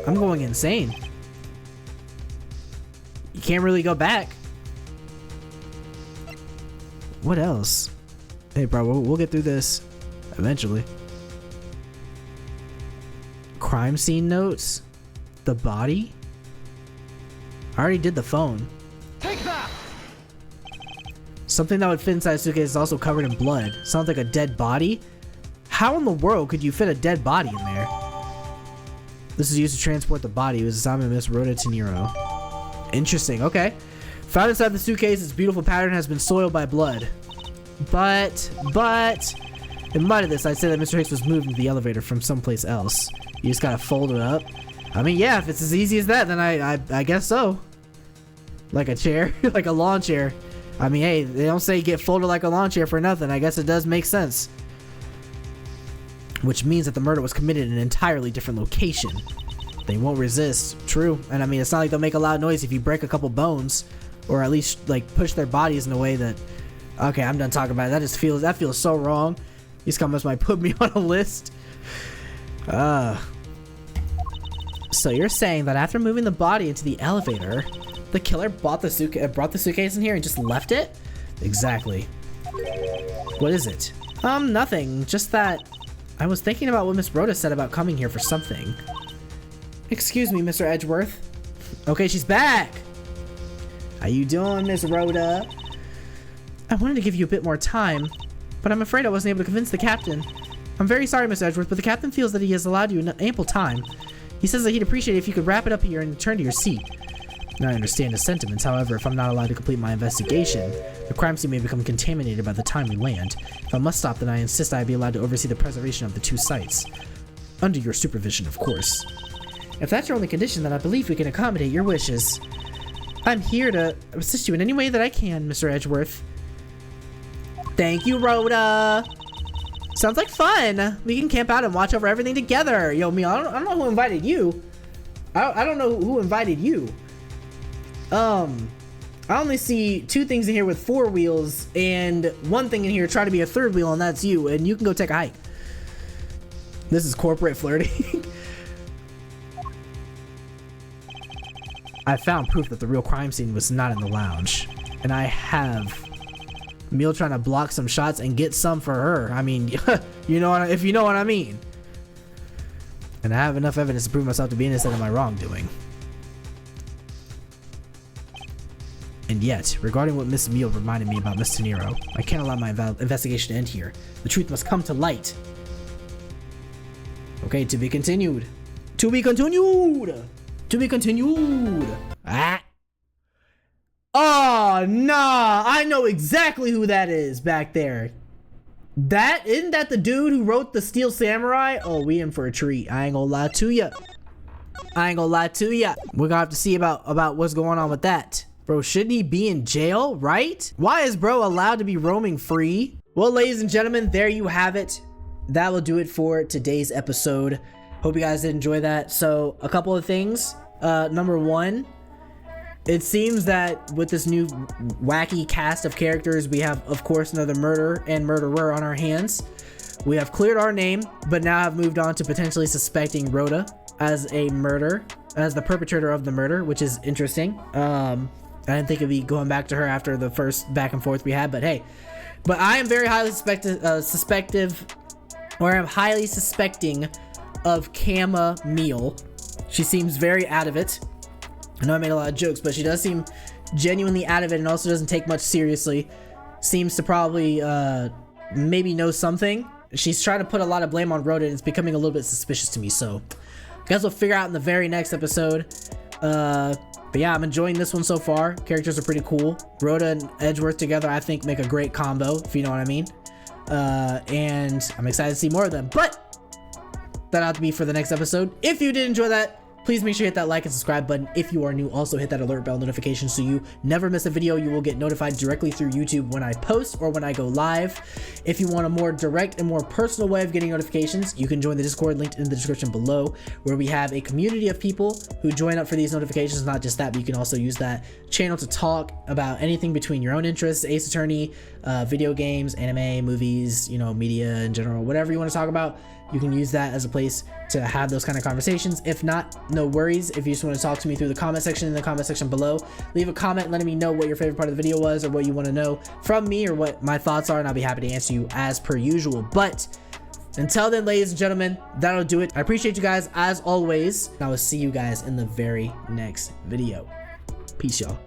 I'm going insane. You can't really go back. What else? Hey, bro, we'll get through this eventually. Crime scene notes? The body? I already did the phone. Take that! Something that would fit inside a suitcase is also covered in blood. Sounds like a dead body? How in the world could you fit a dead body in there? This is used to transport the body. It was assigned by Miss Rhoda Teniro. Interesting, okay. Found inside the suitcase, its beautiful pattern has been soiled by blood. But, in light of this, I'd say that Mr. Hicks was moved into the elevator from someplace else. You just gotta fold it up. I mean, yeah, if it's as easy as that, then I guess so. Like a chair, like a lawn chair. I mean, hey, they don't say get folded like a lawn chair for nothing. I guess it does make sense. Which means that the murder was committed in an entirely different location. They won't resist. True. And I mean, it's not like they'll make a loud noise if you break a couple bones. Or at least, like, push their bodies in a way that... Okay, I'm done talking about it. That feels so wrong. These comments might put me on a list. So you're saying that after moving the body into the elevator, the killer brought the suitcase in here and just left it? Exactly. What is it? Nothing. Just that I was thinking about what Miss Rhoda said about coming here for something. Excuse me, Mr. Edgeworth. Okay, she's back. How you doing, Miss Rhoda? I wanted to give you a bit more time, but I'm afraid I wasn't able to convince the captain. I'm very sorry, Miss Edgeworth, but the captain feels that he has allowed you ample time. He says that he'd appreciate it if you could wrap it up here and return to your seat. Now I understand his sentiments. However, if I'm not allowed to complete my investigation, the crime scene may become contaminated by the time we land. If I must stop, then I insist I be allowed to oversee the preservation of the two sites. Under your supervision, of course. If that's your only condition, then I believe we can accommodate your wishes. I'm here to assist you in any way that I can, Mr. Edgeworth. Thank you, Rhoda. Sounds like fun. We can camp out and watch over everything together. Yo, me, I don't know who invited you. I don't know who invited you. I only see 2 things in here with 4 wheels and 1 thing in here trying to be a 3rd wheel, and that's you. And you can go take a hike. This is corporate flirting. I found proof that the real crime scene was not in the lounge, and I have Meal trying to block some shots and get some for her. I mean, you know if you know what I mean. And I have enough evidence to prove myself to be innocent of my wrongdoing. And yet, regarding what Miss Meal reminded me about Miss Teniro, I can't allow my investigation to end here. The truth must come to light. Okay, to be continued. To be continued. To be continued. Ah. Oh, nah. I know exactly who that is back there. Isn't that the dude who wrote the Steel Samurai? Oh, we in for a treat. I ain't gonna lie to ya. I ain't gonna lie to ya. We're gonna have to see about what's going on with that. Bro, shouldn't he be in jail, right? Why is bro allowed to be roaming free? Well, ladies and gentlemen, there you have it. That will do it for today's episode. Hope you guys did enjoy that. So, a couple of things. Number one, it seems that with this new wacky cast of characters, we have, of course, another murder and murderer on our hands. We have cleared our name, but now have moved on to potentially suspecting Rhoda as the perpetrator of the murder, which is interesting. I didn't think it'd be going back to her after the first back and forth we had, but hey. But I am very highly suspecting of Camille. She seems very out of it. I know I made a lot of jokes, but she does seem genuinely out of it and also doesn't take much seriously. Seems to probably maybe know something. She's trying to put a lot of blame on Rhoda, and it's becoming a little bit suspicious to me, so I guess we'll figure out in the very next episode. But yeah, I'm enjoying this one so far. Characters are pretty cool. Rhoda and Edgeworth together, I think, make a great combo, if you know what I mean. And I'm excited to see more of them. But that'll have to be for the next episode. If you did enjoy that, please make sure you hit that like and subscribe button. If you are new, also hit that alert bell notification so you never miss a video. You will get notified directly through YouTube when I post or when I go live. If you want a more direct and more personal way of getting notifications, you can join the Discord linked in the description below, where we have a community of people who join up for these notifications. Not just that, but you can also use that channel to talk about anything between your own interests, Ace Attorney, video games, anime, movies, media in general, whatever you want to talk about. You can use that as a place to have those kind of conversations. If not, no worries. If you just want to talk to me through the comment section in the comment section below, leave a comment letting me know what your favorite part of the video was or what you want to know from me or what my thoughts are, and I'll be happy to answer you as per usual. But until then, ladies and gentlemen, that'll do it. I appreciate you guys as always, and I will see you guys in the very next video. Peace, y'all.